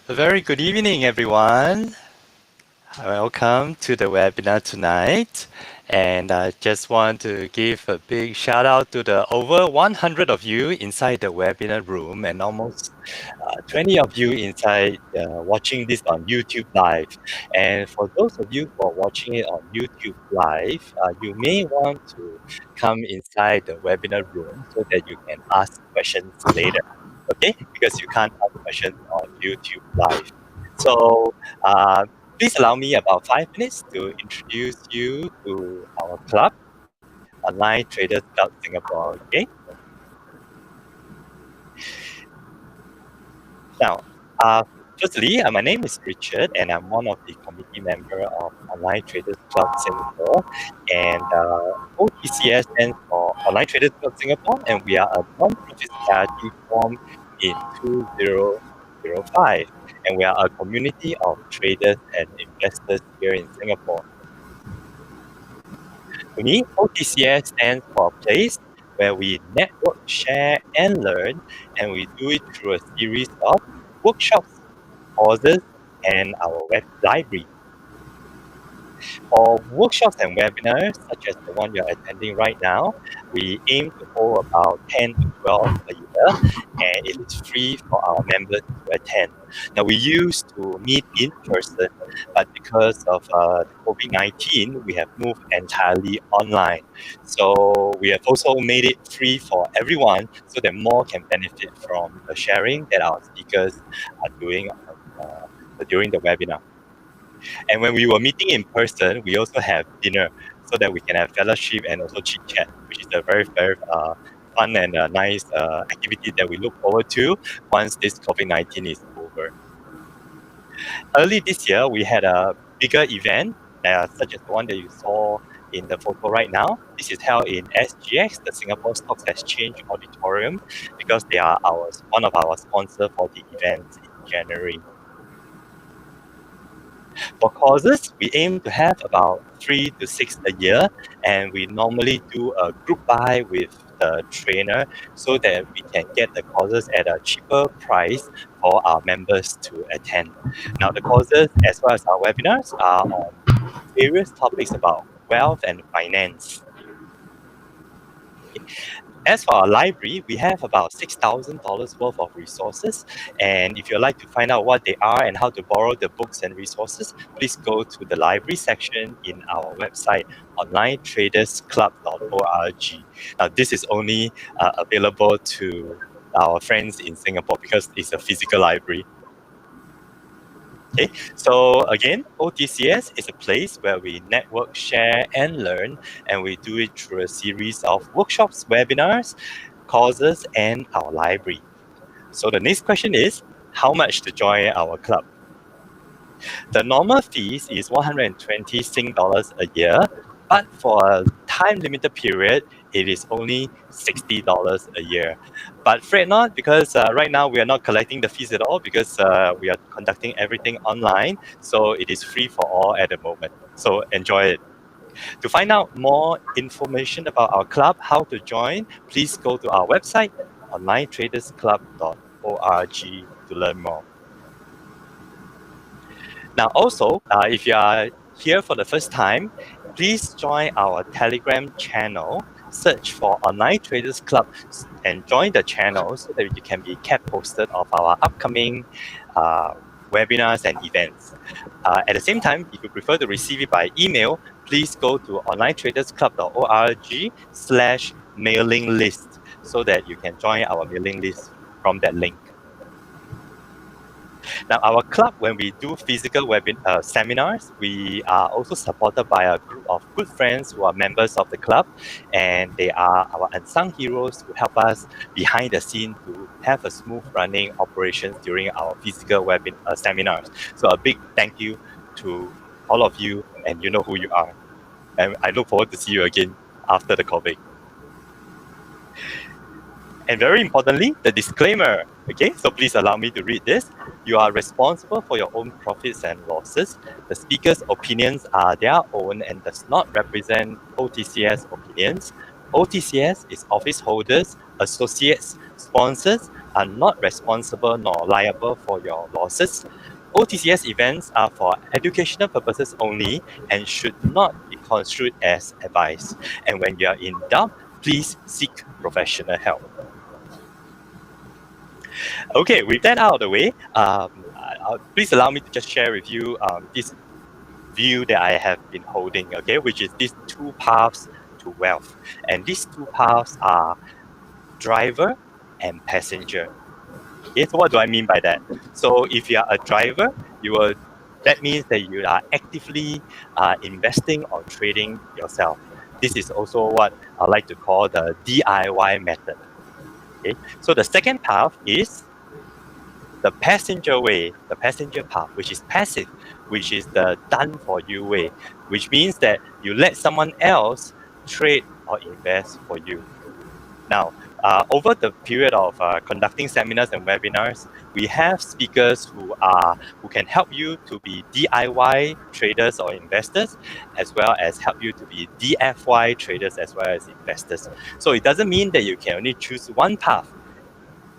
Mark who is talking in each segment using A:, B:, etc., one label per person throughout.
A: A very good evening, everyone. Welcome to the webinar tonight. And I just want to give a big shout out to the over 100 of you inside the webinar room and almost 20 of you inside watching this on YouTube Live. And for those of you who are watching it on YouTube Live, you may want to come inside the webinar room so that you can ask questions later. Okay? Because you can't ask questions on YouTube Live. So please allow me about 5 minutes to introduce you to our club, Online Traders Club Singapore. Okay. Now, firstly, my name is Richard, and I'm one of the committee member of Online Traders Club Singapore. And OTCS stands for Online Traders Club Singapore, and we are a non-profit society formed in 2005. And we are a community of traders and investors here in Singapore. To me, OTCS stands for a place where we network, share, and learn, and we do it through a series of workshops, courses, and our web library. For workshops and webinars, such as the one you're attending right now, we aim to hold about 10 to 12 a year, and it is free for our members to attend. Now, we used to meet in person, but because of COVID-19, we have moved entirely online. So we have also made it free for everyone so that more can benefit from the sharing that our speakers are doing during the webinar. And when we were meeting in person, we also have dinner so that we can have fellowship and also chit chat, which is a very, very fun and nice activity that we look forward to once this COVID-19 is over. Early this year, we had a bigger event, such as the one that you saw in the photo right now. This is held in SGX, the Singapore Stocks Exchange Auditorium, because they are one of our sponsors for the event in January. For courses, we aim to have about 3 to 6 a year, and we normally do a group buy with the trainer so that we can get the courses at a cheaper price for our members to attend. Now, the courses as well as our webinars are on various topics about wealth and finance. As for our library, we have about $6,000 worth of resources. And if you'd like to find out what they are and how to borrow the books and resources, please go to the library section in our website, onlinetradersclub.org. Now, this is only available to our friends in Singapore because it's a physical library. Okay, so again, OTCS is a place where we network, share, and learn, and we do it through a series of workshops, webinars, courses, and our library. So the next question is, how much to join our club? The normal fees is 120 Sing dollars a year, but for a time-limited period, it is only $60 a year. But fret not, because right now we are not collecting the fees at all because we are conducting everything online. So it is free for all at the moment. So enjoy it. To find out more information about our club, how to join, please go to our website, onlinetradersclub.org to learn more. Now also, if you are here for the first time, please join our Telegram channel, search for Online Traders Club and join the channel so that you can be kept posted of our upcoming webinars and events. At the same time, if you prefer to receive it by email, please go to onlinetradersclub.org/mailing list so that you can join our mailing list from that link. Now, our club, when we do physical seminars, we are also supported by a group of good friends who are members of the club, and they are our unsung heroes who help us behind the scene to have a smooth running operations during our physical seminars. So a big thank you to all of you, and you know who you are. And I look forward to see you again after the COVID. And very importantly, the disclaimer, okay? So please allow me to read this. You are responsible for your own profits and losses. The speaker's opinions are their own and does not represent OTCS opinions. OTCS is office holders, associates, sponsors, are not responsible nor liable for your losses. OTCS events are for educational purposes only and should not be construed as advice. And when you are in doubt, please seek professional help. Okay, with that out of the way, please allow me to just share with you this view that I have been holding, okay, which is these two paths to wealth. And these two paths are driver and passenger. Okay, so what do I mean by that? So if you are a driver, that means that you are actively investing or trading yourself. This is also what I like to call the DIY method. Okay, so the second path is the passenger way, the passenger path, which is passive, which is the done for you way, which means that you let someone else trade or invest for you. Now, over the period of conducting seminars and webinars, we have speakers who can help you to be DIY traders or investors, as well as help you to be DFY traders as well as investors. So it doesn't mean that you can only choose one path.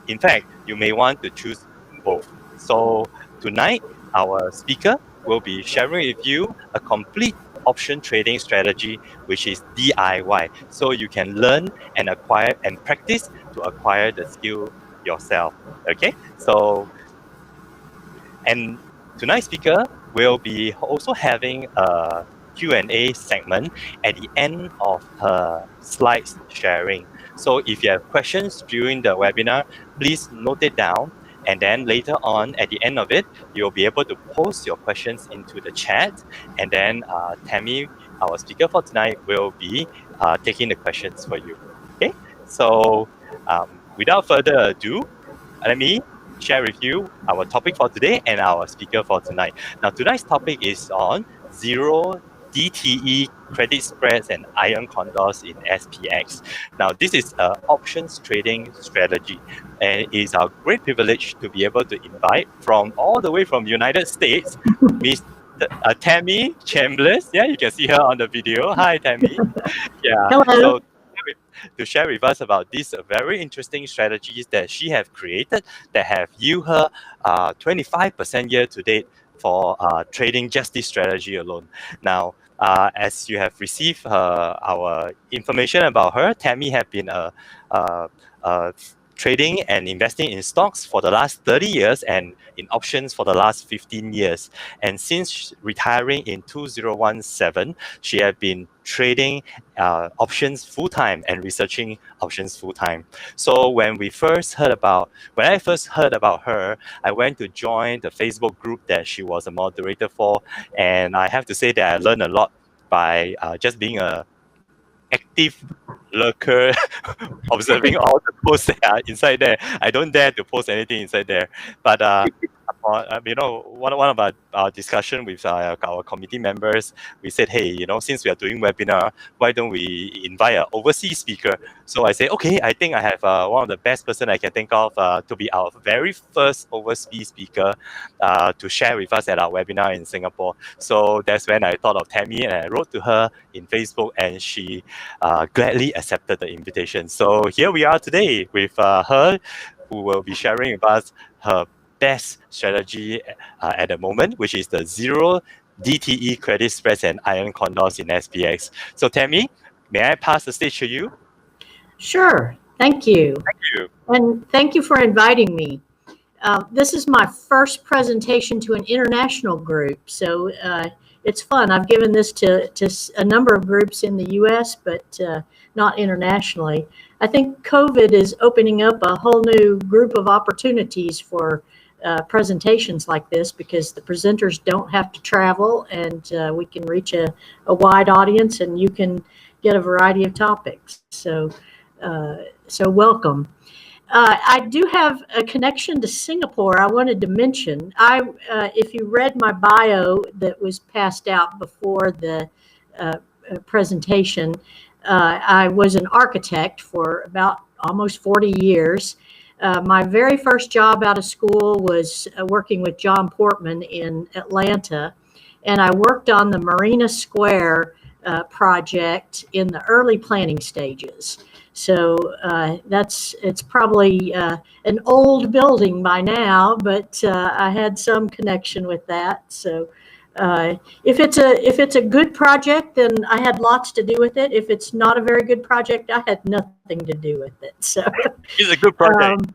A: In fact, you may want to choose both. So tonight, our speaker will be sharing with you a complete option trading strategy, which is DIY. So you can learn and acquire and practice to acquire the skill yourself. Okay, so and tonight's speaker will be also having a Q&A segment at the end of her slides sharing. So if you have questions during the webinar, please note it down. And then later on, at the end of it, you'll be able to post your questions into the chat. And then Tammy, our speaker for tonight, will be taking the questions for you. Okay, so without further ado, let me share with you our topic for today and our speaker for tonight. Now, tonight's topic is on zero DTE credit spreads and iron condors in SPX. Now, this is an options trading strategy, and it is our great privilege to be able to invite from all the way from United States, Miss Tammy Chambless. Yeah, you can see her on the video. Hi, Tammy. Yeah.
B: Hello.
A: So to share with us about these very interesting strategies that she have created that have yield her 25% year to date for trading just this strategy alone. Now, as you have received our information about her, Tammy have been trading and investing in stocks for the last 30 years and in options for the last 15 years. And since retiring in 2017, she has been trading options full-time and researching options full-time. So when I first heard about her, I went to join the Facebook group that she was a moderator for, and I have to say that I learned a lot by just being a active lurker, observing all the posts that are inside there. I don't dare to post anything inside there, but one of our discussion with our committee members, we said, hey, since we are doing webinar, why don't we invite an overseas speaker? So I say, okay, I think I have one of the best person I can think of to be our very first overseas speaker to share with us at our webinar in Singapore. So that's when I thought of Tammy, and I wrote to her in Facebook, and she gladly accepted the invitation. So here we are today with her, who will be sharing with us her best strategy at the moment, which is the zero DTE credit spreads and iron condors in SPX. So Tammy, may I pass the stage to you?
B: Sure. Thank you.
A: Thank you.
B: And thank you for inviting me. This is my first presentation to an international group, so it's fun. I've given this to a number of groups in the U.S., but not internationally. I think COVID is opening up a whole new group of opportunities for presentations like this, because the presenters don't have to travel, and we can reach a wide audience, and you can get a variety of topics. So welcome. I do have a connection to Singapore. I wanted to mention, if you read my bio that was passed out before the presentation, I was an architect for about almost 40 years. My very first job out of school was working with John Portman in Atlanta, and I worked on the Marina Square project in the early planning stages. So it's probably an old building by now, but I had some connection with that. So if it's a good project, then I had lots to do with it. If it's not a very good project, I had nothing to do with it. So
A: It's a good project.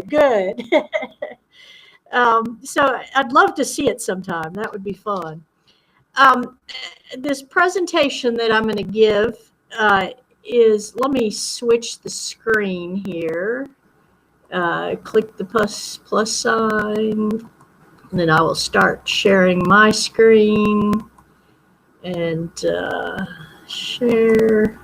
B: Good. So I'd love to see it sometime. That would be fun. This presentation that I'm going to give let me switch the screen here. Click the plus sign, and then I will start sharing my screen and share.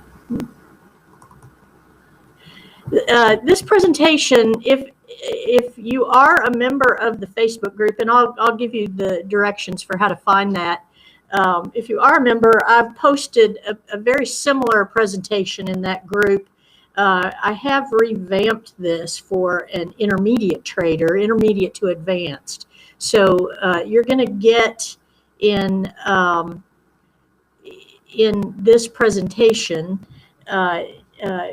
B: This presentation, if you are a member of the Facebook group, and I'll give you the directions for how to find that. If you are a member, I've posted a very similar presentation in that group. I have revamped this for an intermediate trader, intermediate to advanced. So you're going to get in this presentation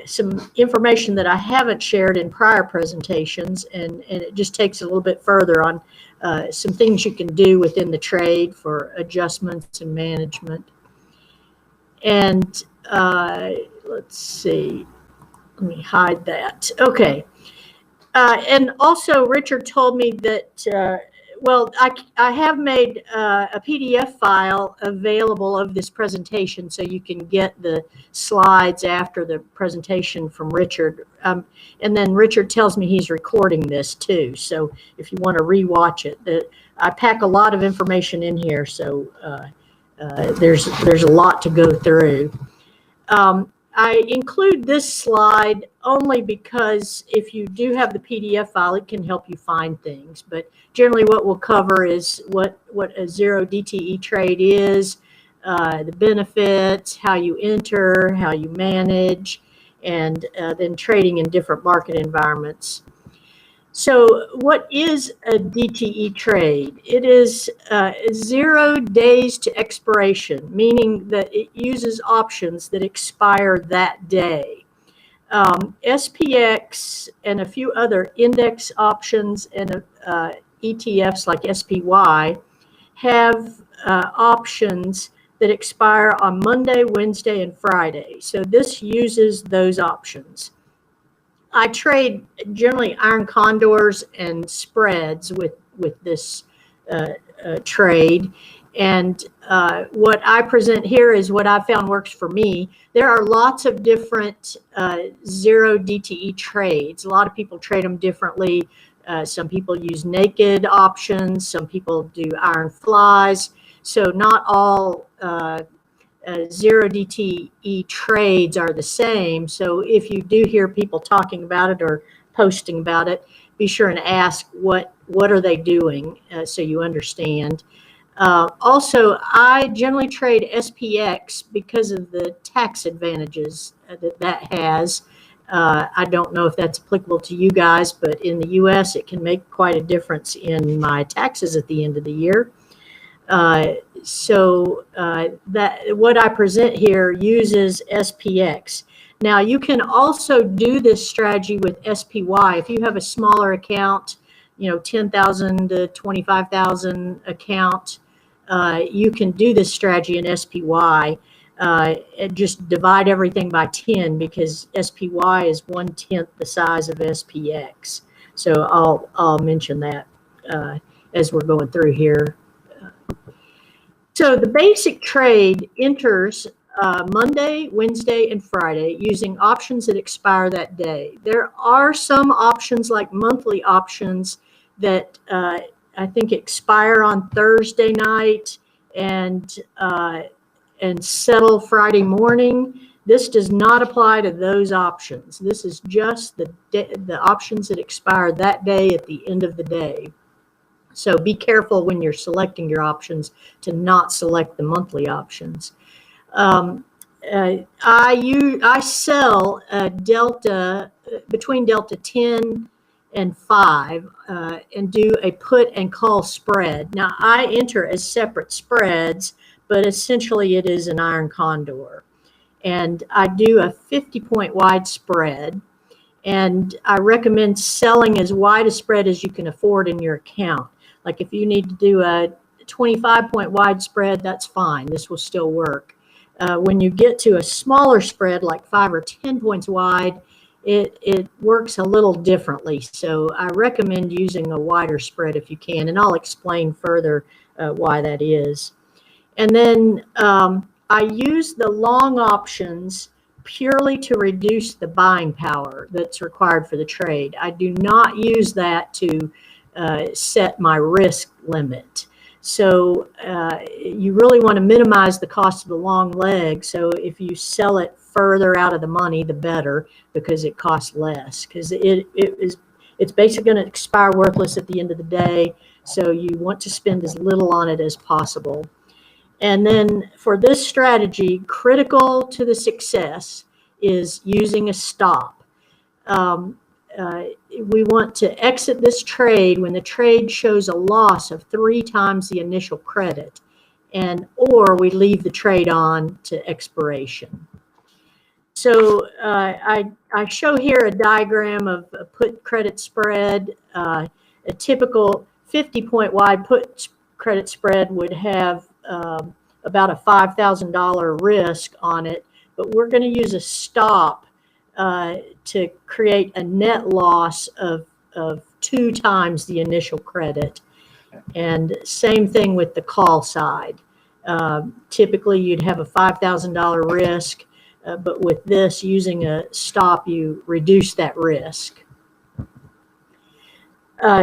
B: some information that I haven't shared in prior presentations, and it just takes a little bit further on some things you can do within the trade for adjustments and management. And let's see, let me hide that. Okay. And also Richard told me that, well, I have made a PDF file available of this presentation, so you can get the slides after the presentation from Richard. And then Richard tells me he's recording this too. So if you want to rewatch it, I pack a lot of information in here, so there's a lot to go through. I include this slide only because if you do have the PDF file, it can help you find things. But generally what we'll cover is what a zero DTE trade is, the benefits, how you enter, how you manage, and then trading in different market environments. So what is a DTE trade? It is 0 days to expiration, meaning that it uses options that expire that day. SPX and a few other index options and ETFs like SPY have options that expire on Monday, Wednesday, and Friday. So this uses those options. I trade generally iron condors and spreads with this trade. And what I present here is what I found works for me. There are lots of different zero DTE trades. A lot of people trade them differently. Some people use naked options. Some people do iron flies. So not all zero DTE trades are the same. So if you do hear people talking about it or posting about it, be sure and ask what are they doing so you understand. Also, I generally trade SPX because of the tax advantages that has. I don't know if that's applicable to you guys, but in the US, it can make quite a difference in my taxes at the end of the year. So that what I present here uses SPX. Now you can also do this strategy with SPY. If you have a smaller account, 10,000 to 25,000 account, you can do this strategy in SPY. Just divide everything by 10 because SPY is 1/10 the size of SPX. So I'll mention that as we're going through here. So the basic trade enters Monday, Wednesday, and Friday using options that expire that day. There are some options like monthly options that I think expire on Thursday night and settle Friday morning. This does not apply to those options. This is just the options that expire that day at the end of the day. So be careful when you're selecting your options to not select the monthly options. I sell delta between delta 10 and 5 and do a put and call spread. Now I enter as separate spreads, but essentially it is an iron condor. And I do a 50-point wide spread, and I recommend selling as wide a spread as you can afford in your account. Like if you need to do a 25-point wide spread, that's fine. This will still work. When you get to a smaller spread, like 5 or 10 points wide, it works a little differently. So I recommend using a wider spread if you can, and I'll explain further why that is. And then I use the long options purely to reduce the buying power that's required for the trade. I do not use that to set my risk limit. So you really want to minimize the cost of the long leg. So if you sell it further out of the money, the better, because it costs less. Because it's basically going to expire worthless at the end of the day. So you want to spend as little on it as possible. And then for this strategy, critical to the success is using a stop. We want to exit this trade when the trade shows a loss of 3 times the initial credit, or we leave the trade on to expiration. So I show here a diagram of a put credit spread. A typical 50-point wide put credit spread would have about a $5,000 risk on it, but we're going to use a stop to create a net loss of 2 times the initial credit. And same thing with the call side. Typically, you'd have a $5,000 risk, but with this, using a stop, you reduce that risk.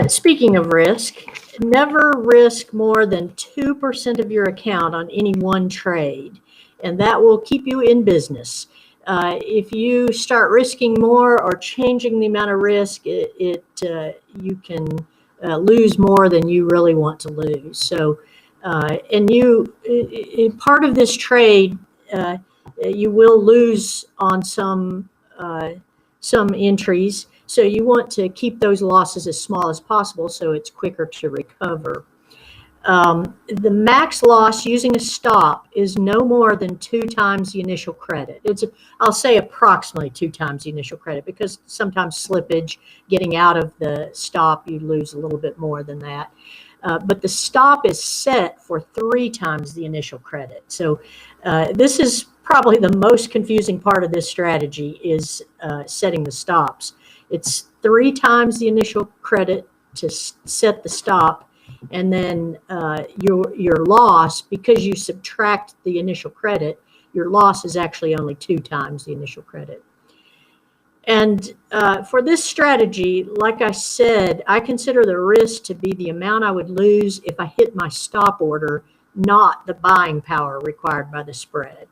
B: Speaking of risk, never risk more than 2% of your account on any one trade, and that will keep you in business. If you start risking more or changing the amount of risk, you can lose more than you really want to lose. So, part of this trade, you will lose on some entries. So you want to keep those losses as small as possible so it's quicker to recover. The max loss using a stop is no more than 2 times the initial credit. I'll say approximately 2 times the initial credit, because sometimes slippage, getting out of the stop, you lose a little bit more than that. But the stop is set for 3 times the initial credit. So this is probably the most confusing part of this strategy, is setting the stops. It's 3 times the initial credit to set the stop, and then your loss, because you subtract the initial credit, your loss is actually only 2 times the initial credit. And for this strategy, like I said, I consider the risk to be the amount I would lose if I hit my stop order, not the buying power required by the spread.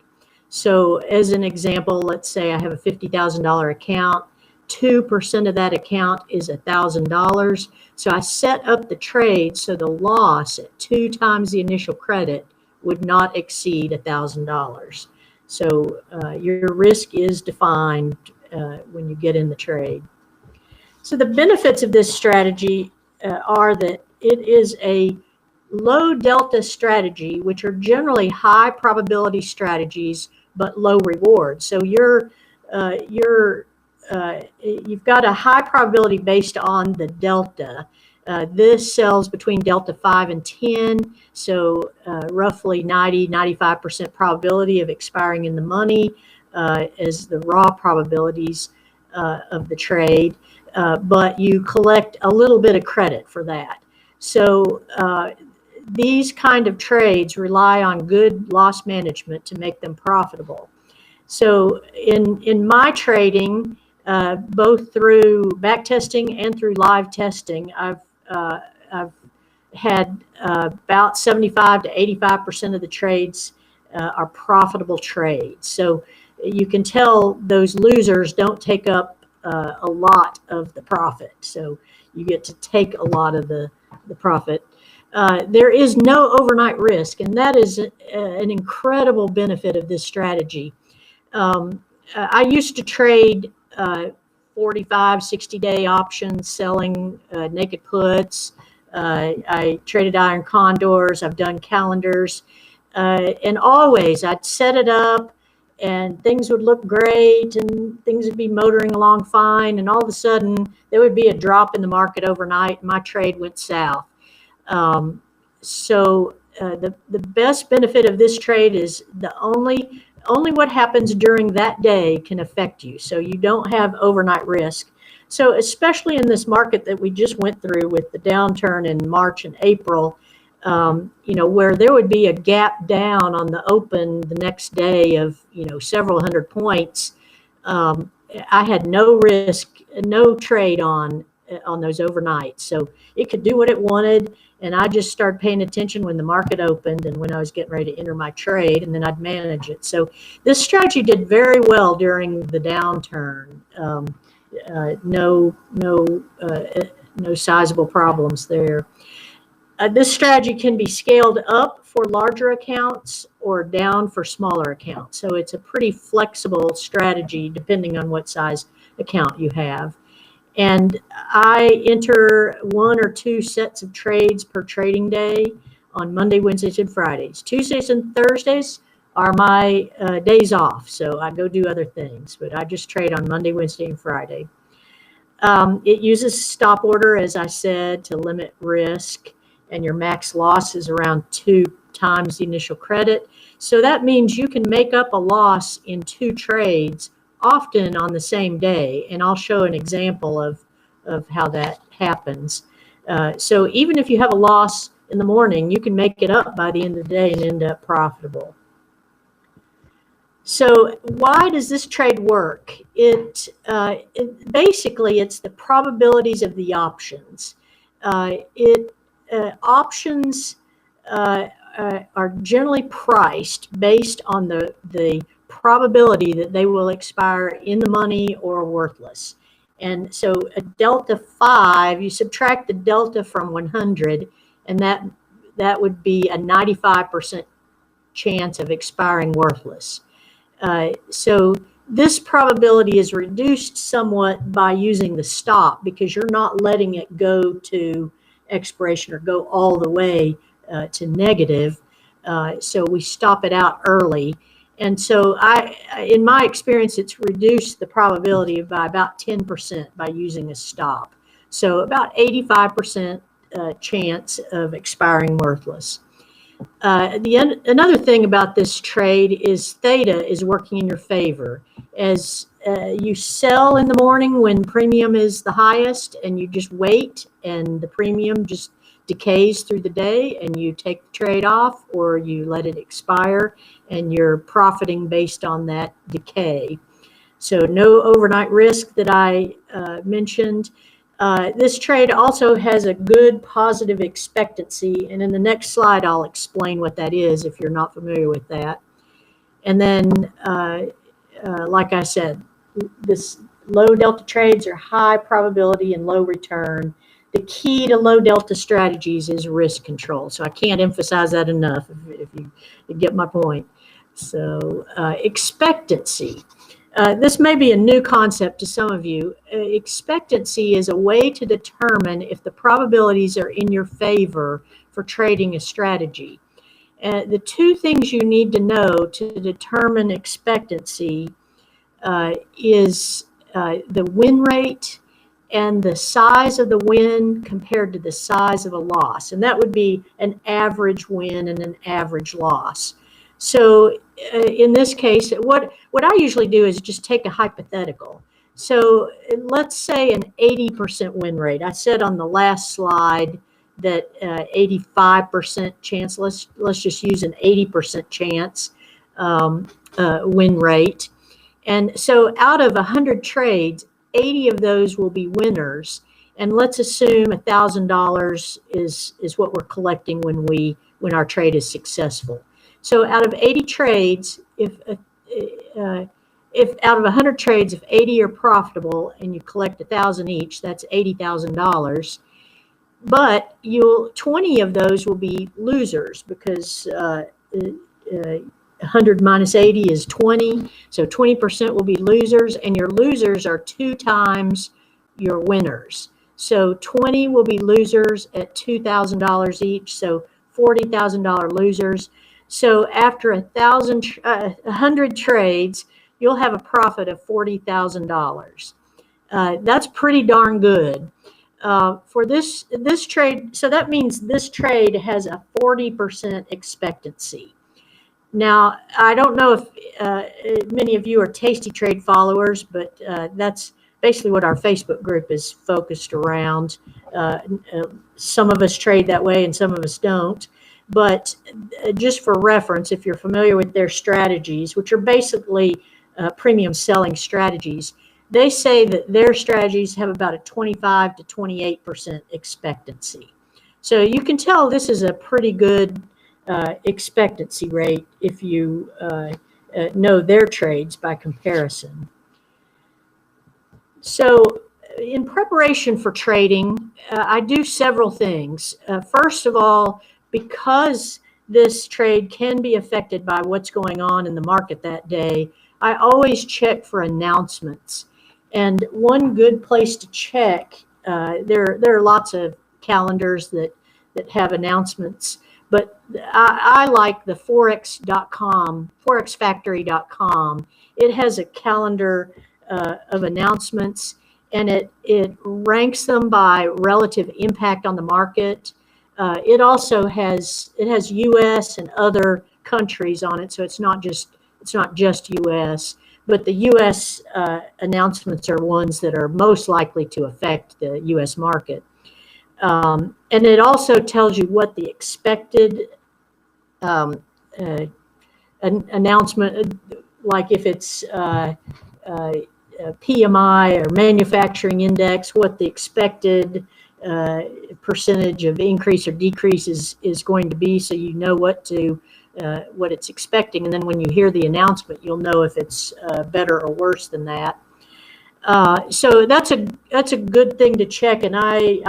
B: So as an example, let's say I have a $50,000 account. 2% of that account is $1,000. So I set up the trade so the loss at 2 times the initial credit would not exceed $1,000. So your risk is defined when you get in the trade. So the benefits of this strategy are that it is a low delta strategy, which are generally high probability strategies but low reward. So you've got a high probability based on the delta. This sells between delta 5 and 10, so roughly 90-95% probability of expiring in the money as the raw probabilities of the trade, but you collect a little bit of credit for that. So these kind of trades rely on good loss management to make them profitable. So in my trading, both through backtesting and through live testing, I've had about 75 to 85% of the trades are profitable trades. So you can tell those losers don't take up a lot of the profit. So you get to take a lot of the profit. There is no overnight risk, and that is an incredible benefit of this strategy. I used to trade 45, 60-day options, selling naked puts. I traded iron condors. I've done calendars. And always I'd set it up and things would look great and things would be motoring along fine. And all of a sudden there would be a drop in the market overnight. And my trade went south. The best benefit of this trade is only what happens during that day can affect you. So you don't have overnight risk. So especially in this market that we just went through with the downturn in March and April, where there would be a gap down on the open the next day of, several hundred points. I had no risk, no trade on those overnights. So it could do what it wanted. And I just started paying attention when the market opened and when I was getting ready to enter my trade, and then I'd manage it. So this strategy did very well during the downturn. No sizable problems there. This strategy can be scaled up for larger accounts or down for smaller accounts. So it's a pretty flexible strategy depending on what size account you have. And I enter 1 or 2 sets of trades per trading day on Monday, Wednesdays, and Fridays. Tuesdays and Thursdays are my days off, so I go do other things. But I just trade on Monday, Wednesday, and Friday. It uses stop order, as I said, to limit risk. And your max loss is around 2 times the initial credit. So that means you can make up a loss in 2 trades, often on the same day. And I'll show an example of how that happens. So even if you have a loss in the morning, you can make it up by the end of the day and end up profitable. So why does this trade work? Basically, it's the probabilities of the options. Options are generally priced based on the probability that they will expire in the money or worthless. And so a delta 5, you subtract the delta from 100, and that would be a 95% chance of expiring worthless. So this probability is reduced somewhat by using the stop, because you're not letting it go to expiration or go all the way to negative. So we stop it out early. And so in my experience, it's reduced the probability by about 10% by using a stop. So about 85% chance of expiring worthless. Another thing about this trade is theta is working in your favor. As you sell in the morning when premium is the highest, and you just wait, and the premium just decays through the day, and you take the trade off, or you let it expire, and you're profiting based on that decay. So no overnight risk that I mentioned. This trade also has a good positive expectancy, and in the next slide I'll explain what that is if you're not familiar with that. And then, like I said, this low delta trades are high probability and low return. The key to low delta strategies is risk control. So I can't emphasize that enough if you get my point. So expectancy. This may be a new concept to some of you. Expectancy is a way to determine if the probabilities are in your favor for trading a strategy. The 2 things you need to know to determine expectancy is the win rate and the size of the win compared to the size of a loss. And that would be an average win and an average loss. So in this case, what I usually do is just take a hypothetical. So let's say an 80% win rate. I said on the last slide that 85% chance. Let's just use an 80% chance win rate. And so out of 100 trades, 80 of those will be winners. And let's assume $1,000 is what we're collecting when our trade is successful. So out of 80 trades, if out of 100 trades, if 80 are profitable and you collect 1,000 each, that's $80,000. But 20 of those will be losers, because 100 minus 80 is 20. So 20% will be losers, and your losers are 2 times your winners. So 20 will be losers at $2,000 each, so $40,000 losers. So after 100 trades, you'll have a profit of $40,000. That's pretty darn good. For this trade, so that means this trade has a 40% expectancy. Now, I don't know if many of you are Tasty Trade followers, but that's basically what our Facebook group is focused around. Some of us trade that way and some of us don't. But just for reference, if you're familiar with their strategies, which are basically premium selling strategies, they say that their strategies have about a 25 to 28% expectancy. So you can tell this is a pretty good expectancy rate if you know their trades by comparison. So in preparation for trading, I do several things. First of all, because this trade can be affected by what's going on in the market that day, I always check for announcements. And one good place to check, there are lots of calendars that have announcements, but I like the forex.com, forexfactory.com. It has a calendar of announcements, and it ranks them by relative impact on the market. It also has U.S. and other countries on it, so it's not just U.S. But the U.S. Announcements are ones that are most likely to affect the U.S. market. And it also tells you what the expected announcement, like if it's PMI or manufacturing index, what the expected percentage of increase or decrease is going to be, so you know what it's expecting. And then when you hear the announcement, you'll know if it's better or worse than that. So that's a good thing to check, and I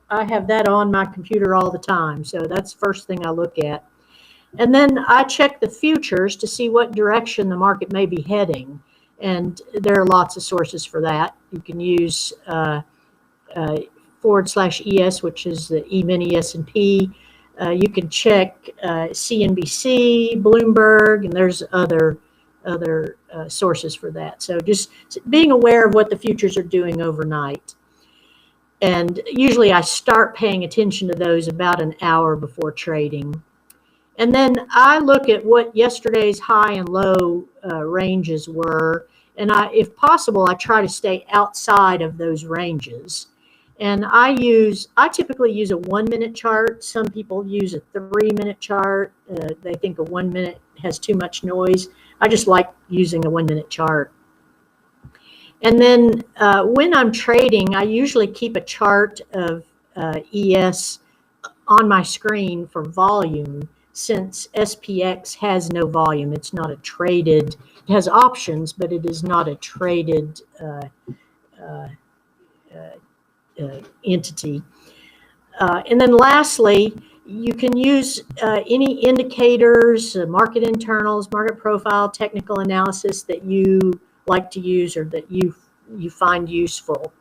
B: have that on my computer all the time. So that's the first thing I look at. And then I check the futures to see what direction the market may be heading. And there are lots of sources for that. You can use /ES, which is the E-mini S&P. You can check CNBC, Bloomberg, and there's other sources for that. So just being aware of what the futures are doing overnight. And usually I start paying attention to those about an hour before trading. And then I look at what yesterday's high and low ranges were. And if possible, I try to stay outside of those ranges. And I typically use a 1 minute chart. Some people use a 3 minute chart. They think a 1 minute has too much noise. I just like using a 1 minute chart. And then when I'm trading, I usually keep a chart of ES on my screen for volume, since SPX has no volume. It's not a traded, it has options, but it is not a traded entity. And then lastly, you can use any indicators, market internals, market profile, technical analysis that you like to use or that you find useful.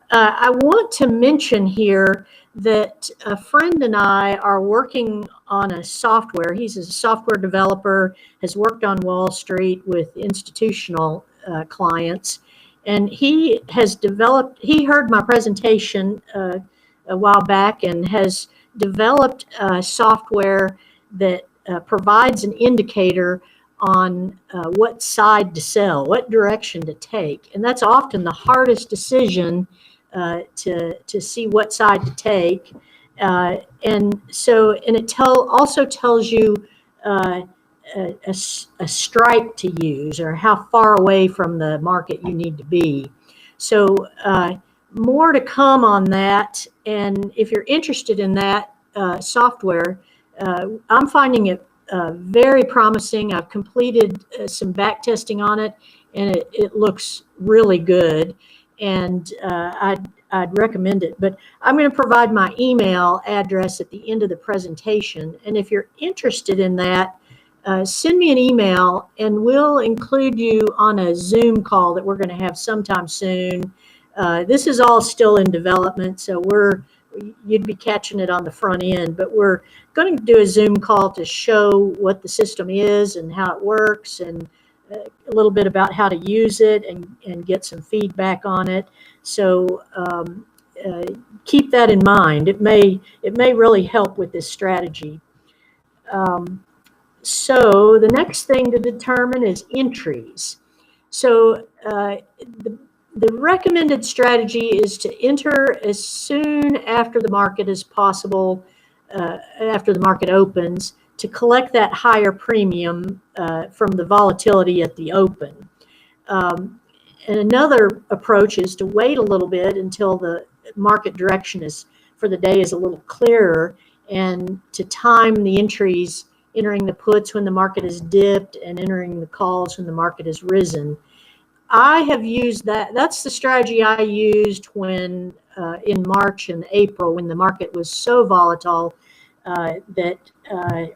B: I want to mention here that a friend and I are working on a software. He's a software developer, has worked on Wall Street with institutional clients, and he heard my presentation a while back and has developed software that provides an indicator on what side to sell, what direction to take. And that's often the hardest decision to see what side to take. And it also tells you a strike to use, or how far away from the market you need to be. So more to come on that. And if you're interested in that software, I'm finding it very promising. I've completed some back testing on it, and it looks really good. And I'd recommend it. But I'm going to provide my email address at the end of the presentation. And if you're interested in that, send me an email, and we'll include you on a Zoom call that we're going to have sometime soon. This is all still in development, so you'd be catching it on the front end. But we're going to do a Zoom call to show what the system is and how it works, and a little bit about how to use it, and get some feedback on it. So keep that in mind. It may really help with this strategy. So the next thing to determine is entries. So the recommended strategy is to enter as soon after the market as possible, after the market opens, to collect that higher premium from the volatility at the open. And another approach is to wait a little bit until the market direction for the day is a little clearer, and to time the entries, entering the puts when the market has dipped and entering the calls when the market has risen. I have used that. That's the strategy I used when in March and April, when the market was so volatile that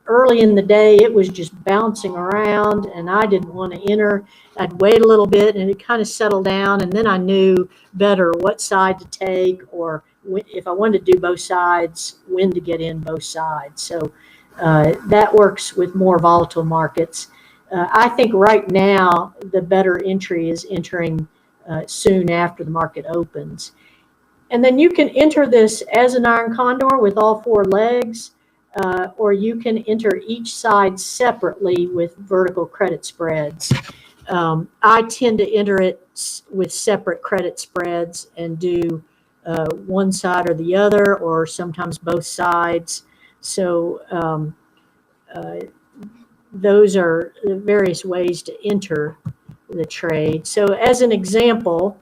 B: early in the day it was just bouncing around, and I didn't want to enter. I'd wait a little bit, and it kind of settled down, and then I knew better what side to take, or if I wanted to do both sides, when to get in both sides. So that works with more volatile markets. I think right now the better entry is entering soon after the market opens. And then you can enter this as an iron condor with all four legs, or you can enter each side separately with vertical credit spreads. I tend to enter it with separate credit spreads and do one side or the other, or sometimes both sides. So those are the various ways to enter the trade. So as an example,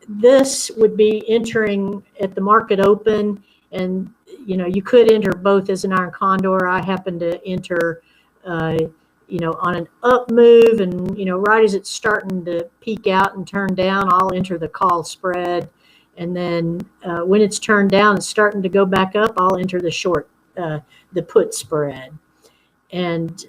B: this would be entering at the market open, and you could enter both as an iron condor. I happen to enter on an up move, and right as it's starting to peak out and turn down, I'll enter the call spread, and then when it's turned down, it's starting to go back up, I'll enter the short, the put spread. And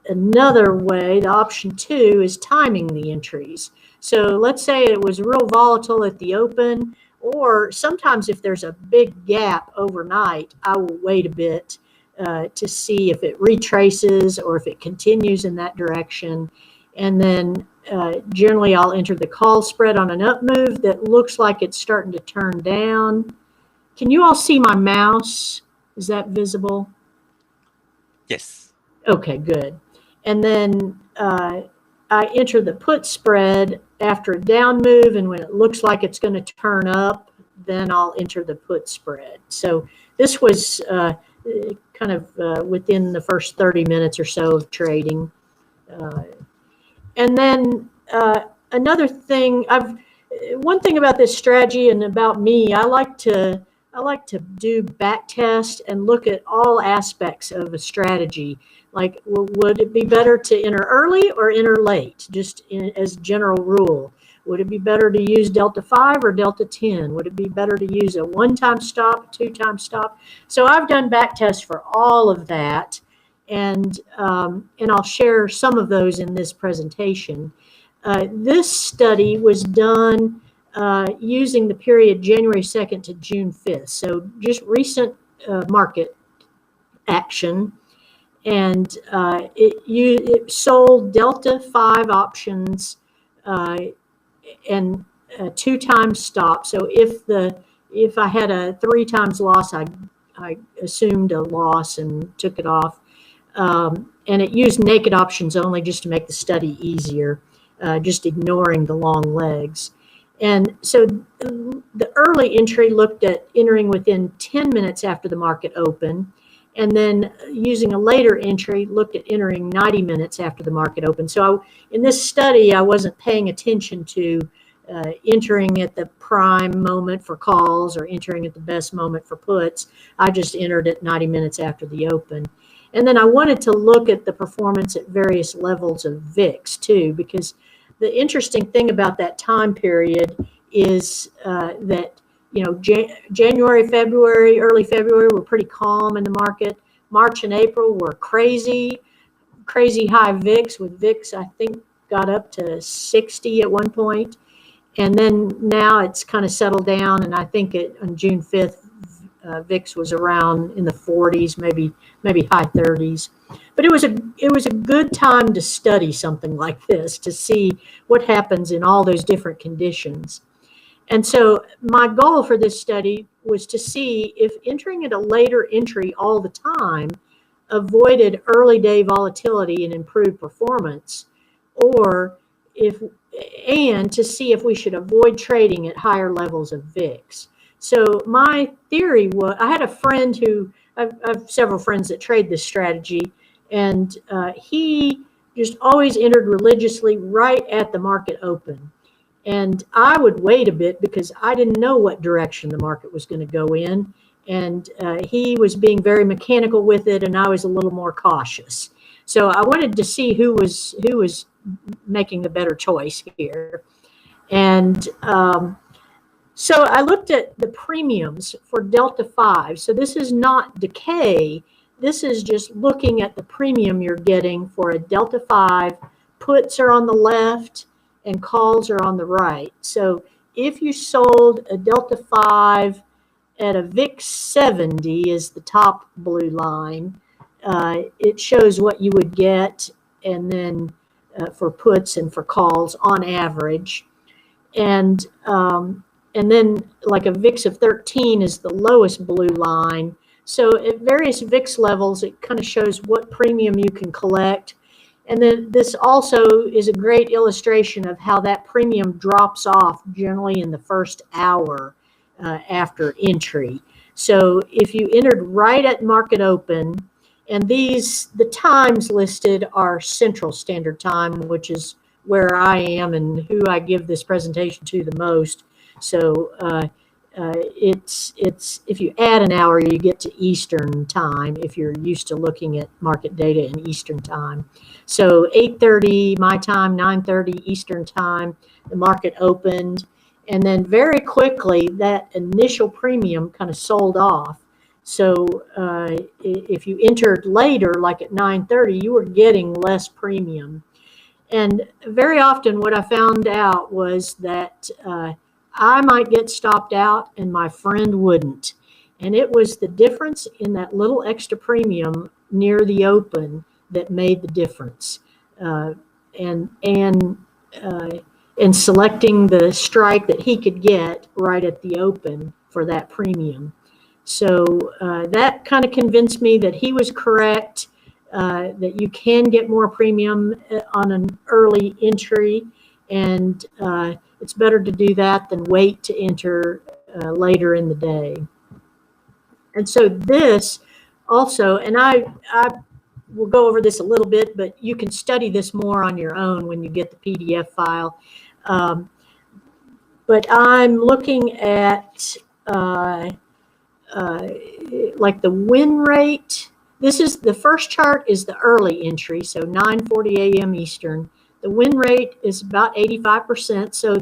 B: another way, the option 2, is timing the entries. So let's say it was real volatile at the open, or sometimes if there's a big gap overnight, I will wait a bit to see if it retraces or if it continues in that direction. And then generally I'll enter the call spread on an up move that looks like it's starting to turn down. Can you all see my mouse? Is that visible?
A: Yes.
B: Okay, good. And then I enter the put spread after a down move, and when it looks like it's going to turn up, then I'll enter the put spread. So this was kind of within the first 30 minutes or so of trading. And then another thing, one thing about this strategy and about me, I like to do backtest and look at all aspects of a strategy. Like, would it be better to enter early or enter late? Just as general rule. Would it be better to use Delta 5 or Delta 10? Would it be better to use a one-time stop, two-time stop? So I've done backtests for all of that, and I'll share some of those in this presentation. This study was done using the period January 2nd to June 5th. So just recent market action. And it sold Delta 5 options and a two-time stop. So if I had a 3 times loss, I assumed a loss and took it off. And it used naked options only just to make the study easier, just ignoring the long legs. And so the early entry looked at entering within 10 minutes after the market opened, and then using a later entry looked at entering 90 minutes after the market opened. So in this study, I wasn't paying attention to entering at the prime moment for calls or entering at the best moment for puts. I just entered at 90 minutes after the open. And then I wanted to look at the performance at various levels of VIX too, because the interesting thing about that time period is that January, February, early February were pretty calm in the market. March and April were crazy high VIX, with VIX I think got up to 60 at one point. And then now it's kind of settled down, and I think on June 5th, VIX was around in the 40s, maybe high 30s. But it was a good time to study something like this, to see what happens in all those different conditions. And so my goal for this study was to see if entering at a later entry all the time avoided early day volatility and improved performance, and to see if we should avoid trading at higher levels of VIX. So my theory was, I had a friend I have several friends that trade this strategy, and he just always entered religiously right at the market open. And I would wait a bit because I didn't know what direction the market was going to go in. And he was being very mechanical with it, and I was a little more cautious. So I wanted to see who was making the better choice here. And so I looked at the premiums for Delta 5. So this is not decay. This is just looking at the premium you're getting for a Delta 5. Puts are on the left and calls are on the right. So if you sold a Delta 5 at a VIX 70 is the top blue line, it shows what you would get, and then for puts and for calls on average. And then like a VIX of 13 is the lowest blue line. So at various VIX levels, it kind of shows what premium you can collect. And then this also is a great illustration of how that premium drops off generally in the first hour after entry. So if you entered right at market open, and the times listed are Central Standard Time, which is where I am and who I give this presentation to the most. So it's if you add an hour, you get to Eastern Time if you're used to looking at market data in Eastern Time. So 8:30 my time, 9:30 Eastern Time, the market opened, and then very quickly that initial premium kind of sold off. So if you entered later, like at 9:30, you were getting less premium. And very often what I found out was that I might get stopped out and my friend wouldn't. And it was the difference in that little extra premium near the open that made the difference. And selecting the strike that he could get right at the open for that premium. So that kind of convinced me that he was correct, that you can get more premium on an early entry, and it's better to do that than wait to enter later in the day. And so this also, and I will go over this a little bit, but you can study this more on your own when you get the PDF file. But I'm looking at like the win rate. This is the first chart is the early entry, so 9:40 a.m. Eastern. The win rate is about 85%, so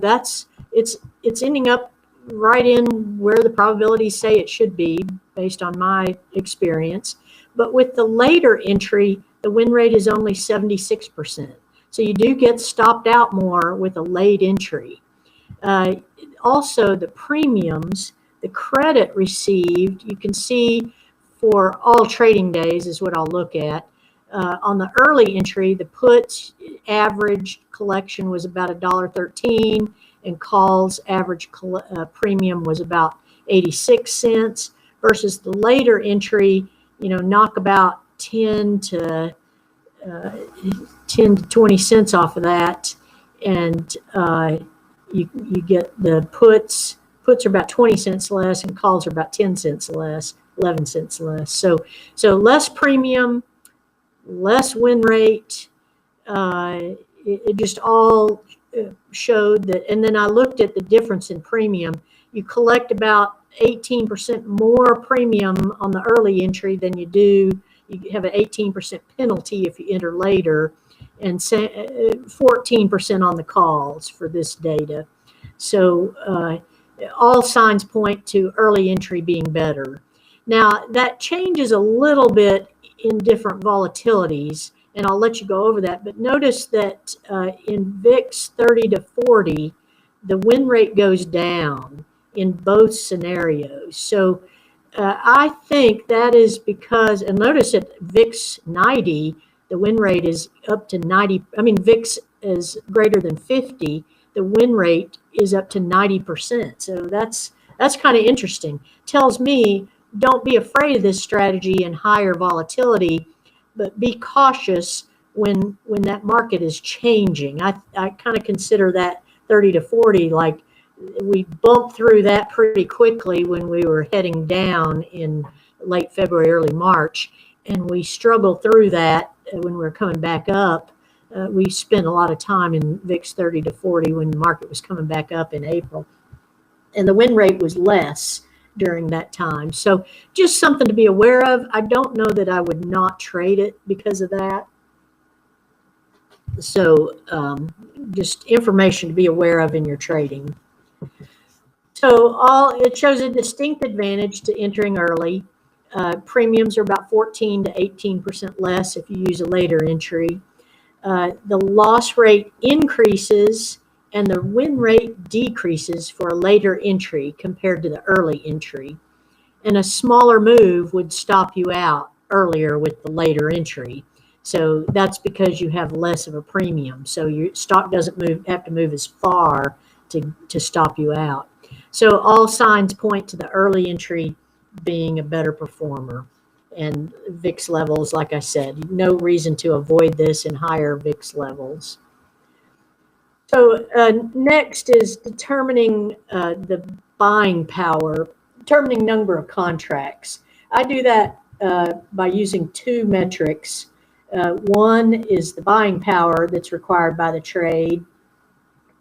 B: it's ending up right in where the probabilities say it should be based on my experience. But with the later entry, the win rate is only 76%. So you do get stopped out more with a late entry. Also, the premiums, the credit received, you can see for all trading days is what I'll look at. On the early entry, the puts average collection was about $1.13, and calls average premium was about 86 cents, versus the later entry, knock about 10 to 20 cents off of that, and you get the puts are about 20 cents less, and calls are about 10 cents less, 11 cents less. So less premium, less win rate. It just all showed that. And then I looked at the difference in premium. You collect about 18% more premium on the early entry than you do. You have an 18% penalty if you enter later, and 14% on the calls for this data. So all signs point to early entry being better. Now, that changes a little bit in different volatilities, and I'll let you go over that. But notice that in VIX 30 to 40, the win rate goes down in both scenarios. So I think that is because, and notice at VIX 90, the win rate is up to 90. I mean, VIX is greater than 50. The win rate is up to 90%. So that's kind of interesting. Tells me don't be afraid of this strategy in higher volatility, but be cautious when that market is changing. I kind of consider that 30 to 40 like we bumped through that pretty quickly when we were heading down in late February, early March, and we struggled through that when we were coming back up. We spent a lot of time in VIX 30 to 40 when the market was coming back up in April, and the win rate was less during that time. So just something to be aware of. I don't know that I would not trade it because of that. So just information to be aware of in your trading. So it shows a distinct advantage to entering early. Premiums are about 14 to 18% less if you use a later entry. The loss rate increases and the win rate decreases for a later entry compared to the early entry. And a smaller move would stop you out earlier with the later entry. So that's because you have less of a premium. So your stock doesn't have to move as far to stop you out. So all signs point to the early entry being a better performer. And VIX levels, like I said, no reason to avoid this in higher VIX levels. So next is determining the buying power, determining number of contracts. I do that by using two metrics. One is the buying power that's required by the trade.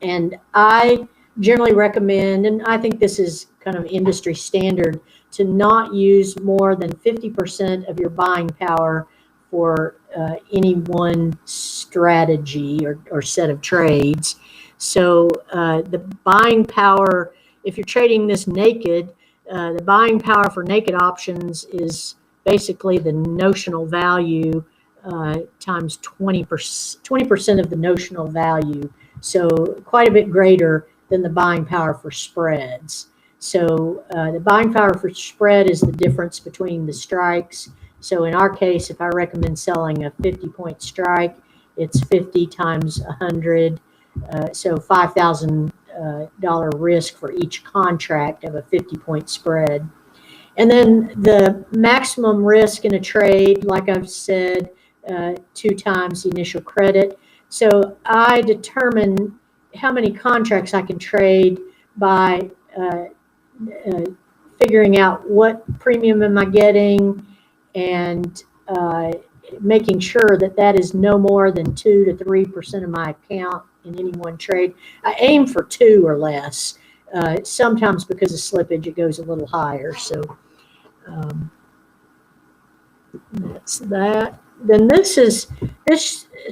B: And I generally recommend, and I think this is kind of industry standard, to not use more than 50% of your buying power for any one strategy or set of trades. So the buying power, if you're trading this naked, the buying power for naked options is basically the notional value times 20% of the notional value. So quite a bit greater than the buying power for spreads. So the buying power for spread is the difference between the strikes. So in our case, if I recommend selling a 50-point strike, it's 50 times 100. So $5,000 risk for each contract of a 50-point spread. And then the maximum risk in a trade, like I've said, 2 times the initial credit. So I determine how many contracts I can trade by figuring out what premium am I getting and making sure that is no more than 2 to 3% of my account in any one trade. I aim for 2 or less. Sometimes because of slippage, it goes a little higher. So that's that. Then this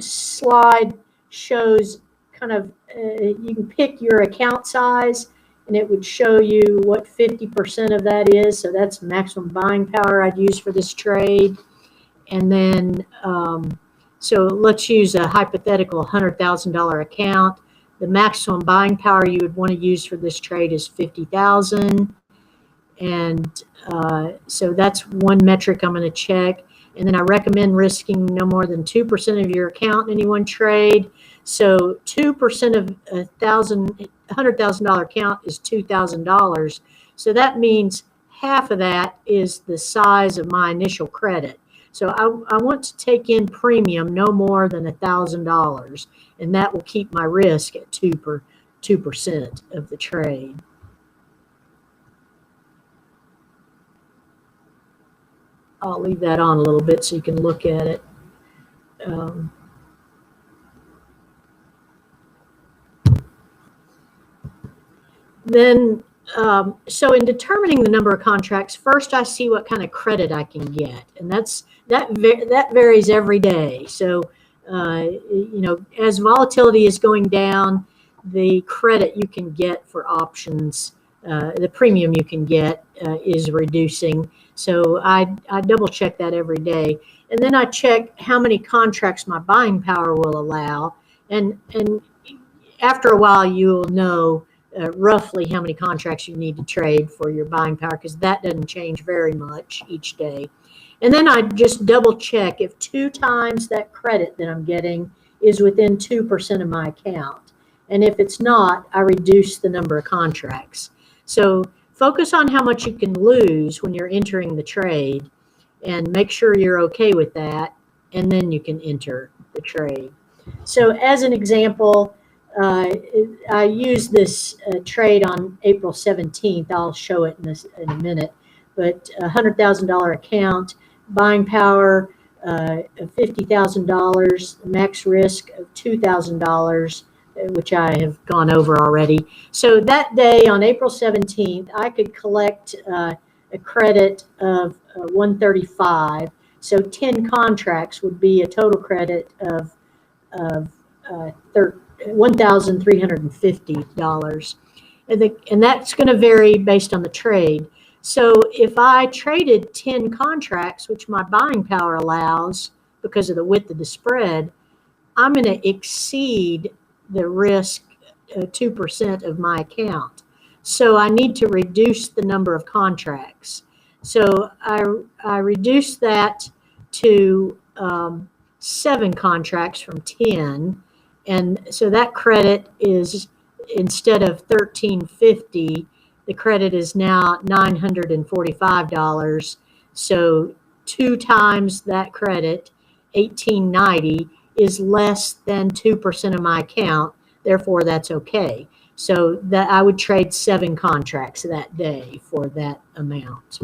B: slide shows kind of, you can pick your account size and it would show you what 50% of that is. So that's maximum buying power I'd use for this trade. And then, so let's use a hypothetical $100,000 account. The maximum buying power you would want to use for this trade is 50,000. And so that's one metric I'm going to check. And then I recommend risking no more than 2% of your account in any one trade. So 2% of a $100,000 account is $2,000. So that means half of that is the size of my initial credit. So I want to take in premium no more than $1,000, and that will keep my risk at 2% of the trade. I'll leave that on a little bit so you can look at it. So in determining the number of contracts, first I see what kind of credit I can get, and that varies every day. So you know, as volatility is going down, the credit you can get for options, the premium you can get is reducing. So I double check that every day, and then I check how many contracts my buying power will allow, and after a while you'll know roughly how many contracts you need to trade for your buying power, because that doesn't change very much each day. And then I just double check if 2 times that credit that I'm getting is within 2% of my account. And if it's not, I reduce the number of contracts. So focus on how much you can lose when you're entering the trade and make sure you're okay with that. And then you can enter the trade. So as an example, I used this trade on April 17th. I'll show it in a minute. But $100,000 account, buying power of $50,000, max risk of $2,000, which I have gone over already. So that day on April 17th, I could collect a credit of 135. So 10 contracts would be a total credit of $1,350. And that's going to vary based on the trade. So if I traded 10 contracts, which my buying power allows because of the width of the spread, I'm going to exceed the risk 2% of my account. So I need to reduce the number of contracts. So I reduce that to 7 contracts from 10. And so that credit is, instead of $1,350, the credit is now $945. So 2 times that credit, $1,890, is less than 2% of my account. Therefore, that's okay. So that I would trade 7 contracts that day for that amount.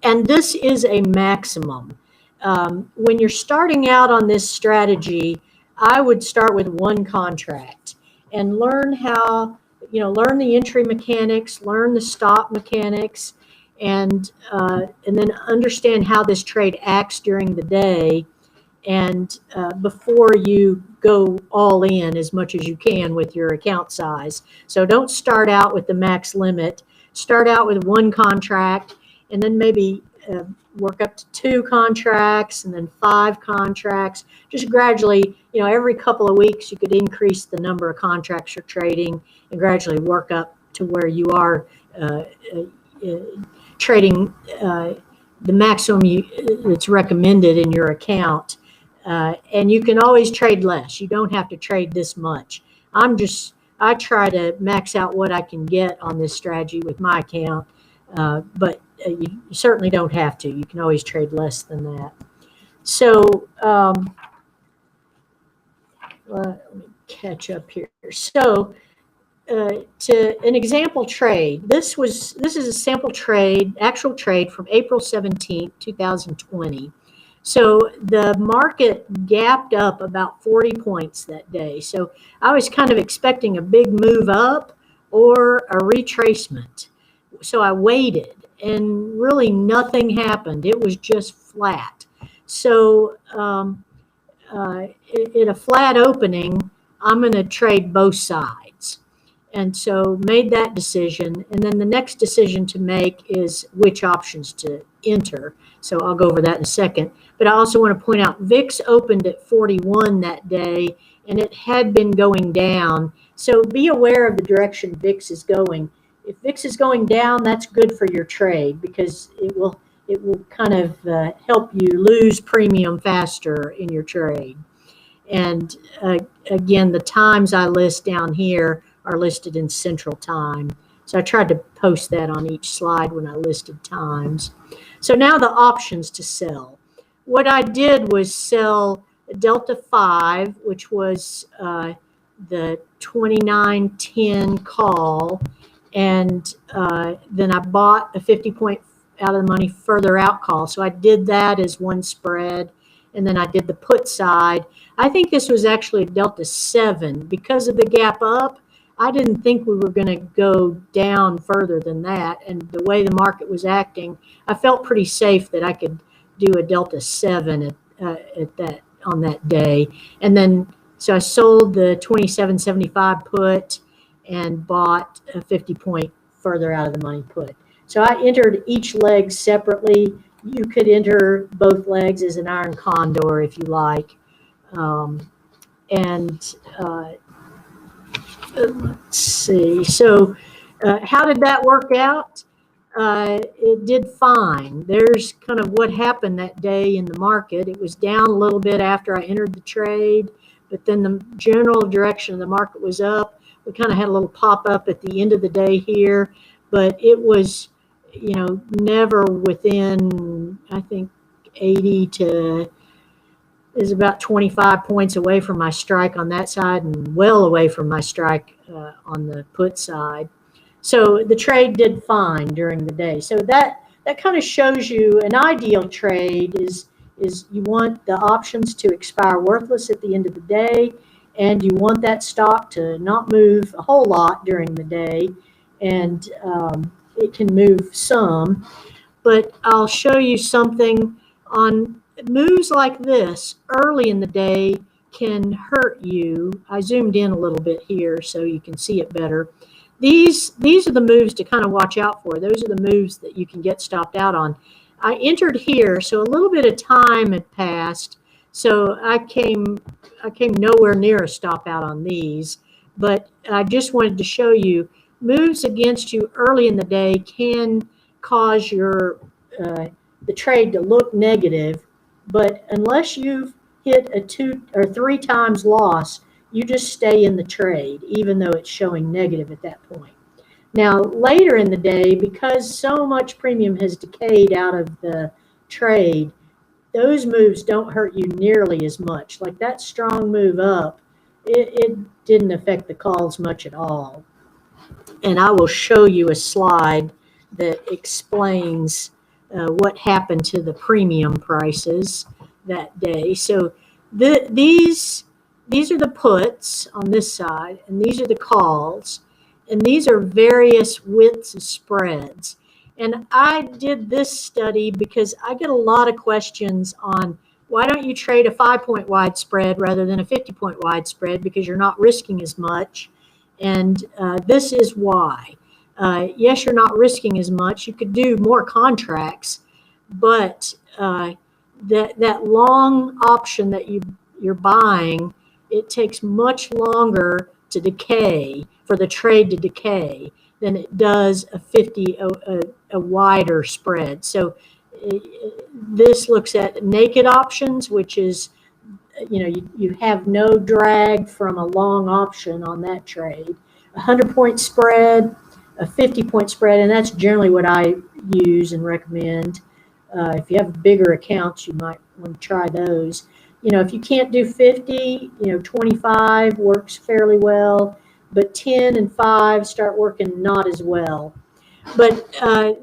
B: And this is a maximum. When you're starting out on this strategy, I would start with 1 contract and learn how, learn the entry mechanics, learn the stop mechanics, and then understand how this trade acts during the day, and before you go all in as much as you can with your account size. So don't start out with the max limit. Start out with 1 contract, and then maybe work up to 2 contracts, and then 5 contracts. Just gradually, every couple of weeks, you could increase the number of contracts you're trading and gradually work up to where you are trading the maximum that's recommended in your account. And you can always trade less. You don't have to trade this much. I try to max out what I can get on this strategy with my account, but you certainly don't have to. You can always trade less than that. So let me catch up here. So to an example trade, this is a sample trade, actual trade from April 17th, 2020. So the market gapped up about 40 points that day. So I was kind of expecting a big move up or a retracement. So I waited, and really nothing happened. It was just flat. So in a flat opening, I'm going to trade both sides. And so made that decision. And then the next decision to make is which options to enter. So I'll go over that in a second. But I also want to point out VIX opened at 41 that day, and it had been going down. So be aware of the direction VIX is going. If VIX is going down, that's good for your trade, because it will kind of help you lose premium faster in your trade. And again, the times I list down here are listed in Central Time. So I tried to post that on each slide when I listed times. So now the options to sell. What I did was sell Delta 5, which was the 29.10 call, and then I bought a 50 point out of the money further out call. So I did that as one spread, and then I did the put side. I think this was actually a Delta 7. Because of the gap up, I didn't think we were going to go down further than that. And the way the market was acting, I felt pretty safe that I could do a Delta 7 on that day. And then, so I sold the 27.75 put and bought a 50 point further out of the money put. So I entered each leg separately. You could enter both legs as an iron condor if you like. let's see. So how did that work out? It did fine. There's kind of what happened that day in the market. It was down a little bit after I entered the trade, but then the general direction of the market was up. We kind of had a little pop up at the end of the day here, but it was, never within, I think, 80 to is about 25 points away from my strike on that side and well away from my strike on the put side. So the trade did fine during the day. So that kind of shows you an ideal trade is you want the options to expire worthless at the end of the day, and you want that stock to not move a whole lot during the day, and it can move some. But I'll show you something on moves like this early in the day can hurt you. I zoomed in a little bit here so you can see it better. These are the moves to kind of watch out for. Those are the moves that you can get stopped out on. I entered here, so a little bit of time had passed. So I came nowhere near a stop out on these, but I just wanted to show you moves against you early in the day can cause your the trade to look negative, but unless you've hit a 2 or 3 times loss, you just stay in the trade, even though it's showing negative at that point. Now, later in the day, because so much premium has decayed out of the trade, those moves don't hurt you nearly as much. Like that strong move up, it didn't affect the calls much at all. And I will show you a slide that explains what happened to the premium prices that day. So these are the puts on this side, and these are the calls, and these are various widths of spreads. And I did this study because I get a lot of questions on why don't you trade a 5-point wide spread rather than a 50-point wide spread, because you're not risking as much. And this is why. Yes, you're not risking as much. You could do more contracts, but that long option that you're buying, it takes much longer to decay, for the trade to decay, than it does a wider spread. So this looks at naked options, which is, you have no drag from a long option on that trade. 100-point spread, a 50-point spread, and that's generally what I use and recommend. If you have bigger accounts, you might want to try those. If you can't do 50, 25 works fairly well, but 10 and 5 start working not as well. But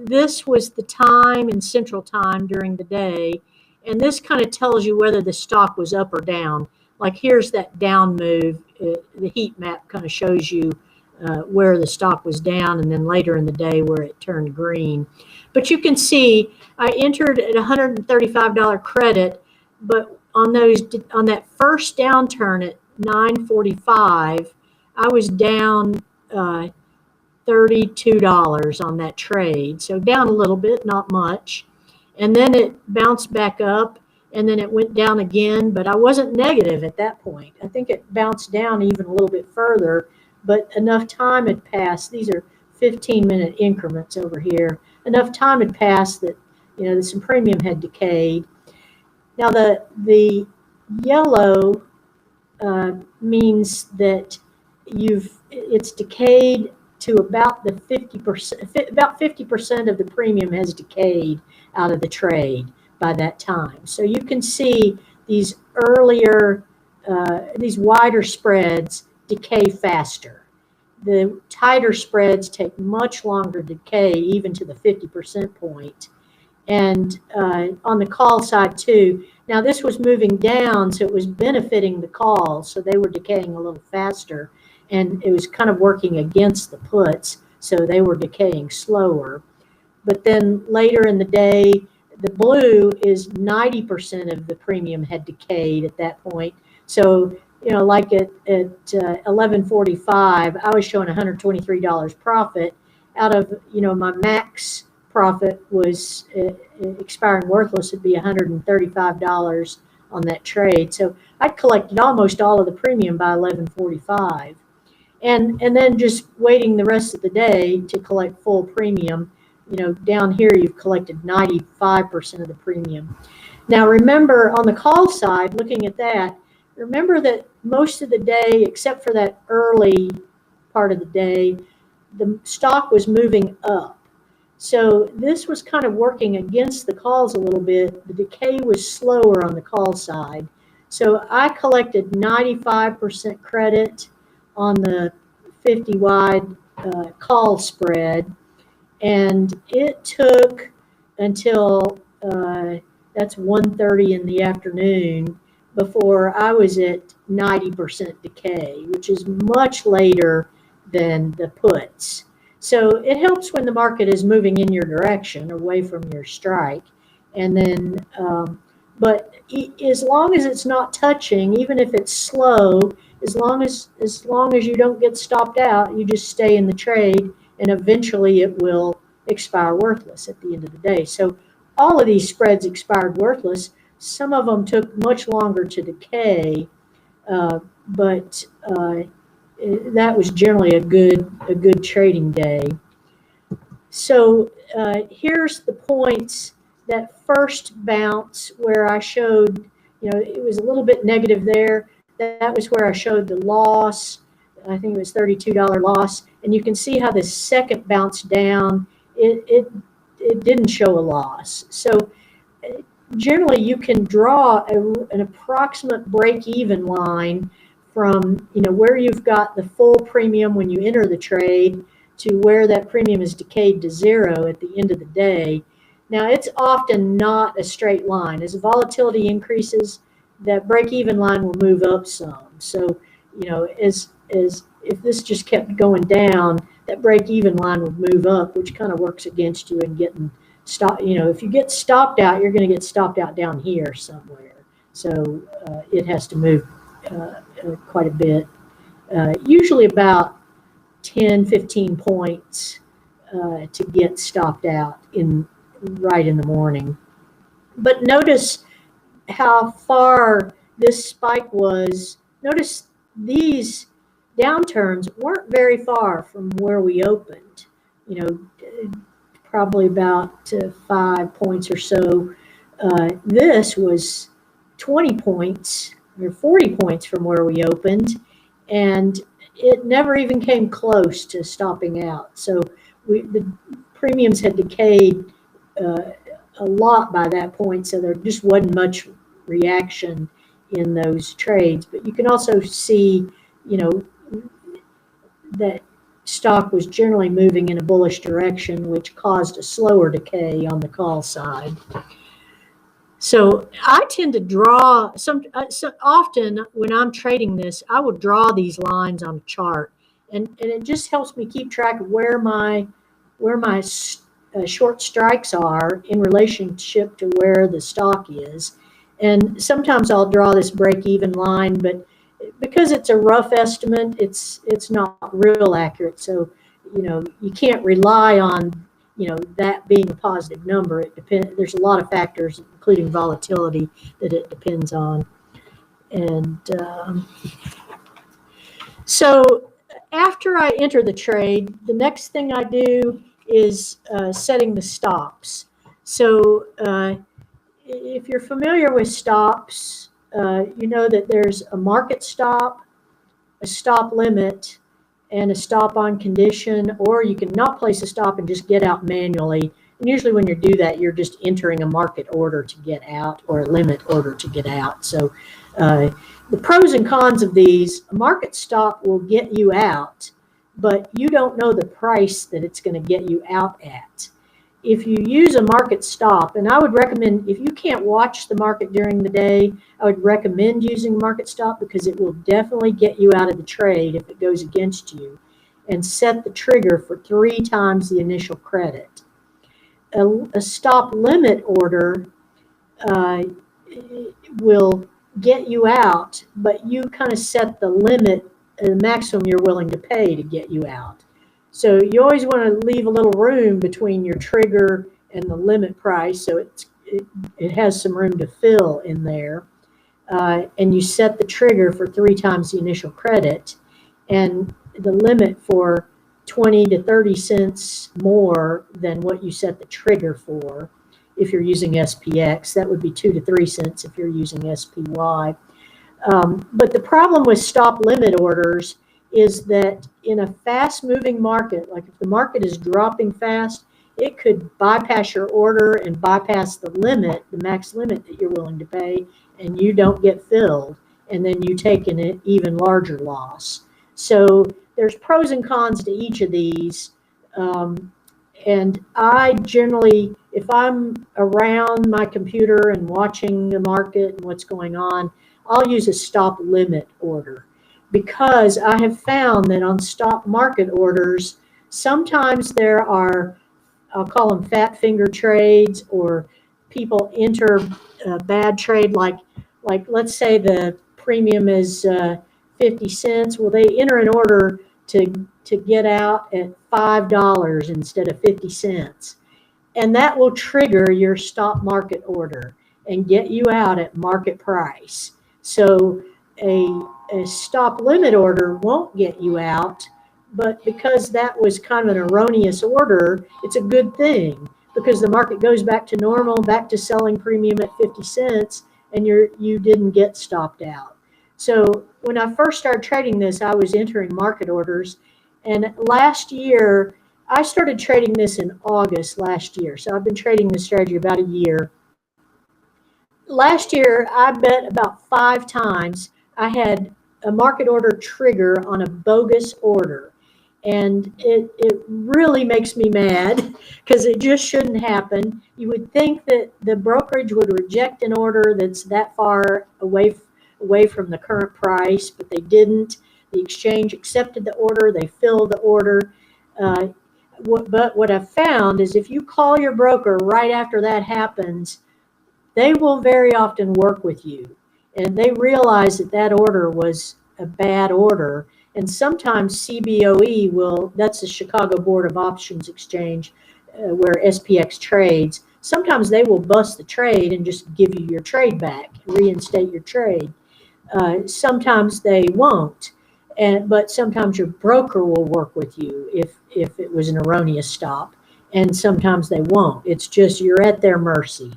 B: this was the time in Central Time during the day, and this kind of tells you whether the stock was up or down. Like here's that down move. The heat map kind of shows you where the stock was down, and then later in the day where it turned green. But you can see I entered at $135 credit, but on that first downturn at 9:45, I was down $32 on that trade. So down a little bit, not much. And then it bounced back up, and then it went down again, but I wasn't negative at that point. I think it bounced down even a little bit further, but enough time had passed. These are 15-minute increments over here. Enough time had passed that, some premium had decayed. Now the yellow means that it's decayed to about the 50%. About 50% of the premium has decayed out of the trade by that time. So you can see these earlier, these wider spreads decay faster. The tighter spreads take much longer to decay, even to the 50% point. And on the call side too, now this was moving down, so it was benefiting the calls, so they were decaying a little faster, and it was kind of working against the puts, so they were decaying slower. But then later in the day, the blue is 90% of the premium had decayed at that point. So, like at 11:45, I was showing $123 profit out of, my max profit was expiring worthless. It'd be $135 on that trade. So I collected almost all of the premium by 11:45. and then just waiting the rest of the day to collect full premium. Down here you've collected 95% of the premium. Now remember, on the call side, looking at that, remember that most of the day, except for that early part of the day, the stock was moving up. So this was kind of working against the calls a little bit. The decay was slower on the call side. So I collected 95% credit on the 50 wide call spread. And it took until that's 1:30 in the afternoon before I was at 90% decay, which is much later than the puts. So it helps when the market is moving in your direction, away from your strike. And then, but as long as it's not touching, even if it's slow, as long as you don't get stopped out, you just stay in the trade, and eventually it will expire worthless at the end of the day. So all of these spreads expired worthless. Some of them took much longer to decay, but that was generally a good trading day. So here's the points. That first bounce where I showed, it was a little bit negative there. That was where I showed the loss. I think it was $32 loss. And you can see how the second bounce down, it didn't show a loss. So generally you can draw an approximate break-even line from where you've got the full premium when you enter the trade to where that premium is decayed to zero at the end of the day. Now, it's often not a straight line. As volatility increases, that break-even line will move up some. So, as if this just kept going down, that break-even line would move up, which kind of works against you in getting stopped. If you get stopped out, you're going to get stopped out down here somewhere. So it has to move quite a bit, usually about 10, 15 points to get stopped out right in the morning. But notice how far this spike was. Notice these downturns weren't very far from where we opened, probably about 5 points or so. This was 20 points or 40 points from where we opened, and it never even came close to stopping out. So the premiums had decayed a lot by that point, so there just wasn't much reaction in those trades. But you can also see, that stock was generally moving in a bullish direction, which caused a slower decay on the call side. So I tend to draw so often when I'm trading this, I would draw these lines on a chart, and it just helps me keep track of where my short strikes are in relationship to where the stock is. And sometimes I'll draw this break-even line, but because it's a rough estimate, it's not real accurate. So you can't rely on that being a positive number. It depends. There's a lot of factors, including volatility, that it depends on. And so after I enter the trade, the next thing I do is setting the stops. So if you're familiar with stops, you know that there's a market stop, a stop limit, and a stop on condition, or you can not place a stop and just get out manually. And usually when you do that, you're just entering a market order to get out or a limit order to get out. So the pros and cons of these: a market stop will get you out, but you don't know the price that it's going to get you out at. If you use a market stop, and I would recommend, if you can't watch the market during the day, I would recommend using a market stop, because it will definitely get you out of the trade if it goes against you, and set the trigger for 3 times the initial credit. A stop limit order will get you out, but you kind of set the limit, the maximum you're willing to pay to get you out. So you always want to leave a little room between your trigger and the limit price, so it has some room to fill in there. And you set the trigger for 3 times the initial credit. And the limit for 20 to 30 cents more than what you set the trigger for. If you're using SPX, that would be 2 to 3 cents if you're using SPY. But the problem with stop limit orders is that in a fast moving market, like if the market is dropping fast, it could bypass your order and bypass the limit, the max limit that you're willing to pay, and you don't get filled. And then you take an even larger loss. So there's pros and cons to each of these. And I generally, if I'm around my computer and watching the market and what's going on, I'll use a stop limit order, because I have found that on stop market orders, sometimes there are, I'll call them fat finger trades, or people enter a bad trade, like let's say the premium is 50 cents. Well, they enter an order to get out at $5 instead of 50 cents. And that will trigger your stop market order and get you out at market price. So a stop limit order won't get you out, but because that was kind of an erroneous order, it's a good thing, because the market goes back to normal, back to selling premium at 50 cents, and you didn't get stopped out. So when I first started trading this, I was entering market orders. And last year, I started trading this in August last year. So I've been trading this strategy about a year. Last year, I bet about 5 times I had a market order trigger on a bogus order. And it really makes me mad, because it just shouldn't happen. You would think that the brokerage would reject an order that's that far away from the current price, but they didn't. The exchange accepted the order, they filled the order. But what I've found is if you call your broker right after that happens, they will very often work with you. And they realize that that order was a bad order. And sometimes CBOE will, that's the Chicago Board of Options Exchange, where SPX trades. Sometimes they will bust the trade and just give you your trade back, reinstate your trade. Sometimes they won't. But sometimes your broker will work with you if it was an erroneous stop, and sometimes they won't. It's just you're at their mercy.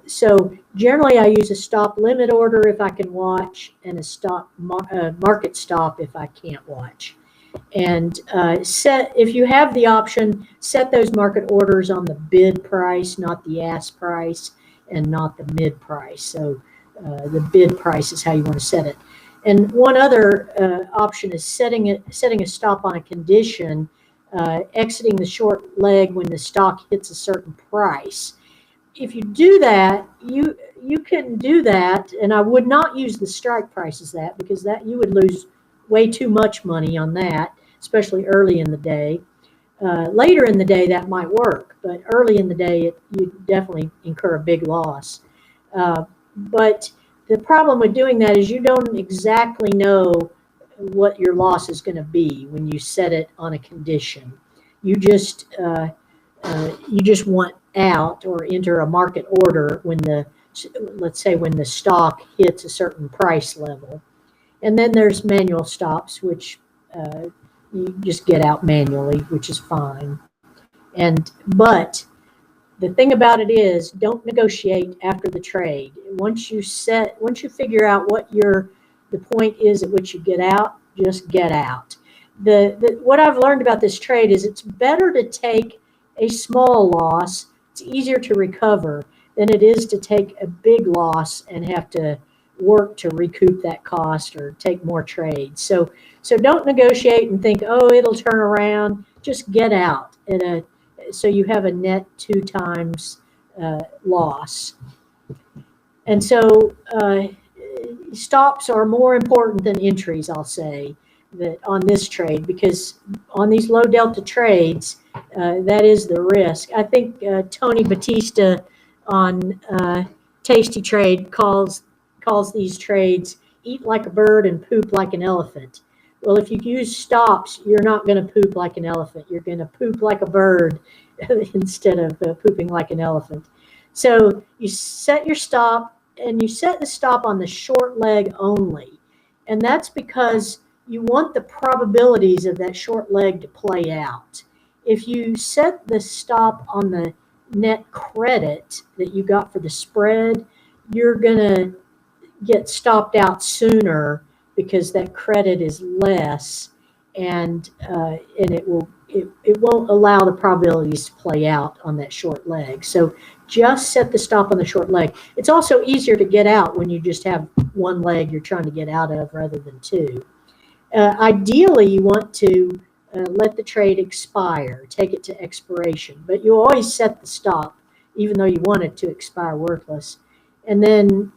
B: So generally, I use a stop limit order if I can watch, and a stop market stop if I can't watch. And if you have the option, set those market orders on the bid price, not the ask price, and not the mid price. So the bid price is how you want to set it. And one other option is setting a stop on a condition, exiting the short leg when the stock hits a certain price. If you do that, you can do that, and I would not use the strike price as that, because that you would lose way too much money on that, especially early in the day. Later in the day, that might work, but early in the day, you definitely incur a big loss. But the problem with doing that is you don't exactly know what your loss is going to be when you set it on a condition. You just want out or enter a market order when let's say when the stock hits a certain price level. And then there's manual stops, which you just get out manually, which is fine. But the thing about it is, don't negotiate after the trade. Once you figure out what the point is at which you get out, just get out. What I've learned about this trade is it's better to take a small loss. It's easier to recover than it is to take a big loss and have to work to recoup that cost or take more trades. So don't negotiate and think, oh, it'll turn around. Just get out so you have a net 2 times loss. And so stops are more important than entries, I'll say, that on this trade, because on these low delta trades, that is the risk. I think Tony Batista on Tasty Trade calls these trades eat like a bird and poop like an elephant. Well, if you use stops, you're not going to poop like an elephant. You're going to poop like a bird instead of pooping like an elephant. So you set your stop, and you set the stop on the short leg only. And that's because you want the probabilities of that short leg to play out. If you set the stop on the net credit that you got for the spread, you're going to get stopped out sooner because that credit is less, and it won't allow the probabilities to play out on that short leg. So just set the stop on the short leg. It's also easier to get out when you just have one leg you're trying to get out of rather than two. Ideally, you want to let the trade expire, take it to expiration, but you always set the stop, even though you want it to expire worthless. And then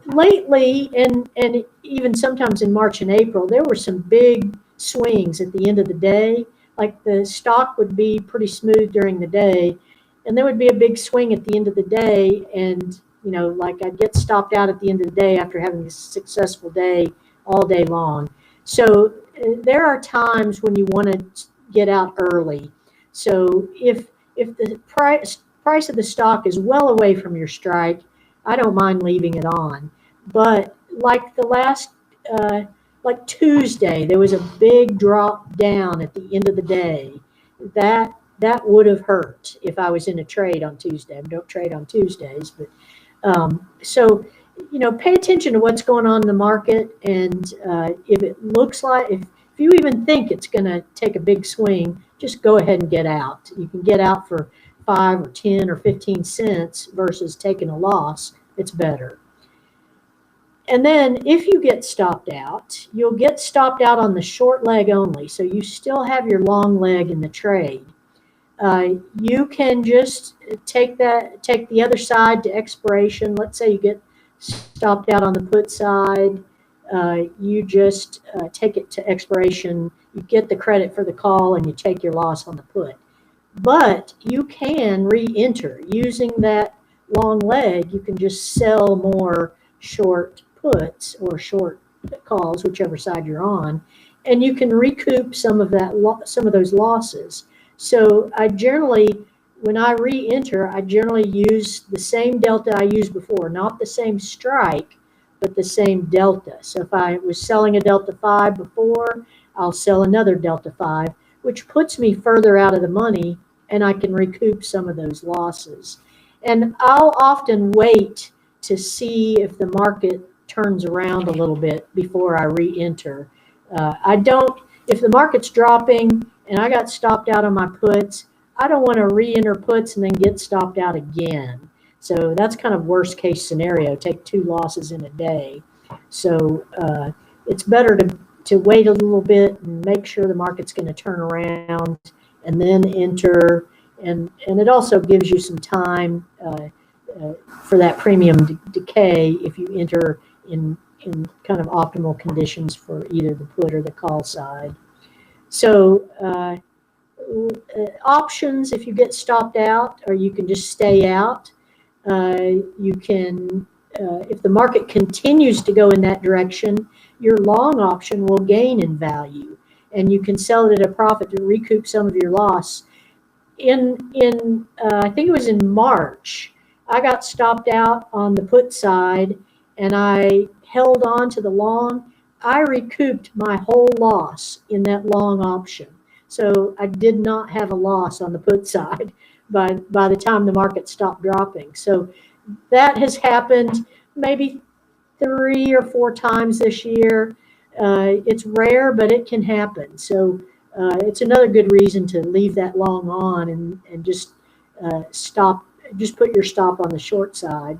B: lately, and even sometimes in March and April, there were some big swings at the end of the day. Like the stock would be pretty smooth during the day, and there would be a big swing at the end of the day. And, like I'd get stopped out at the end of the day after having a successful day all day long. So there are times when you want to get out early. So if the price of the stock is well away from your strike, I don't mind leaving it on. But like the last, like Tuesday, there was a big drop down at the end of the day. That would have hurt if I was in a trade on Tuesday. I don't trade on Tuesdays, but so pay attention to what's going on in the market, and if it looks like, if you even think it's going to take a big swing, just go ahead and get out. You can get out for 5 or 10 or 15 cents versus taking a loss. It's better. And then if you get stopped out, you'll get stopped out on the short leg only. So you still have your long leg in the trade. You can just take the other side to expiration. Let's say you get stopped out on the put side. You just take it to expiration. You get the credit for the call, and you take your loss on the put. But you can re-enter using that long leg. You can just sell more short puts or short calls, whichever side you're on, and you can recoup some of those losses. So I generally, when I re-enter, I generally use the same delta I used before, not the same strike, but the same delta. So if I was selling a delta 5 before, I'll sell another delta 5, which puts me further out of the money, and I can recoup some of those losses. And I'll often wait to see if the market turns around a little bit before I re-enter. If the market's dropping and I got stopped out on my puts, I don't want to re-enter puts and then get stopped out again. So that's kind of worst case scenario, take 2 losses in a day. So it's better to wait a little bit and make sure the market's going to turn around and then enter. And it also gives you some time for that premium decay if you enter in kind of optimal conditions for either the put or the call side. So options, if you get stopped out, or you can just stay out. You can, if the market continues to go in that direction, your long option will gain in value, and you can sell it at a profit to recoup some of your loss. I think it was in March, I got stopped out on the put side, and I held on to the long. I recouped my whole loss in that long option. So I did not have a loss on the put side by the time the market stopped dropping. So that has happened maybe 3 or 4 times this year. It's rare, but it can happen. So it's another good reason to leave that long on and just just put your stop on the short side.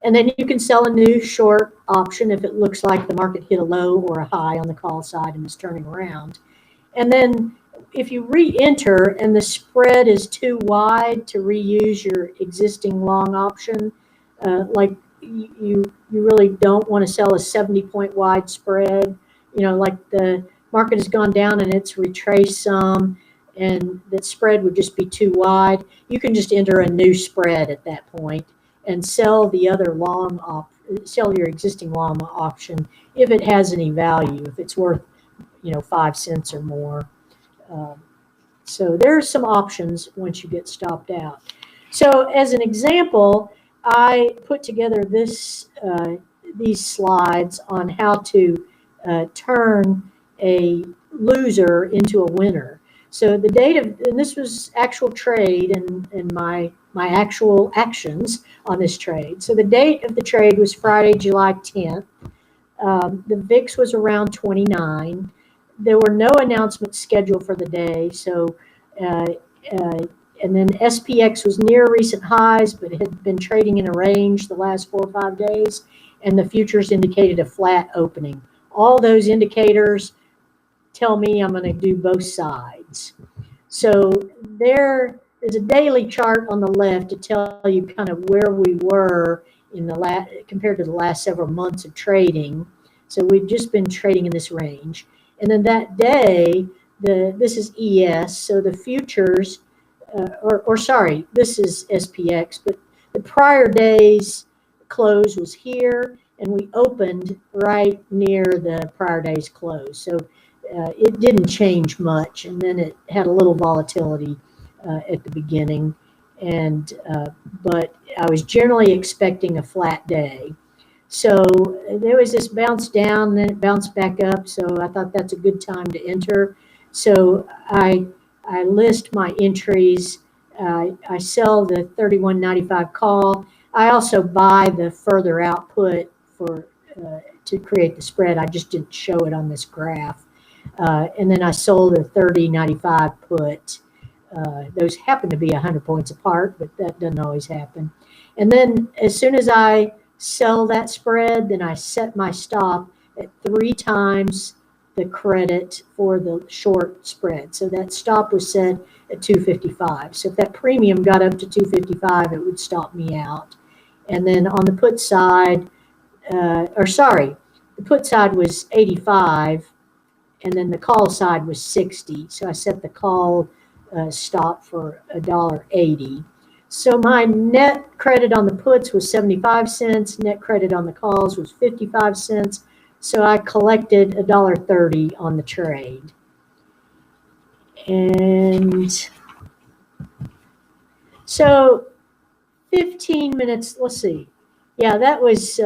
B: And then you can sell a new short option if it looks like the market hit a low or a high on the call side and is turning around. And then if you re-enter and the spread is too wide to reuse your existing long option, like you really don't want to sell a 70-point wide spread, like the market has gone down and it's retraced some, and that spread would just be too wide, you can just enter a new spread at that point and sell the other sell your existing long option if it has any value, if it's worth 5 cents or more. So there's some options once you get stopped out. So as an example, I put together these slides on how to turn a loser into a winner. So the date of, and this was actual trade and my actual actions on this trade. So the date of the trade was Friday, July 10th. The VIX was around 29. There were no announcements scheduled for the day. So, and then SPX was near recent highs, but had been trading in a range the last 4 or 5 days. And the futures indicated a flat opening. All those indicators tell me I'm going to do both sides. So there is a daily chart on the left to tell you kind of where we were in the compared to the last several months of trading. So we've just been trading in this range. And then that day, this is ES, so the futures, sorry, this is SPX, but the prior day's close was here, and we opened right near the prior day's close. So it didn't change much, and then it had a little volatility at the beginning, and but I was generally expecting a flat day. So there was this bounce down, then it bounced back up. So I thought that's a good time to enter. So I list my entries. I sell the 31.95 call. I also buy the further output for to create the spread. I just didn't show it on this graph. And then I sold a 30.95 put. Those happen to be 100 points apart, but that doesn't always happen. And then as soon as I sell that spread, then I set my stop at 3 times the credit for the short spread. So that stop was set at 255. So if that premium got up to 255, it would stop me out. And then on the put side, the put side was 85, and then the call side was 60. So I set the call stop for $1.80. So my net credit on the puts was 75 cents. Net credit on the calls was 55 cents. So I collected $1.30 on the trade. And so 15 minutes, let's see. Yeah, that was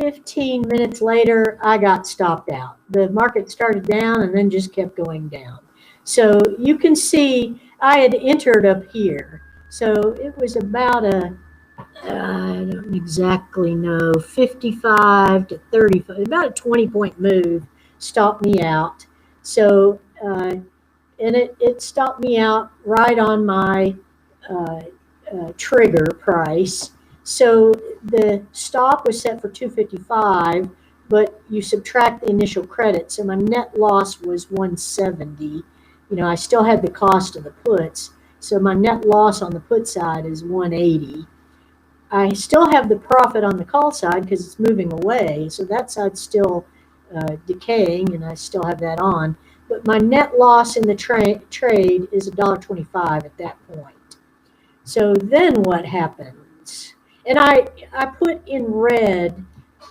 B: 15 minutes later, I got stopped out. The market started down and then just kept going down. So you can see I had entered up here. So it was about I don't exactly know, 55 to 35, about a 20-point move stopped me out. So, and it stopped me out right on my trigger price. So the stop was set for 255, but you subtract the initial credit. So my net loss was 170. You know, I still had the cost of the puts. So my net loss on the put side is 180. I still have the profit on the call side because it's moving away. So that side's still decaying, and I still have that on. But my net loss in the trade is $1.25 at that point. So then what happens? And I put in red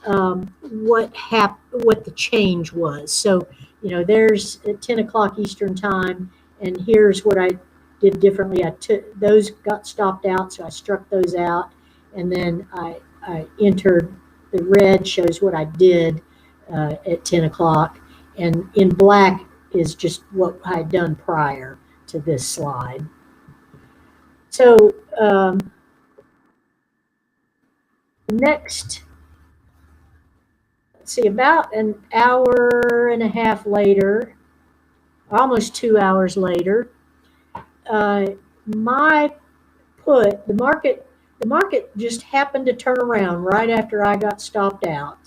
B: what the change was. So, you know, there's at 10 o'clock Eastern time, and here's what I did differently. I took those, got stopped out, so I struck those out, and then I entered. The red shows what I did at 10 o'clock, and in black is just what I had done prior to this slide. So next, let's see, about an hour and a half later, almost 2 hours later, my put, the market just happened to turn around right after I got stopped out,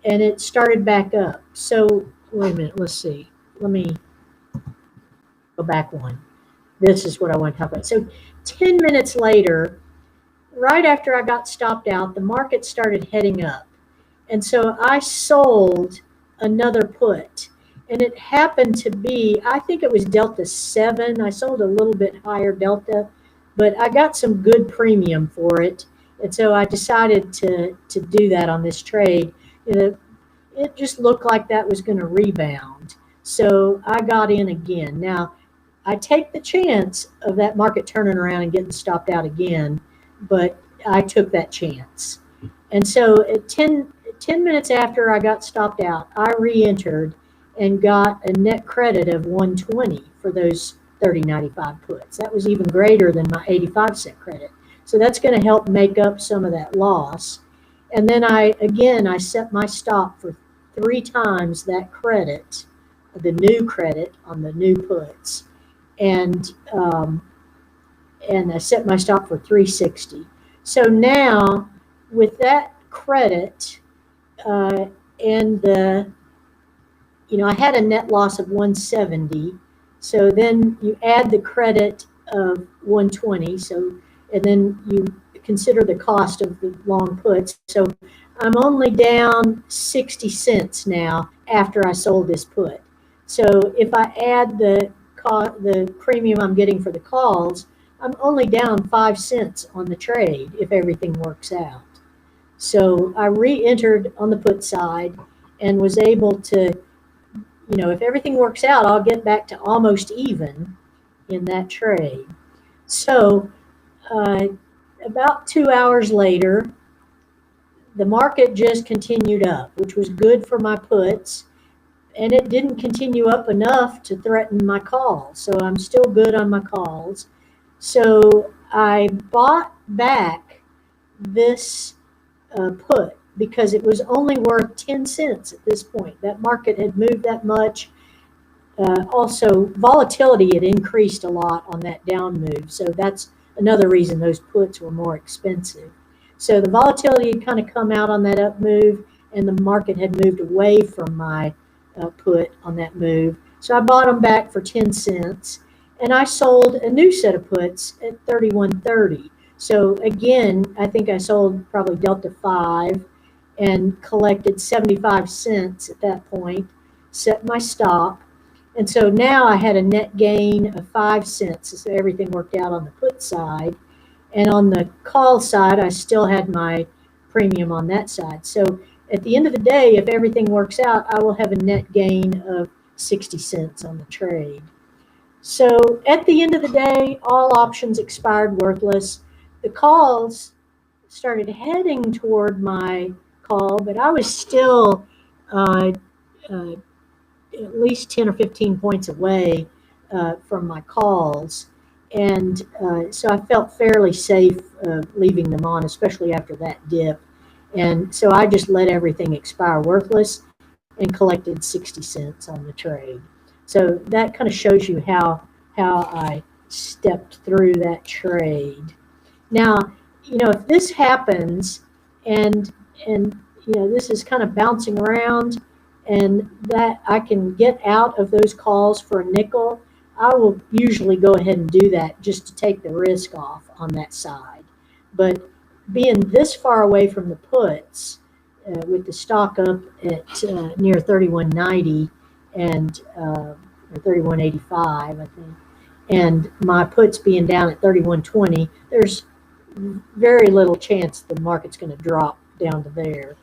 B: and it started back up. So wait a minute, let's see. Let me go back one. This is what I want to talk about. So 10 minutes later, right after I got stopped out, the market started heading up. And so I sold another put. And it happened to be, I think it was Delta 7. I sold a little bit higher Delta, but I got some good premium for it. And so I decided to do that on this trade. It just looked like that was going to rebound. So I got in again. Now, I take the chance of that market turning around and getting stopped out again, but I took that chance. And so at 10 10 minutes after I got stopped out, I re-entered and got a net credit of 120 for those 30.95 puts. That was even greater than my 85-cent credit. So that's going to help make up some of that loss. And then I set my stop for 3 times that credit, the new credit on the new puts. And I set my stop for 360. So now with that credit and the, I had a net loss of 170. So then you add the credit of 120. So, and then you consider the cost of the long puts. So I'm only down 60 cents now after I sold this put. So if I add the premium I'm getting for the calls, I'm only down 5 cents on the trade if everything works out. So I re-entered on the put side and was able to, if everything works out, I'll get back to almost even in that trade. So about 2 hours later, the market just continued up, which was good for my puts, and it didn't continue up enough to threaten my calls. So I'm still good on my calls. So I bought back this put because it was only worth 10 cents at this point. That market had moved that much. Also, volatility had increased a lot on that down move. So that's another reason those puts were more expensive. So the volatility had kind of come out on that up move, and the market had moved away from my put on that move. So I bought them back for 10 cents, and I sold a new set of puts at 31.30. So again, I think I sold probably Delta 5 and collected 75 cents at that point, set my stop. And so now I had a net gain of 5 cents. So everything worked out on the put side. And on the call side, I still had my premium on that side. So at the end of the day, if everything works out, I will have a net gain of 60 cents on the trade. So at the end of the day, all options expired worthless. The calls started heading toward my call, but I was still at least 10 or 15 points away from my calls. And so I felt fairly safe leaving them on, especially after that dip. And so I just let everything expire worthless and collected 60 cents on the trade. So that kind of shows you how I stepped through that trade. Now, if this happens and this is kind of bouncing around and that I can get out of those calls for a nickel, I will usually go ahead and do that just to take the risk off on that side. But being this far away from the puts, with the stock up at near 31.90 and or 31.85, I think, and my puts being down at 31.20, there's very little chance the market's going to drop down to there.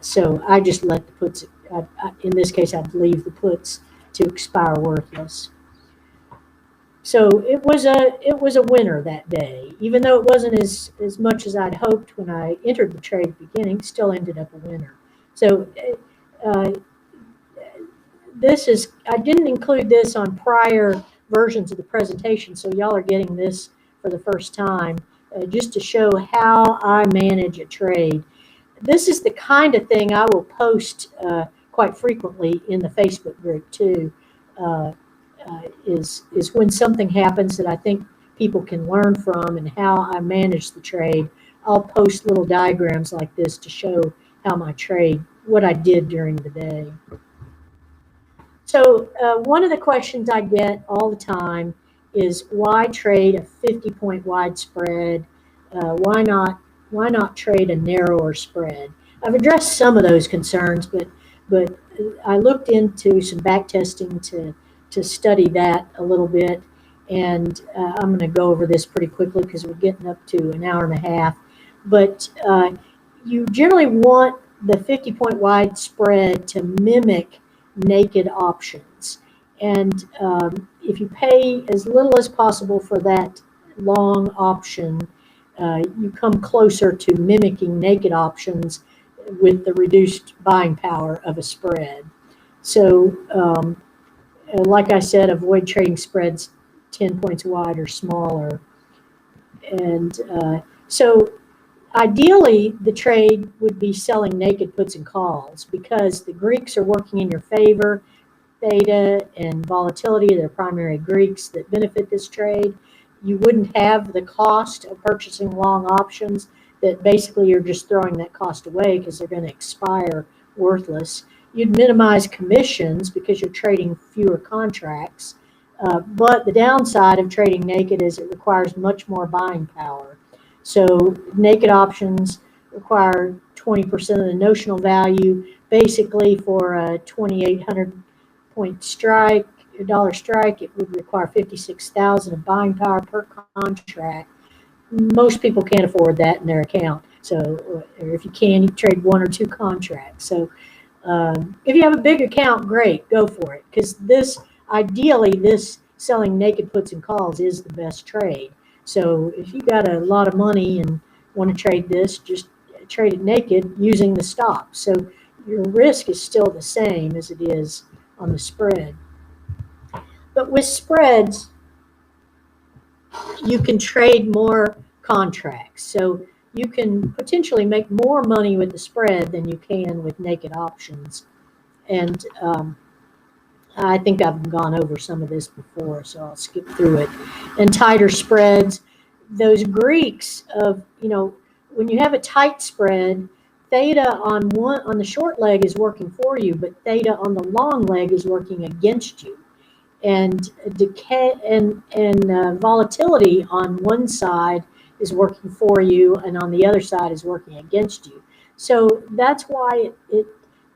B: So I just let the puts, in this case, I'd leave the puts to expire worthless. So it was a winner that day, even though it wasn't as much as I'd hoped when I entered the trade at the beginning. Still ended up a winner. So I didn't include this on prior versions of the presentation, so y'all are getting this for the first time, just to show how I manage a trade. This is the kind of thing I will post quite frequently in the Facebook group too. Is when something happens that I think people can learn from and how I manage the trade. I'll post little diagrams like this to show how my trade, what I did during the day. So one of the questions I get all the time is why trade a 50-point wide spread? Why not trade a narrower spread? I've addressed some of those concerns, but I looked into some back testing to study that a little bit, and I'm going to go over this pretty quickly because we're getting up to an hour and a half. But you generally want the 50-point wide spread to mimic naked options, and if you pay as little as possible for that long option, you come closer to mimicking naked options with the reduced buying power of a spread. So, like I said, avoid trading spreads 10 points wide or smaller. And so ideally, the trade would be selling naked puts and calls because the Greeks are working in your favor. Theta and volatility are the primary Greeks that benefit this trade. You wouldn't have the cost of purchasing long options that basically you're just throwing that cost away because they're going to expire worthless. You'd minimize commissions because you're trading fewer contracts. But the downside of trading naked is it requires much more buying power. So naked options require 20% of the notional value, basically for a 2,800 point strike, dollar strike, it would require 56,000 of buying power per contract. Most people can't afford that in their account. So, or if you can, you trade one or two contracts. So, if you have a big account, great, go for it. Because ideally, this selling naked puts and calls is the best trade. So, if you got a lot of money and want to trade this, just trade it naked using the stop. So, your risk is still the same as it is on the spread. But with spreads, you can trade more contracts. So you can potentially make more money with the spread than you can with naked options. And I think I've gone over some of this before, so I'll skip through it. And tighter spreads, those Greeks of, when you have a tight spread, theta on the short leg is working for you, but theta on the long leg is working against you. And decay and volatility on one side is working for you, and on the other side is working against you. So that's why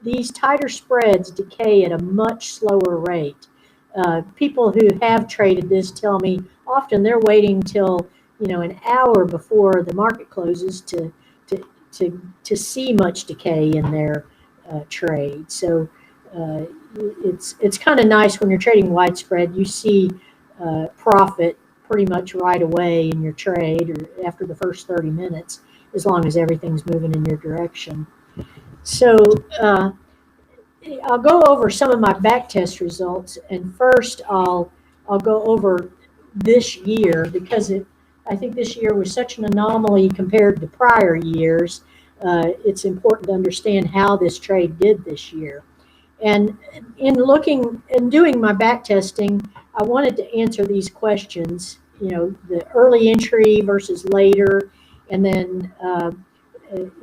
B: these tighter spreads decay at a much slower rate. People who have traded this tell me often they're waiting till an hour before the market closes to see much decay in their trade. So it's kind of nice when you're trading widespread. You see profit pretty much right away in your trade or after the first 30 minutes, as long as everything's moving in your direction. So I'll go over some of my backtest results, and first I'll go over this year because I think this year was such an anomaly compared to prior years. It's important to understand how this trade did this year. And in looking and doing my back testing, I wanted to answer these questions, the early entry versus later, and then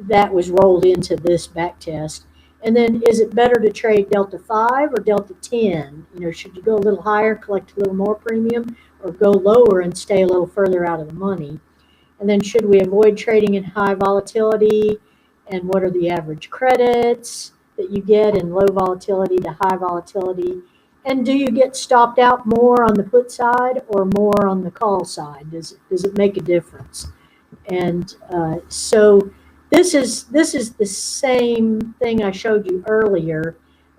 B: that was rolled into this back test. And then is it better to trade Delta 5 or Delta 10? Should you go a little higher, collect a little more premium, or go lower and stay a little further out of the money? And then should we avoid trading in high volatility? And what are the average credits that you get in low volatility to high volatility? And do you get stopped out more on the put side or more on the call side? Does it make a difference? And so this is the same thing I showed you earlier,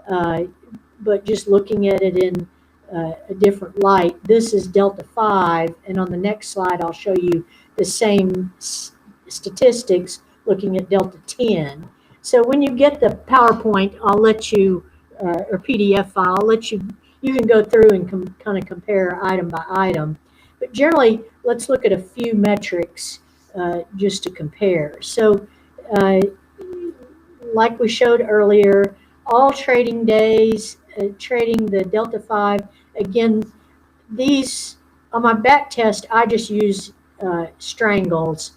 B: but just looking at it in a different light. This is Delta 5, and on the next slide I'll show you the same statistics looking at Delta 10. So when you get the PowerPoint, I'll let you, or PDF file, I'll let you can go through and kind of compare item by item. But generally, let's look at a few metrics just to compare. So like we showed earlier, all trading days, trading the Delta 5, again, these, on my back test, I just use strangles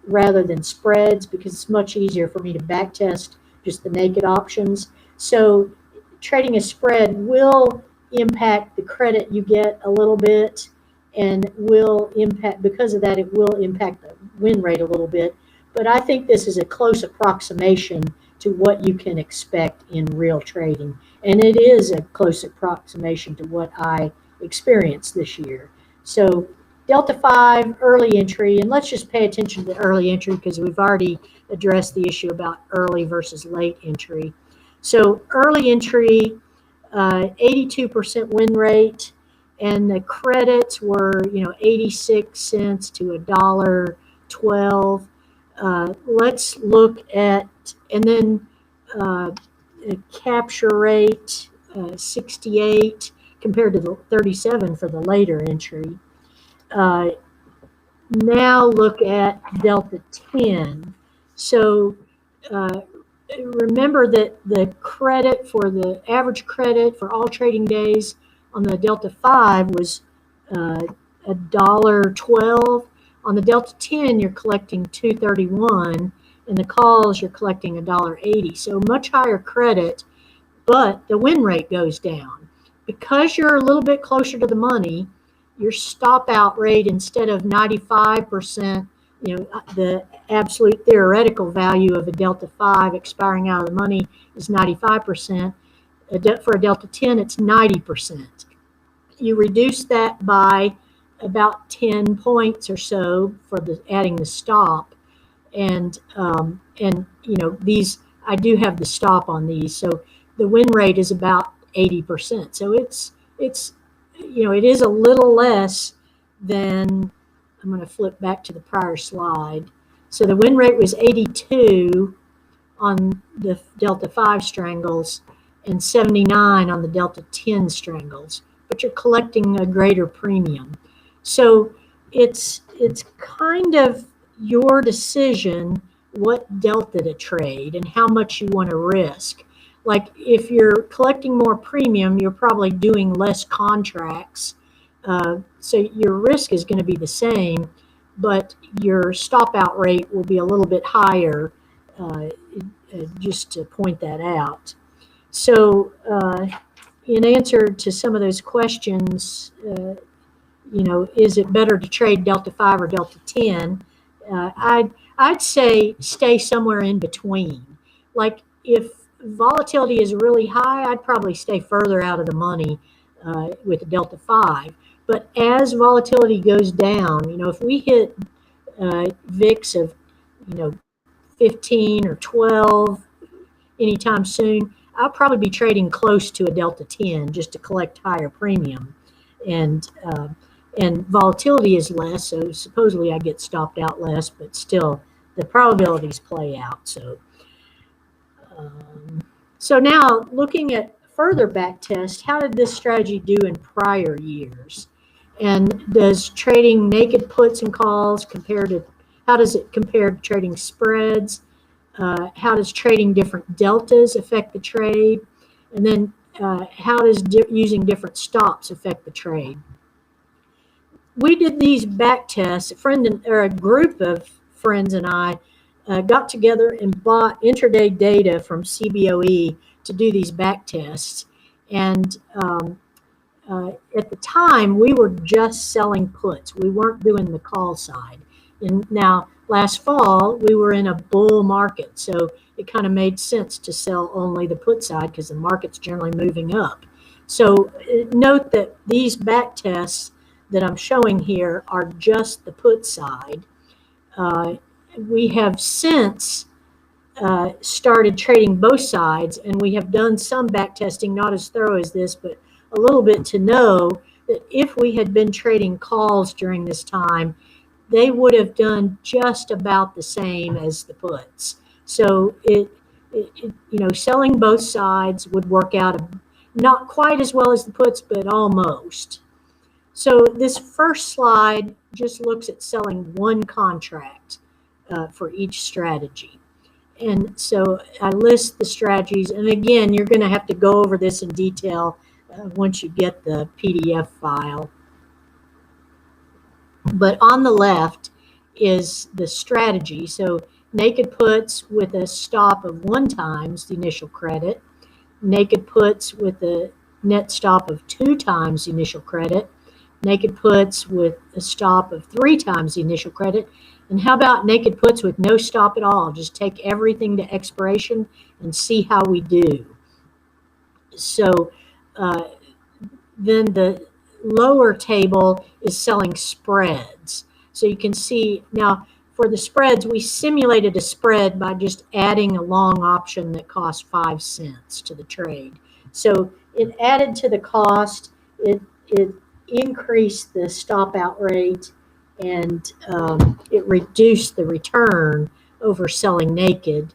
B: rather than spreads because it's much easier for me to back test just the naked options. So trading a spread will impact the credit you get a little bit, and will impact, because of that, it will impact the win rate a little bit. But I think this is a close approximation to what you can expect in real trading. And it is a close approximation to what I experienced this year. So Delta 5, early entry, and let's just pay attention to early entry because we've already addressed the issue about early versus late entry. So early entry, 82% win rate, and the credits were 86 cents to $1.12. Let's look at And then capture rate 68 compared to the 37 for the later entry. Now look at delta 10. So remember that the credit for the average credit for all trading days on the delta 5 was $1.12. On the delta 10, you're collecting $2.31, and the calls you're collecting $1.80. So much higher credit, but the win rate goes down. Because you're a little bit closer to the money, your stop out rate, instead of 95%, the absolute theoretical value of a delta 5 expiring out of the money is 95%. For a delta 10, it's 90%. You reduce that by about 10 points or so for adding the stop, and these, I do have the stop on these, so the win rate is about 80%. So it is a little less than. I'm going to flip back to the prior slide. So the win rate was 82 on the delta 5 strangles and 79 on the delta 10 strangles, but you're collecting a greater premium. So it's kind of your decision what delta to trade and how much you want to risk. Like if you're collecting more premium, you're probably doing less contracts. So your risk is going to be the same, but your stop out rate will be a little bit higher, just to point that out. So in answer to some of those questions, is it better to trade delta 5 or delta 10? I'd say stay somewhere in between. Like if volatility is really high, I'd probably stay further out of the money with the delta 5. But as volatility goes down, if we hit VIX of 15 or 12 anytime soon, I'll probably be trading close to a delta 10 just to collect higher premium. And volatility is less, so supposedly I get stopped out less, but still the probabilities play out. So now looking at further backtest, how did this strategy do in prior years? And does trading naked puts and calls how does it compare to trading spreads? How does trading different deltas affect the trade? And then how does using different stops affect the trade? We did these back tests. A group of friends and I got together and bought intraday data from CBOE to do these back tests. And at the time, we were just selling puts. We weren't doing the call side. And now, last fall, we were in a bull market, so it kind of made sense to sell only the put side because the market's generally moving up. So note that these back tests that I'm showing here are just the put side. We have since started trading both sides, and we have done some back testing, not as thorough as this, but a little bit to know that if we had been trading calls during this time, they would have done just about the same as the puts. So selling both sides would work out not quite as well as the puts, but almost. So this first slide just looks at selling one contract for each strategy. And so I list the strategies. And again, you're going to have to go over this in detail once you get the PDF file. But on the left is the strategy. So naked puts with a stop of 1 times the initial credit. Naked puts with a net stop of 2 times the initial credit. Naked puts with a stop of 3 times the initial credit. And how about naked puts with no stop at all? Just take everything to expiration and see how we do. So then the lower table is selling spreads. So you can see now for the spreads, we simulated a spread by just adding a long option that cost 5 cents to the trade. So it added to the cost, it increased the stop out rate, and it reduced the return over selling naked.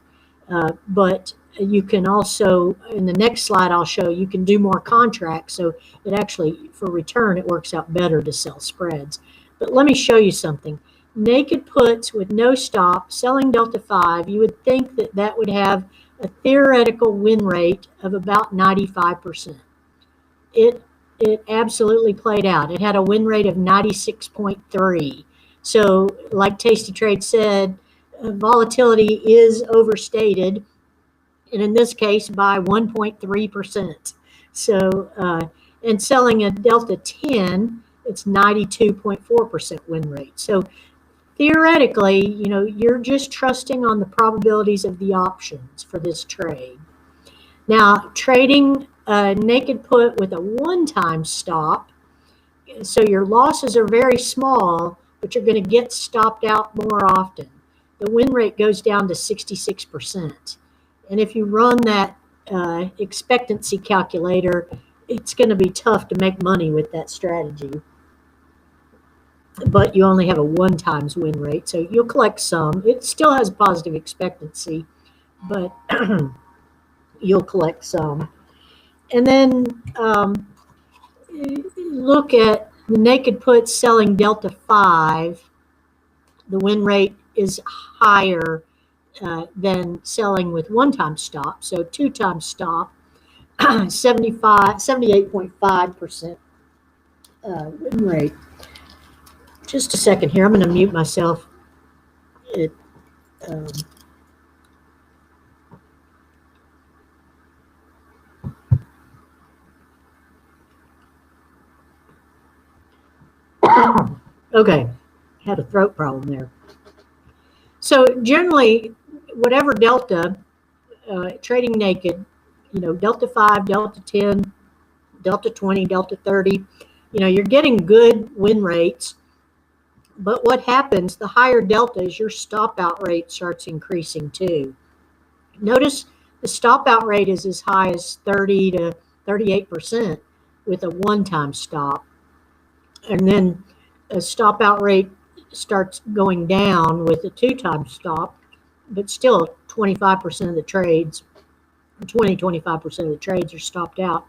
B: But you can also, in the next slide I'll show, you can do more contracts. So it actually, for return, it works out better to sell spreads. But let me show you something. Naked puts with no stop, selling Delta 5, you would think that that would have a theoretical win rate of about 95%. It absolutely played out. It had a win rate of 96.3. So like Tasty Trade said, volatility is overstated, and in this case by 1.3%. So, and selling a Delta 10, it's 92.4% win rate. So theoretically, you know, you're just trusting on the probabilities of the options for this trade. Now, trading a naked put with a one-time stop, so your losses are very small, but you're going to get stopped out more often. The win rate goes down to 66%. And if you run that expectancy calculator, it's going to be tough to make money with that strategy. But you only have a one times win rate, so you'll collect some. It still has positive expectancy, but you'll collect some. And then look at the naked puts selling Delta 5. The win rate is higher than selling with one-time stop. So two-time stop, 78.5% win rate. Just a second here. I'm going to mute myself. Okay, had a throat problem there. So generally, whatever delta, trading naked, you know, Delta 5, Delta 10, Delta 20, Delta 30, you know, you're getting good win rates. But what happens, the higher delta is your stop out rate starts increasing too. Notice the stop out rate is as high as 30 to 38% with a one-time stop. And then a stop out rate starts going down with a two-time stop, but still 25% of the trades, 25% of the trades are stopped out.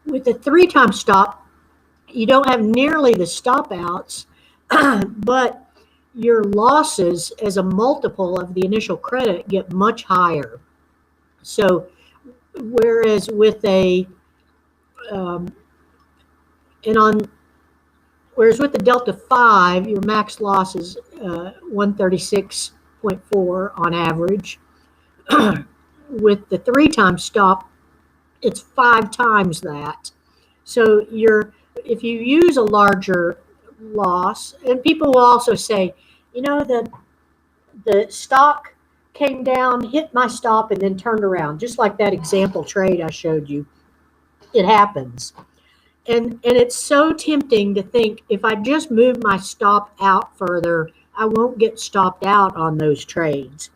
B: With a three-time stop, you don't have nearly the stop outs, but your losses as a multiple of the initial credit get much higher. So whereas with a whereas with the Delta 5, your max loss is 136.4 on average. With the three-time stop, it's 5 times that. So if you use a larger loss, and people will also say, you know, the stock came down, hit my stop, and then turned around, just like that example trade I showed you. It happens. And it's so tempting to think, if I just move my stop out further, I won't get stopped out on those trades.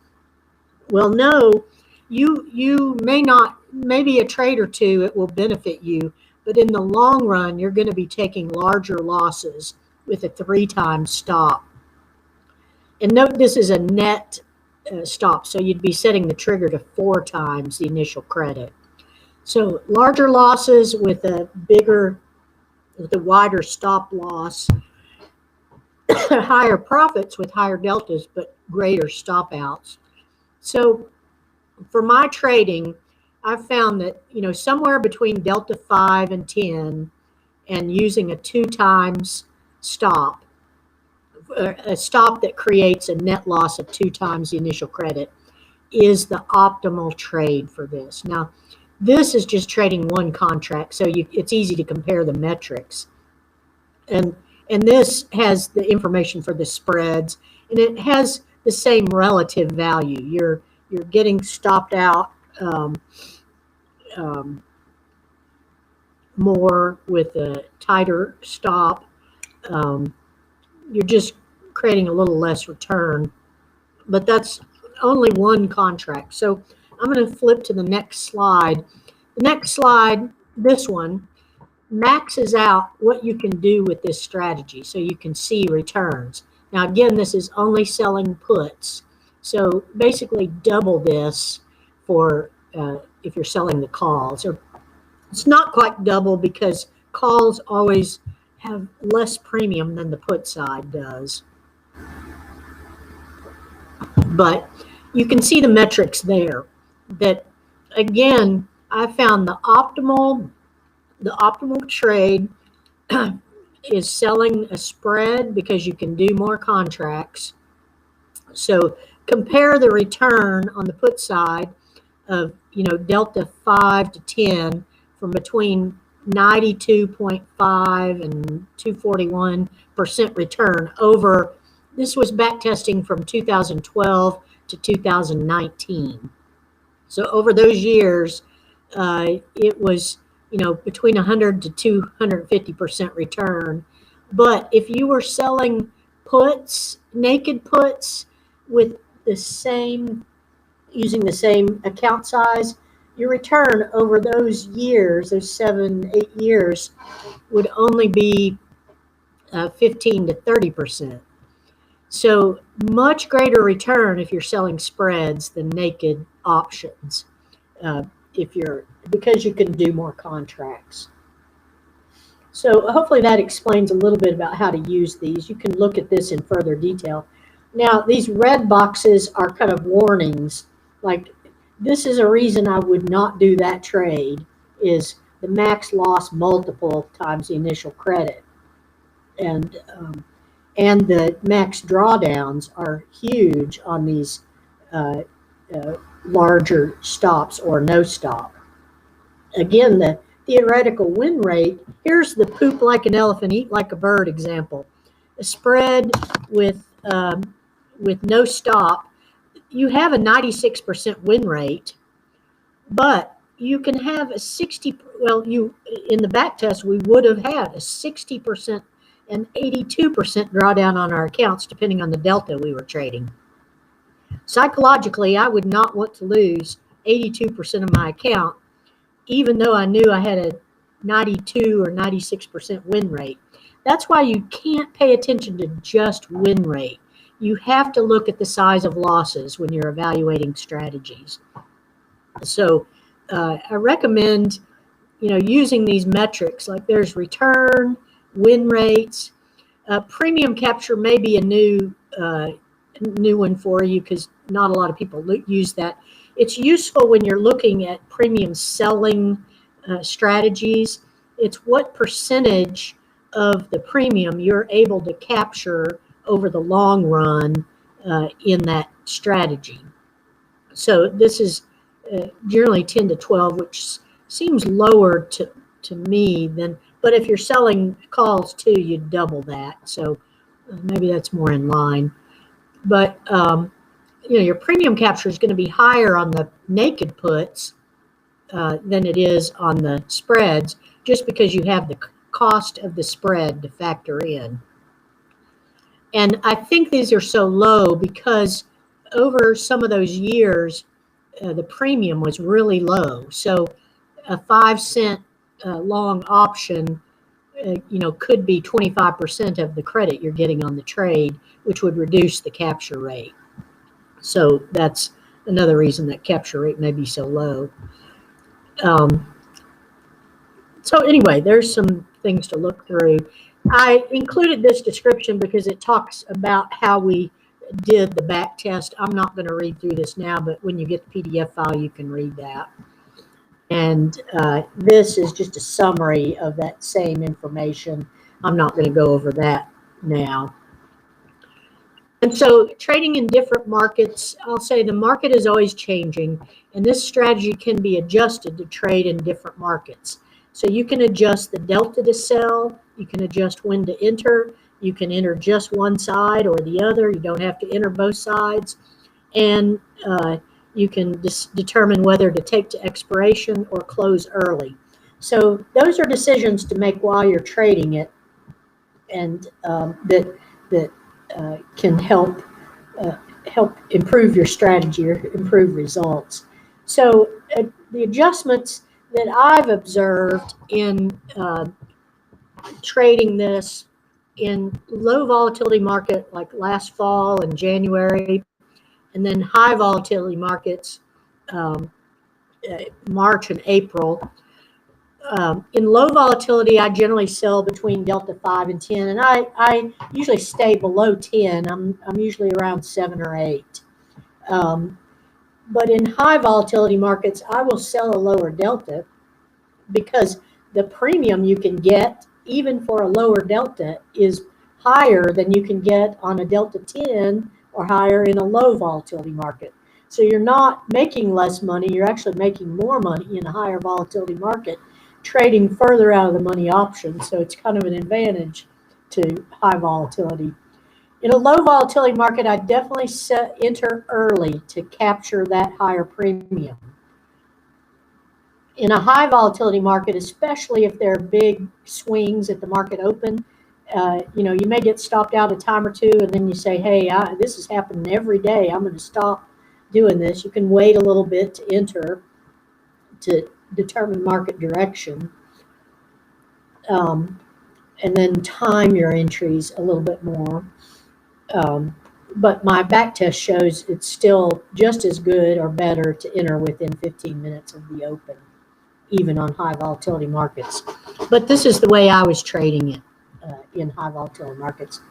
B: Well, no, you may not, maybe a trade or two, it will benefit you, but in the long run, you're going to be taking larger losses with a three-time stop. And note this is a net stop, so you'd be setting the trigger to 4 times the initial credit. So larger losses with a wider stop loss, higher profits with higher deltas, but greater stop outs. So for my trading, I've found that, you know, somewhere between Delta 5 and 10 and using a 2 times stop, a stop that creates a net loss of 2 times the initial credit, is the optimal trade for this. Now, this is just trading one contract, so it's easy to compare the metrics. And this has the information for the spreads, and it has the same relative value. You're getting stopped out more with a tighter stop. You're just creating a little less return, but that's only one contract. So I'm going to flip to the next slide. The next slide, this one, maxes out what you can do with this strategy so you can see returns. Now, again, this is only selling puts. So basically double this, for if you're selling the calls. Or it's not quite double because calls always have less premium than the put side does. But you can see the metrics there that, again, I found the optimal trade is selling a spread because you can do more contracts. So compare the return on the put side of, delta 5 to 10 from between 92.5 and 241% return over, this was back testing from 2012 to 2019. So over those years, it was, between 100 to 250% return. But if you were selling puts, naked puts, with the same, using the same account size, your return over those years, those 7-8 years, would only be 15 to 30%. So much greater return if you're selling spreads than naked options, because you can do more contracts. So hopefully that explains a little bit about how to use these. You can look at this in further detail. Now, these red boxes are kind of warnings, like this is a reason I would not do that trade, is the max loss multiple times the initial credit. And the max drawdowns are huge on these larger stops or no stop. Again, the theoretical win rate, here's the poop like an elephant, eat like a bird example. A spread with no stop, you have a 96% win rate, but you can have a 60, well, in the back test, we would have had a 60% and 82% drawdown on our accounts, depending on the delta we were trading. Psychologically, I would not want to lose 82% of my account, even though I knew I had a 92 or 96% win rate. That's why you can't pay attention to just win rate. You have to look at the size of losses when you're evaluating strategies. So I recommend, using these metrics, like there's return, win rates. Premium capture may be a new one for you because not a lot of people use that. It's useful when you're looking at premium selling strategies. It's what percentage of the premium you're able to capture over the long run in that strategy. So this is generally 10 to 12, which seems lower to me than, but if you're selling calls too, you double that. So maybe that's more in line. But your premium capture is going to be higher on the naked puts than it is on the spreads, just because you have the cost of the spread to factor in. And I think these are so low because over some of those years, the premium was really low. So a 5-cent long option, could be 25% of the credit you're getting on the trade, which would reduce the capture rate. So that's another reason that capture rate may be so low. So anyway, there's some things to look through. I included this description because it talks about how we did the back test. I'm not going to read through this now, but when you get the PDF file, you can read that. And this is just a summary of that same information. I'm not going to go over that now. And so trading in different markets, I'll say the market is always changing, and this strategy can be adjusted to trade in different markets. So you can adjust the delta to sell, you can adjust when to enter, you can enter just one side or the other, you don't have to enter both sides, and you can determine whether to take to expiration or close early. So those are decisions to make while you're trading it, and that can help improve your strategy or improve results. So the adjustments that I've observed in trading this in low volatility market like last fall and January, and then high volatility markets March and April. In low volatility, I generally sell between delta 5 and 10, and I usually stay below 10. I'm usually around 7 or 8. But in high volatility markets, I will sell a lower delta because the premium you can get, even for a lower delta, is higher than you can get on a delta 10 or higher in a low volatility market. So you're not making less money, you're actually making more money in a higher volatility market, trading further out of the money option. So it's kind of an advantage to high volatility. In a low volatility market, I definitely enter early to capture that higher premium. In a high volatility market, especially if there are big swings at the market open, you may get stopped out a time or two, and then you say, hey, this is happening every day. I'm going to stop doing this. You can wait a little bit to enter to determine market direction. And then time your entries a little bit more. But my backtest shows it's still just as good or better to enter within 15 minutes of the open, even on high volatility markets. But this is the way I was trading it in high volatility markets.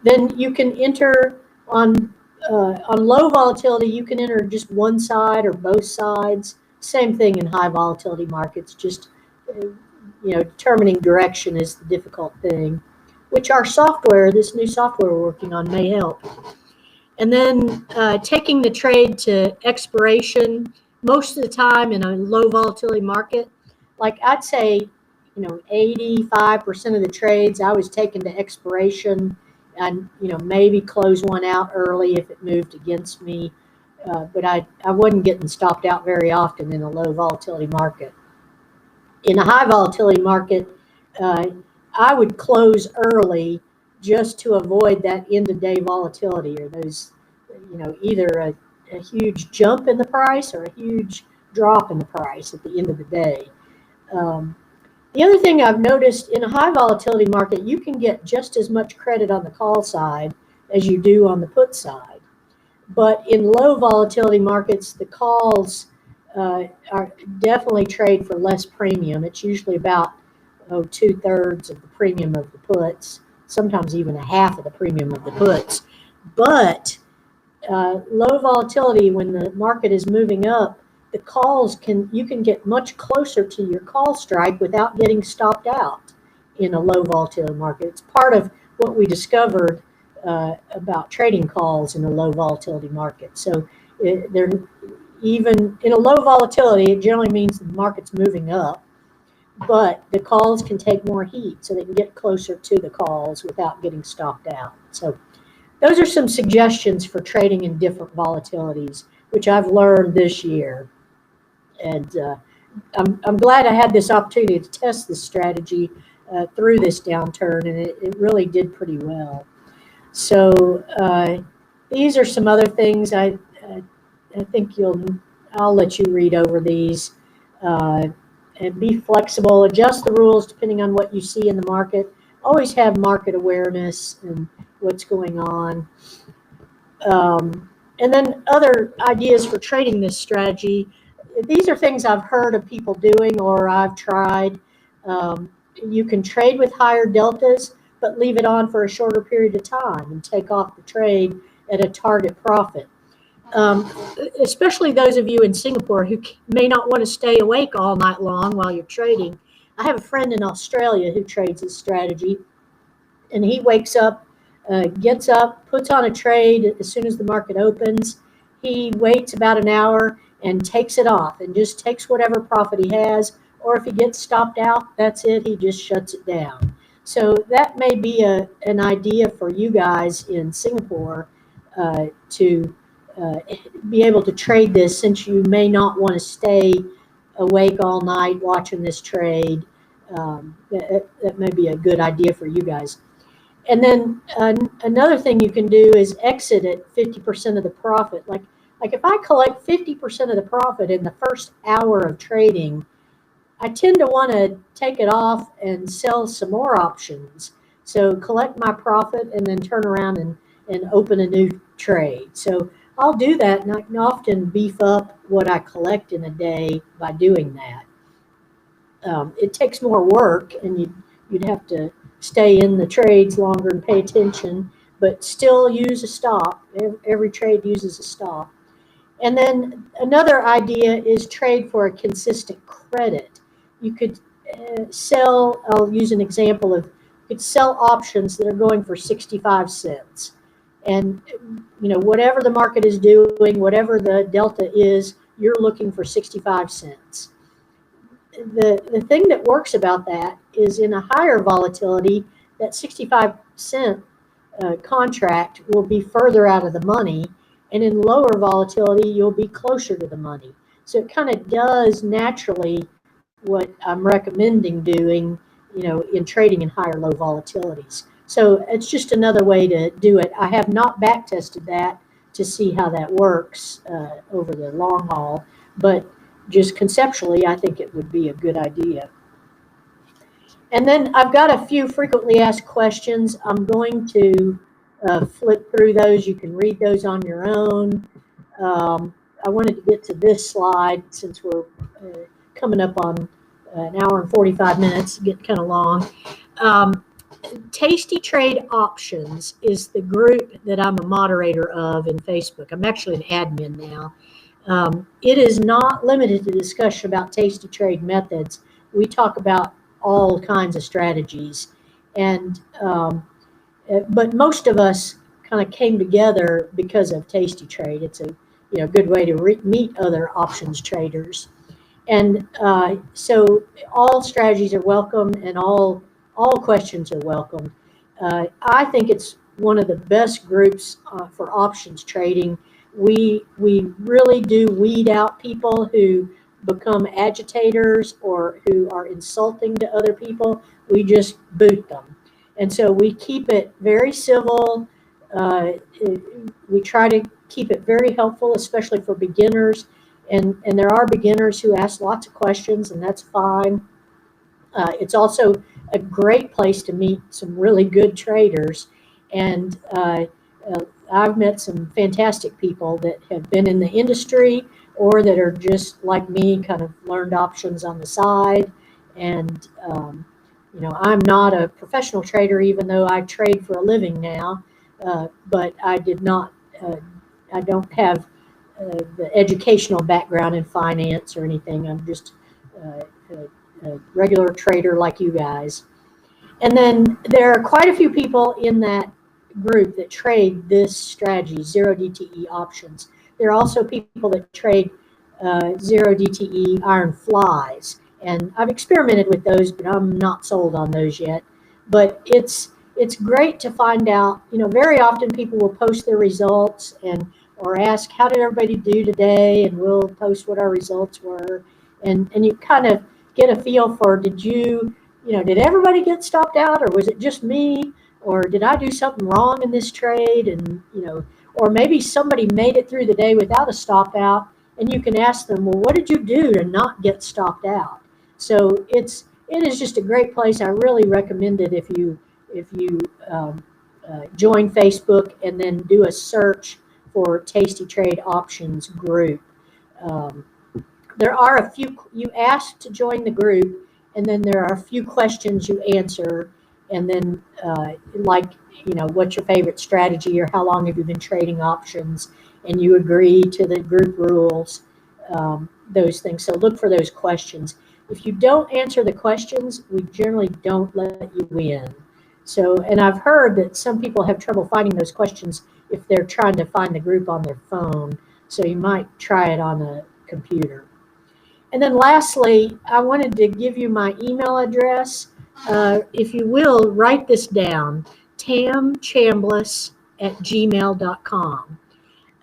B: Then you can enter on low volatility, you can enter just one side or both sides. Same thing in high volatility markets, just determining direction is the difficult thing, which our software, this new software we're working on, may help. And then taking the trade to expiration, most of the time in a low volatility market, like I'd say, 85% of the trades I was taking to expiration, and maybe close one out early if it moved against me, but I wasn't getting stopped out very often in a low volatility market. In a high volatility market, I would close early just to avoid that end of day volatility, or those, either a huge jump in the price or a huge drop in the price at the end of the day. The other thing I've noticed in a high volatility market, you can get just as much credit on the call side as you do on the put side. But in low volatility markets, the calls are definitely trade for less premium. It's usually about 2/3 of the premium of the puts, sometimes even a half of the premium of the puts. But low volatility, when the market is moving up, the calls you can get much closer to your call strike without getting stopped out in a low volatility market. It's part of what we discovered about trading calls in a low volatility market. So they're even in a low volatility, it generally means the market's moving up, but the calls can take more heat, so they can get closer to the calls without getting stopped out. So those are some suggestions for trading in different volatilities, which I've learned this year. And I'm glad I had this opportunity to test this strategy through this downturn, and it really did pretty well. So these are some other things I think I'll let you read over these. And be flexible, adjust the rules depending on what you see in the market. Always have market awareness and what's going on. And then other ideas for trading this strategy. These are things I've heard of people doing or I've tried. You can trade with higher deltas, but leave it on for a shorter period of time and take off the trade at a target profit. Especially those of you in Singapore who may not want to stay awake all night long while you're trading. I have a friend in Australia who trades this strategy, and he wakes up, gets up, puts on a trade as soon as the market opens. He waits about an hour and takes it off and just takes whatever profit he has, or if he gets stopped out, that's it, he just shuts it down. So that may be an idea for you guys in Singapore to be able to trade this, since you may not want to stay awake all night watching this trade. That may be a good idea for you guys. And then another thing you can do is exit at 50% of the profit. Like if I collect 50% of the profit in the first hour of trading, I tend to want to take it off and sell some more options. So collect my profit and then turn around and open a new trade. So I'll do that, and I can often beef up what I collect in a day by doing that. It takes more work, and you'd have to stay in the trades longer and pay attention, but still use a stop. Every trade uses a stop. And then another idea is trade for a consistent credit. You could sell, I'll use an example of, you could sell options that are going for 65 cents. And, whatever the market is doing, whatever the delta is, you're looking for 65 cents. The thing that works about that is in a higher volatility, that 65-cent contract will be further out of the money, and in lower volatility, you'll be closer to the money. So it kind of does naturally what I'm recommending doing, in trading in higher low volatilities. So it's just another way to do it. I have not back tested that to see how that works over the long haul, but just conceptually, I think it would be a good idea. And then I've got a few frequently asked questions. I'm going to flip through those. You can read those on your own. I wanted to get to this slide since we're coming up on an hour and 45 minutes, getting kind of long. Tasty Trade Options is the group that I'm a moderator of in Facebook. I'm actually an admin now. It is not limited to discussion about tasty trade methods. We talk about all kinds of strategies, and but most of us kind of came together because of Tasty Trade. It's a good way to meet other options traders, and so all strategies are welcome, and all questions are welcome. I think it's one of the best groups for options trading. We really do weed out people who become agitators or who are insulting to other people. We just boot them. And so we keep it very civil. We try to keep it very helpful, especially for beginners. And there are beginners who ask lots of questions, and that's fine. It's also a great place to meet some really good traders. And I've met some fantastic people that have been in the industry or that are just like me, kind of learned options on the side. And, I'm not a professional trader, even though I trade for a living now. But I don't have the educational background in finance or anything. I'm just a regular trader like you guys. And then there are quite a few people in that group that trade this strategy, zero DTE options. There are also people that trade zero DTE iron flies, and I've experimented with those, but I'm not sold on those yet. But it's great to find out. Very often people will post their results or ask, how did everybody do today, and we'll post what our results were, and you kind of get a feel for, did everybody get stopped out, or was it just me? Or did I do something wrong in this trade? And, or maybe somebody made it through the day without a stop out, and you can ask them, well, what did you do to not get stopped out? So it is just a great place. I really recommend it if you join Facebook and then do a search for Tasty Trade Options group. There are a few, you ask to join the group, and then there are a few questions you answer. And then what's your favorite strategy, or how long have you been trading options, and you agree to the group rules, those things. So look for those questions. If you don't answer the questions, we generally don't let you in. So, and I've heard that some people have trouble finding those questions if they're trying to find the group on their phone. So you might try it on a computer. And then lastly, I wanted to give you my email address. If you will, write this down, tamchambless@gmail.com.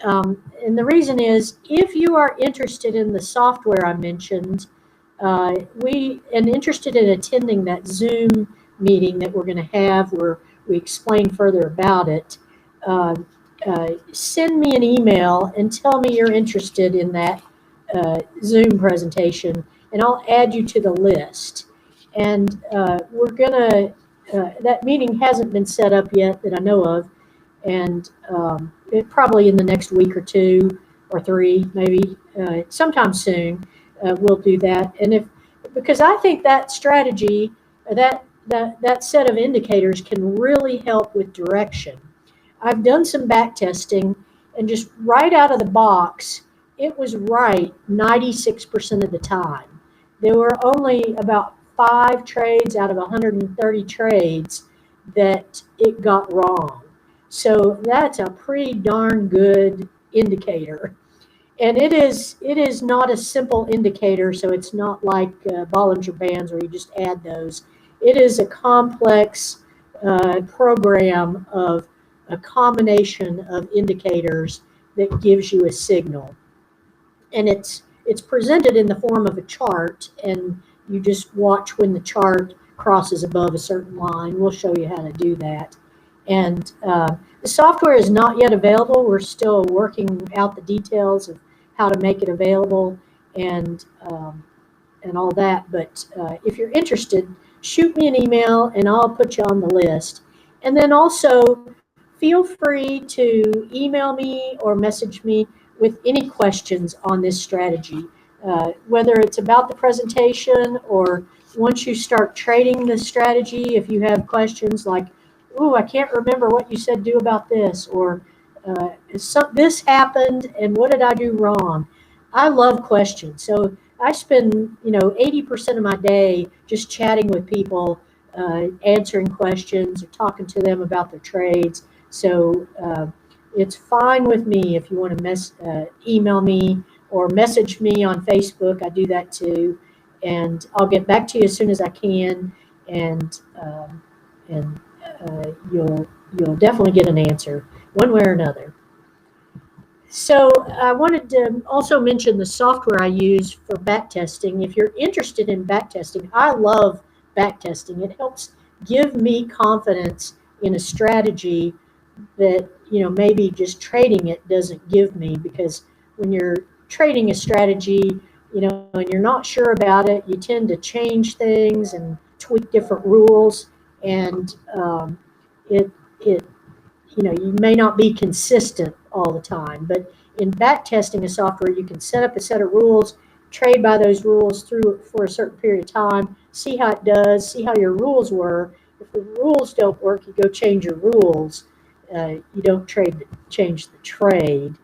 B: And the reason is, if you are interested in the software I mentioned, and interested in attending that Zoom meeting that we're going to have where we explain further about it, send me an email and tell me you're interested in that Zoom presentation, and I'll add you to the list. And we're going to, that meeting hasn't been set up yet that I know of, and it probably in the next week or 2 or 3, maybe sometime soon, we'll do that. And because I think that strategy, that set of indicators can really help with direction. I've done some back testing, and just right out of the box, it was right 96% of the time. There were only about 5 trades out of 130 trades that it got wrong. So that's a pretty darn good indicator. And it is not a simple indicator, so it's not like Bollinger Bands where you just add those. It is a complex program of a combination of indicators that gives you a signal. And it's presented in the form of a chart, and you just watch when the chart crosses above a certain line. We'll show you how to do that. And the software is not yet available. We're still working out the details of how to make it available and all that. But if you're interested, shoot me an email and I'll put you on the list. And then also feel free to email me or message me with any questions on this strategy, whether it's about the presentation or once you start trading the strategy. If you have questions like, "Ooh, I can't remember what you said do about this," or "This happened and what did I do wrong?" I love questions. So I spend 80% of my day just chatting with people, answering questions or talking to them about their trades. So it's fine with me if you want to email me or message me on Facebook. I do that too, and I'll get back to you as soon as I can, and you'll definitely get an answer one way or another. So I wanted to also mention the software I use for backtesting. If you're interested in backtesting, I love backtesting. It helps give me confidence in a strategy that maybe just trading it doesn't give me, because when you're trading a strategy, and you're not sure about it, you tend to change things and tweak different rules, and you may not be consistent all the time. But in backtesting a software, you can set up a set of rules, trade by those rules through for a certain period of time, see how it does, see how your rules were. If the rules don't work, you go change your rules. You don't change the trade.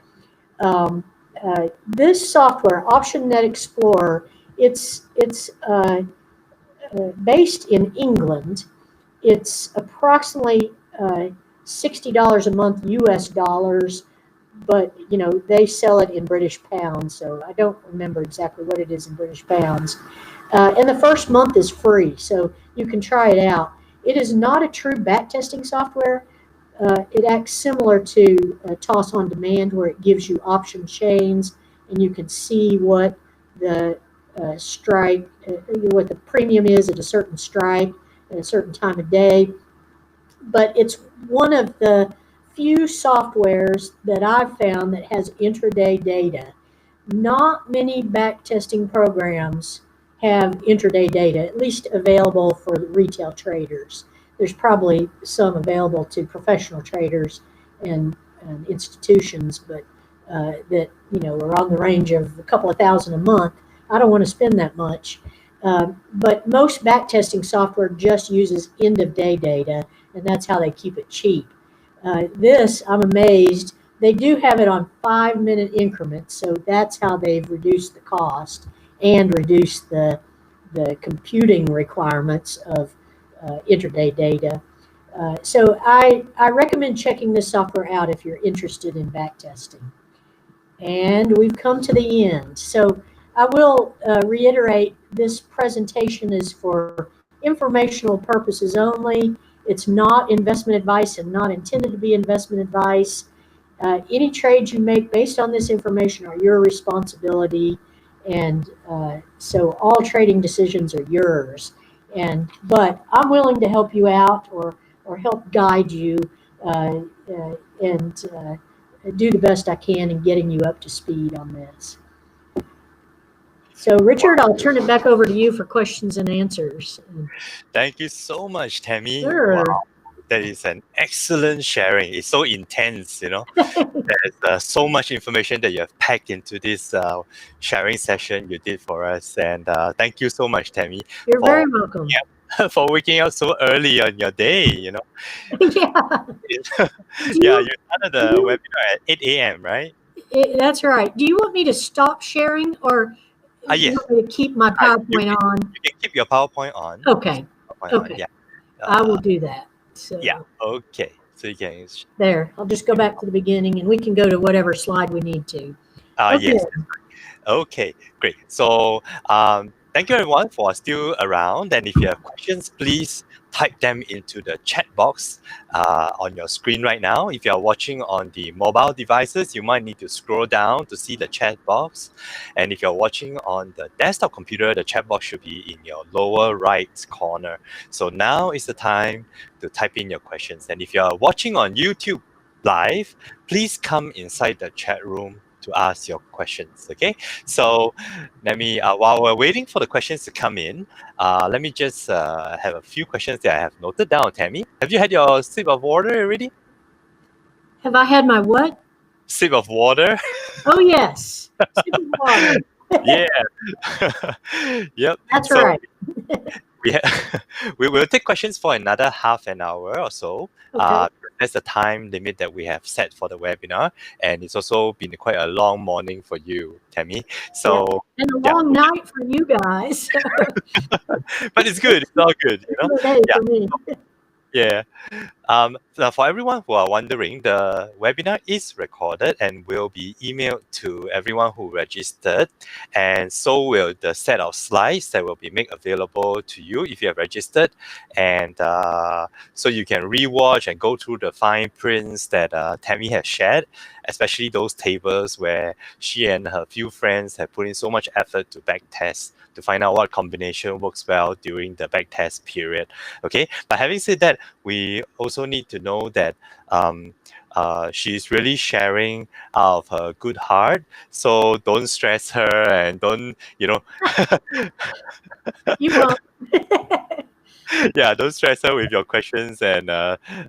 B: This software, OptionNet Explorer, it's based in England. It's approximately $60 a month US dollars, but they sell it in British pounds, so I don't remember exactly what it is in British pounds. And the first month is free, so you can try it out. It is not a true backtesting software. It acts similar to Toss on Demand, where it gives you option chains, and you can see what the strike, what the premium is at a certain strike at a certain time of day. But it's one of the few softwares that I've found that has intraday data. Not many backtesting programs have intraday data, at least available for retail traders. There's probably some available to professional traders and institutions, but that are on the range of a couple of thousand a month. I don't want to spend that much. But most backtesting software just uses end-of-day data, and that's how they keep it cheap. This, I'm amazed, they do have it on 5-minute increments, so that's how they've reduced the cost and reduced the computing requirements of intraday data. So I recommend checking this software out if you're interested in backtesting. And we've come to the end. So I will reiterate, this presentation is for informational purposes only. It's not investment advice and not intended to be investment advice. Any trades you make based on this information are your responsibility, and so all trading decisions are yours. But I'm willing to help you out or help guide you and do the best I can in getting you up to speed on this. So, Richard, I'll turn it back over to you for questions and answers.
A: Thank you so much, Tammy.
B: Sure.
A: Wow. that is an excellent sharing. It's so intense, you know. There's so much information that you have packed into this sharing session you did for us, and thank you so much, Tammy,
B: You're
A: for
B: very welcome.
A: for waking up so early on your day. You know,
B: Yeah.
A: yeah,
B: You,
A: you started
B: do
A: the
B: you,
A: webinar at 8 a.m. right?
B: that's right. Do you want me to stop sharing or you
A: Yes,
B: want me to keep my PowerPoint on?
A: you can keep your PowerPoint on.
B: Okay.
A: PowerPoint on,
B: Okay.
A: yeah.
B: I will
A: Uh,
B: do that.
A: yeah,
B: So
A: okay. So you can,
B: there, I'll just go back to the beginning and we can go to whatever slide we need to. Okay.
A: yes. Okay, great. So thank you everyone for still around. And if you have questions, please type them into the chat box on your screen right now. If you are watching on the mobile devices, you might need to scroll down to see the chat box. And if you're watching on the desktop computer, the chat box should be in your lower right corner. So now is the time to type in your questions. And if you are watching on YouTube live, please come inside the chat room to ask your questions, okay? So let me, while we're waiting for the questions to come in, let me just have a few questions that I have noted down, Tammy. Have you had your sip of water already?
B: Have I had my what?
A: Sip of water?
B: Oh, yes. Sip of water.
A: Yeah. Yep.
B: That's
A: So
B: right.
A: we will take questions for another half an hour or so.
B: Okay.
A: That's the time limit that we have set for the webinar. And it's also been quite a long morning for you, Tammy.
B: Yeah.
A: So
B: And a
A: yeah,
B: long night for you guys.
A: but it's good. It's all good, you know?
B: Good day
A: Yeah.
B: for me.
A: Yeah. So for everyone who are wondering, the webinar is recorded and will be emailed to everyone who registered. And so will the set of slides that will be made available to you if you have registered. And so you can rewatch and go through the fine prints that Tammy has shared, especially those tables where she and her few friends have put in so much effort to backtest to find out what combination works well during the backtest period. Okay, but having said that, we also need to know that she's really sharing out of her good heart. So don't stress her and don't, you know,
B: You won't.
A: yeah, don't stress her with your questions and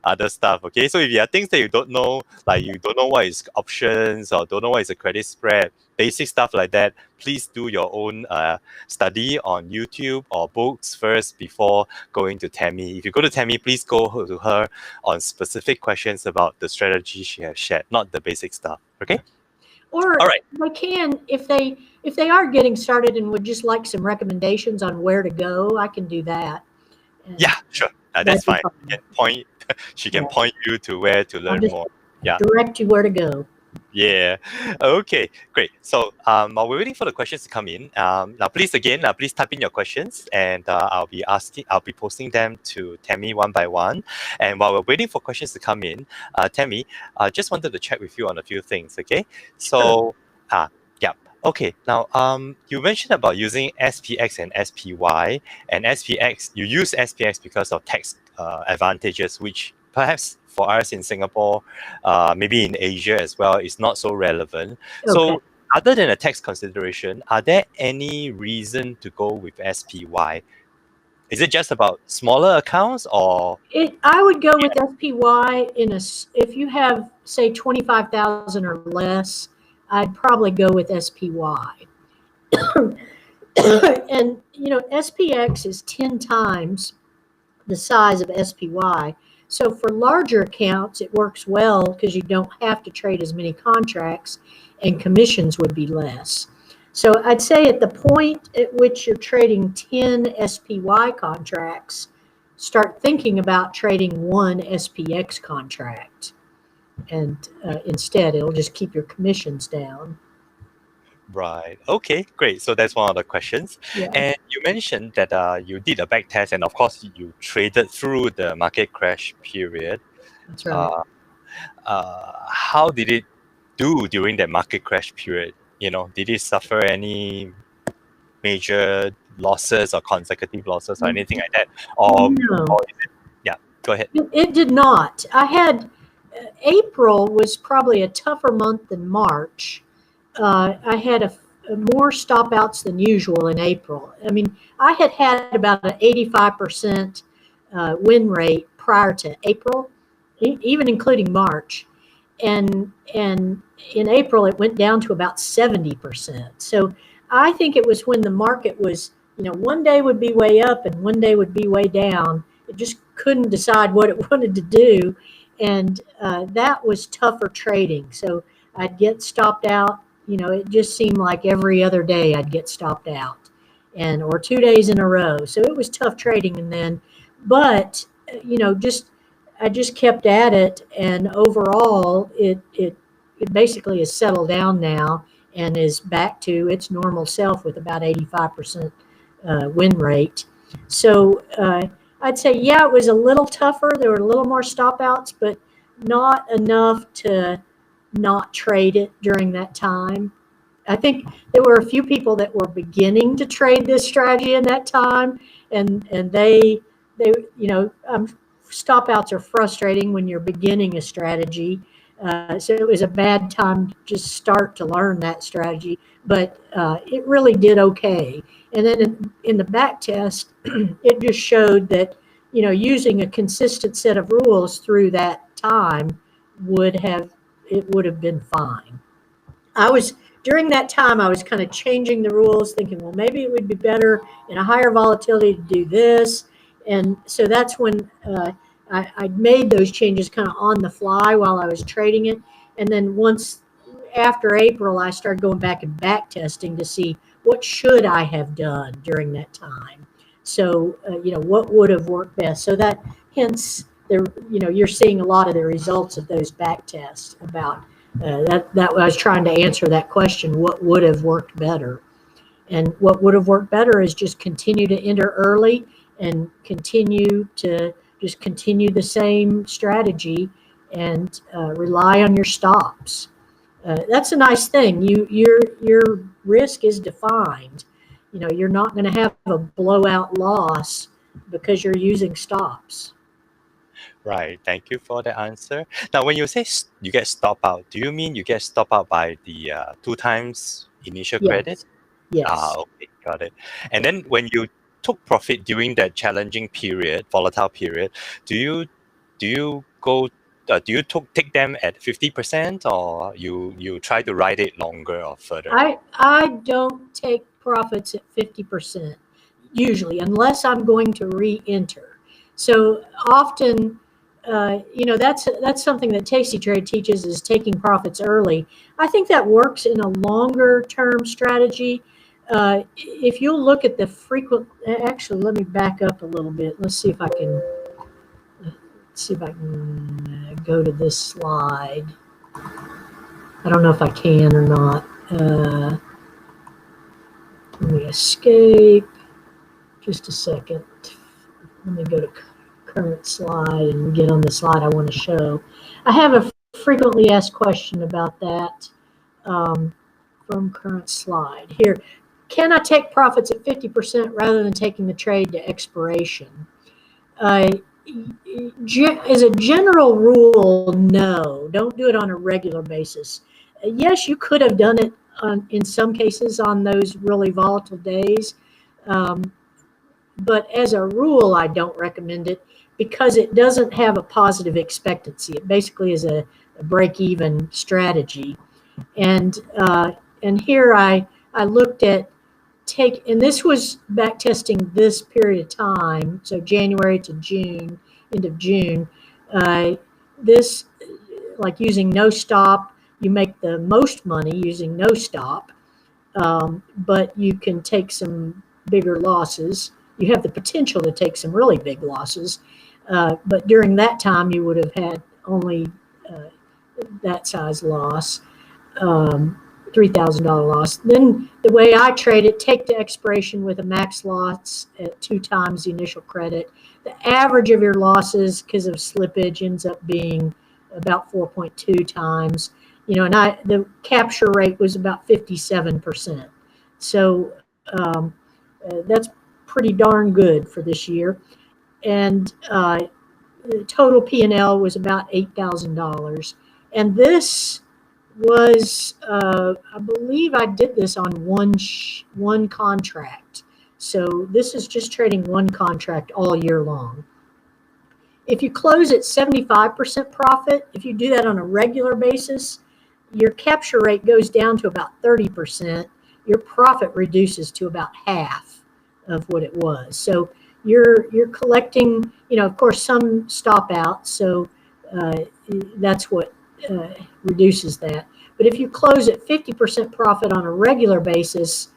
A: other stuff. Okay, so if you have things that you don't know, like you don't know what is options or don't know what is a credit spread, basic stuff like that, please do your own study on YouTube or books first before going to Tammy. If you go to Tammy, please go to her on specific questions about the strategy she has shared, not the basic stuff. Okay.
B: Or
A: All right.
B: they can, if they are getting started and would just like some recommendations on where to go, I can do that. And
A: Yeah, sure. That's
B: that'd be
A: fine.
B: fine.
A: She can point. She can
B: Yeah.
A: point you to where to
B: I'll
A: learn
B: just
A: more. Yeah.
B: direct you where to go.
A: Yeah. Okay. Great. So while we're waiting for the questions to come in, now please again, please type in your questions, and I'll be posting them to Tammy one by one. And while we're waiting for questions to come in, Tammy, I just wanted to check with you on a few things. Okay. So, yeah. Okay. Now, you mentioned about using SPX and SPY, and SPX. You use SPX because of tax advantages, which perhaps for us in Singapore, maybe in Asia as well, is not so relevant.
B: Okay.
A: So other than a tax consideration, are there any reason to go with SPY? Is it just about smaller accounts or?
B: I would go with SPY if you have, say, 25,000 or less, I'd probably go with SPY. And, SPX is 10 times the size of SPY. So for larger accounts, it works well because you don't have to trade as many contracts and commissions would be less. So I'd say at the point at which you're trading 10 SPY contracts, start thinking about trading one SPX contract. And instead, it'll just keep your commissions down.
A: Right. Okay, great. So that's one of the questions.
B: Yeah.
A: And you mentioned that you did a back test and of course you traded through the market crash period.
B: That's right.
A: How did it do during that market crash period? Did it suffer any major losses or consecutive losses or anything like that? Or
B: No.
A: is it, yeah, go ahead.
B: It did not. I had April was probably a tougher month than March. I had more stop outs than usual in April. I mean, I had about an 85% win rate prior to April, even including March. And in April, it went down to about 70%. So I think it was when the market was, one day would be way up and one day would be way down. It just couldn't decide what it wanted to do. And that was tougher trading. So I'd get stopped out. It just seemed like every other day I'd get stopped out, or 2 days in a row. So it was tough trading. And then, but, I just kept at it, and overall, it basically has settled down now and is back to its normal self with about 85% win rate. So I'd say, yeah, it was a little tougher. There were a little more stop outs, but not enough to not trade it during that time. I think there were a few people that were beginning to trade this strategy in that time, and they stop outs are frustrating when you're beginning a strategy. So it was a bad time to just start to learn that strategy, but it really did okay. And then in the back test, it just showed that, using a consistent set of rules through that time would have been fine. During that time, I was kind of changing the rules, thinking, well, maybe it would be better in a higher volatility to do this. And so that's when I made those changes kind of on the fly while I was trading it. And then once after April, I started going back and back testing to see what should I have done during that time. So, what would have worked best. So that hence, you're seeing a lot of the results of those back tests about that I was trying to answer that question, what would have worked better? And what would have worked better is just continue to enter early and continue the same strategy and rely on your stops. That's a nice thing. Your risk is defined. You're not going to have a blowout loss because you're using stops.
A: Right. Thank you for the answer. Now, when you say you get stop out, do you mean you get stop out by the 2 times initial credit?
B: Yes.
A: Okay, got it. And then when you took profit during that challenging period, volatile period, do you take them at 50%, or you try to ride it longer or further?
B: I don't take profits at 50% usually, unless I'm going to re-enter. So often, that's something that Tasty Trade teaches, is taking profits early. I think that works in a longer term strategy. If you'll look at the frequent, actually, let me back up a little bit. Let's see if I can go to this slide. I don't know if I can or not. Let me escape. Just a second. Let me go to current slide and get on the slide I want to show. I have a frequently asked question about that from current slide. Here, can I take profits at 50% rather than taking the trade to expiration? As a general rule, no. Don't do it on a regular basis. Yes, you could have done it in some cases on those really volatile days. But as a rule, I don't recommend it because it doesn't have a positive expectancy. It basically is a break-even strategy. And here I looked at and this was back testing this period of time, so January to June, end of June. This, like using no stop, you make the most money using no stop, but you can take some bigger losses. You have the potential to take some really big losses, but during that time you would have had only that size loss, $3,000 loss. Then the way I trade it, take to expiration with a max loss at 2 times the initial credit. The average of your losses because of slippage ends up being about 4.2 times. And the capture rate was about 57%. So that's pretty darn good for this year. And the total P&L was about $8,000. And this was, I believe I did this on one contract. So this is just trading one contract all year long. if you close at 75% profit, if you do that on a regular basis, your capture rate goes down to about 30%. Your profit reduces to about half of what it was. So you're collecting, of course, some stop out. So that's what reduces that. But if you close at 50% profit on a regular basis,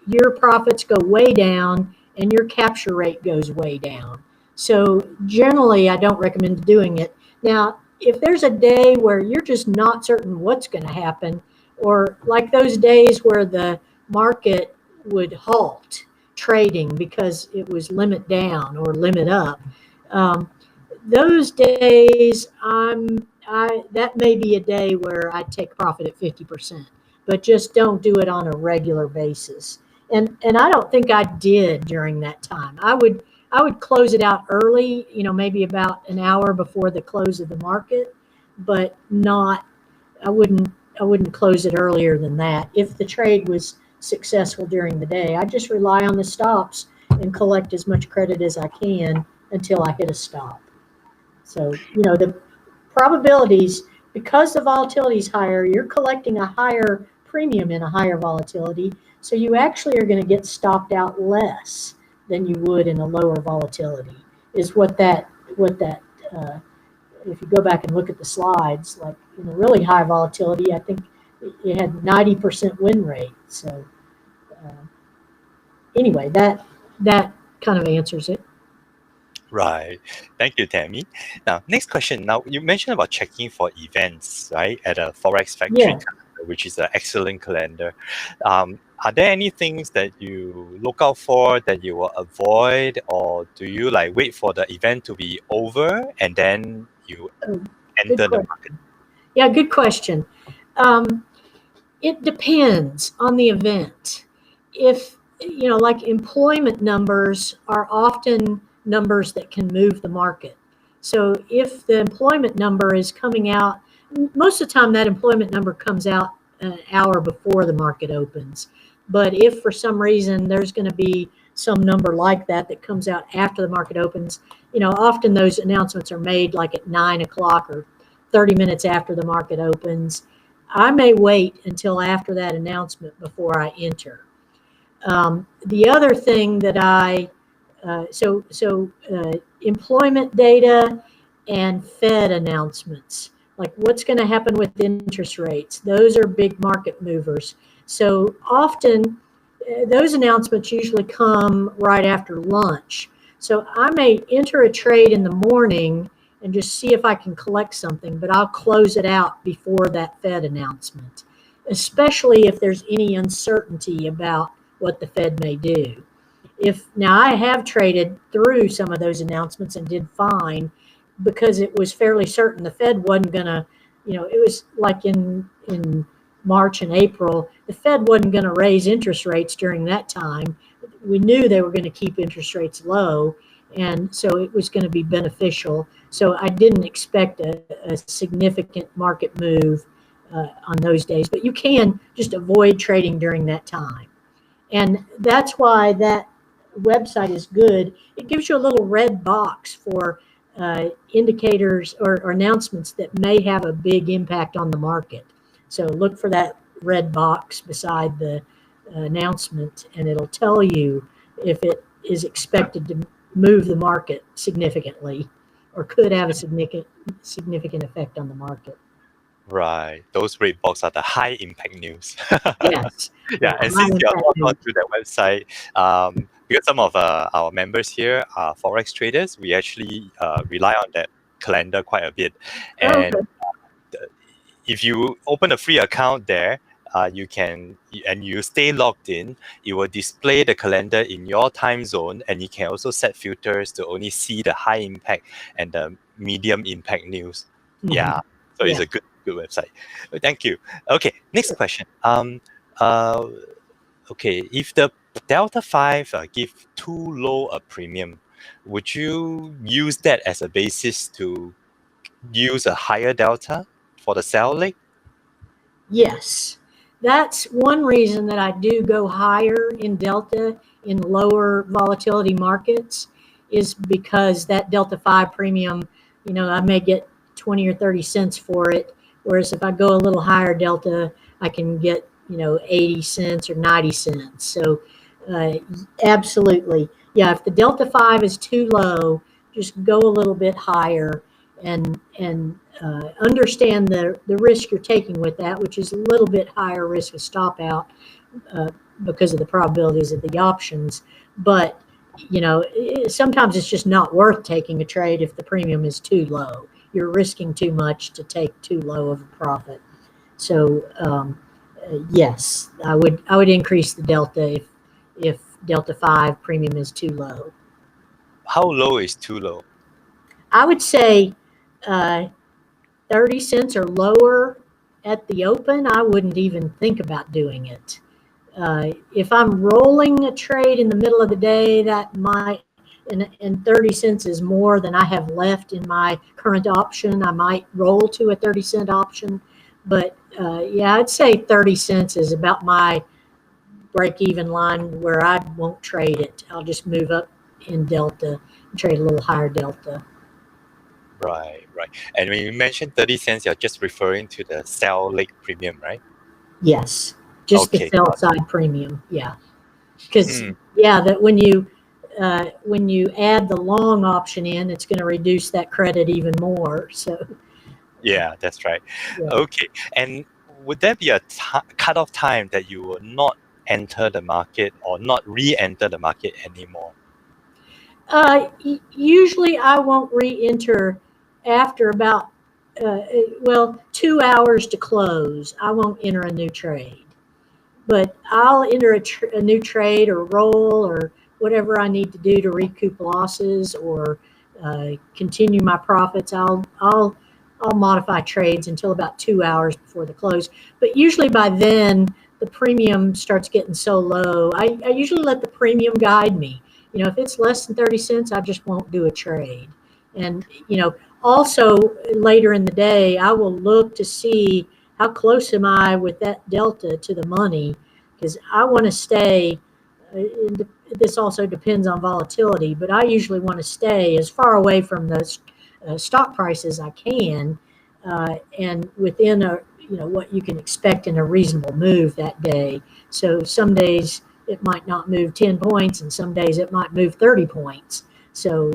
B: your profits go way down and your capture rate goes way down. So generally, I don't recommend doing it. Now, if there's a day where you're just not certain what's going to happen, or like those days where the market would halt trading because it was limit down or limit up, those days that may be a day where I take profit at 50%, but just don't do it on a regular basis. And I don't think I did during that time. I would close it out early, maybe about an hour before the close of the market, but not, I wouldn't close it earlier than that. If the trade was successful during the day, I just rely on the stops and collect as much credit as I can until I hit a stop. So, the probabilities, because the volatility is higher, you're collecting a higher premium in a higher volatility. So you actually are going to get stopped out less than you would in a lower volatility, is what that if you go back and look at the slides, like in a really high volatility, I think it had 90% win rate. So anyway, that kind of answers it.
A: Right. Thank you, Tammy. Now, next question. Now, you mentioned about checking for events, right, at a Forex Factory
B: Yeah.
A: calendar, which is an excellent calendar. Are there any things that you look out for that you will avoid, or do you wait for the event to be over and then you enter the market?
B: Yeah, good question. It depends on the event. If, like employment numbers are often numbers that can move the market. So if the employment number is coming out, most of the time that employment number comes out an hour before the market opens. But if for some reason there's going to be some number like that comes out after the market opens, often those announcements are made like at 9 o'clock or 30 minutes after the market opens. I may wait until after that announcement before I enter. The other thing that employment data and Fed announcements, like what's going to happen with interest rates, those are big market movers. So often those announcements usually come right after lunch. So I may enter a trade in the morning and just see if I can collect something, but I'll close it out before that Fed announcement, especially if there's any uncertainty about what the Fed may do. Now I have traded through some of those announcements and did fine because it was fairly certain the Fed wasn't going to, it was like in March and April, the Fed wasn't going to raise interest rates during that time. We knew they were going to keep interest rates low, and so it was going to be beneficial. So I didn't expect a significant market move on those days, but you can just avoid trading during that time. And that's why that website is good. It gives you a little red box for indicators or announcements that may have a big impact on the market. So look for that red box beside the announcement, and it'll tell you if it is expected to move the market significantly or could have a significant effect on the market.
A: Right. Those red box are the high impact news.
B: Yes.
A: Yeah, and since you're logged onto that website, because some of our members here are Forex traders, we actually rely on that calendar quite a bit. And if you open a free account there, you can, and you stay logged in, it will display the calendar in your time zone, and you can also set filters to only see the high impact and the medium impact news. Mm-hmm. Yeah, so it's a good website. Thank you. Okay, next question. Okay, if the Delta 5 give too low a premium, would you use that as a basis to use a higher delta for the sell leg?
B: Yes, that's one reason that I do go higher in delta in lower volatility markets. is because that Delta 5 premium, I may get 20 or 30 cents for it. Whereas if I go a little higher Delta, I can get, 80 cents or 90 cents. So absolutely. Yeah, if the Delta 5 is too low, just go a little bit higher and understand the risk you're taking with that, which is a little bit higher risk of stop out because of the probabilities of the options. But, sometimes it's just not worth taking a trade if the premium is too low. You're risking too much to take too low of a profit. So, yes, I would increase the delta if Delta 5 premium is too low.
A: How low is too low?
B: I would say 30 cents or lower at the open. I wouldn't even think about doing it. If I'm rolling a trade in the middle of the day, that might, and 30 cents is more than I have left in my current option, I might roll to a 30-cent option. But yeah, I'd say 30 cents is about my break-even line where I won't trade it. I'll just move up in delta and trade a little higher delta.
A: Right. And when you mentioned 30 cents, you're just referring to the sell leg premium, right?
B: Yes, just the sell side premium. Yeah, because that when you add the long option in, it's going to reduce that credit even more. So
A: yeah, that's right.
B: Yeah.
A: Okay, and would there be a cutoff time that you will not enter the market or not re-enter the market anymore?
B: Usually I won't re-enter after about 2 hours to close. I won't enter a new trade, but I'll enter a new trade or roll or whatever I need to do to recoup losses or continue my profits. I'll modify trades until about 2 hours before the close. But usually by then the premium starts getting so low. I usually let the premium guide me. If it's less than 30 cents, I just won't do a trade. And also later in the day, I will look to see how close am I with that delta to the money, because I want to stay. This also depends on volatility, but I usually want to stay as far away from the stock price as I can, and within what you can expect in a reasonable move that day. So some days it might not move 10 points, and some days it might move 30 points. So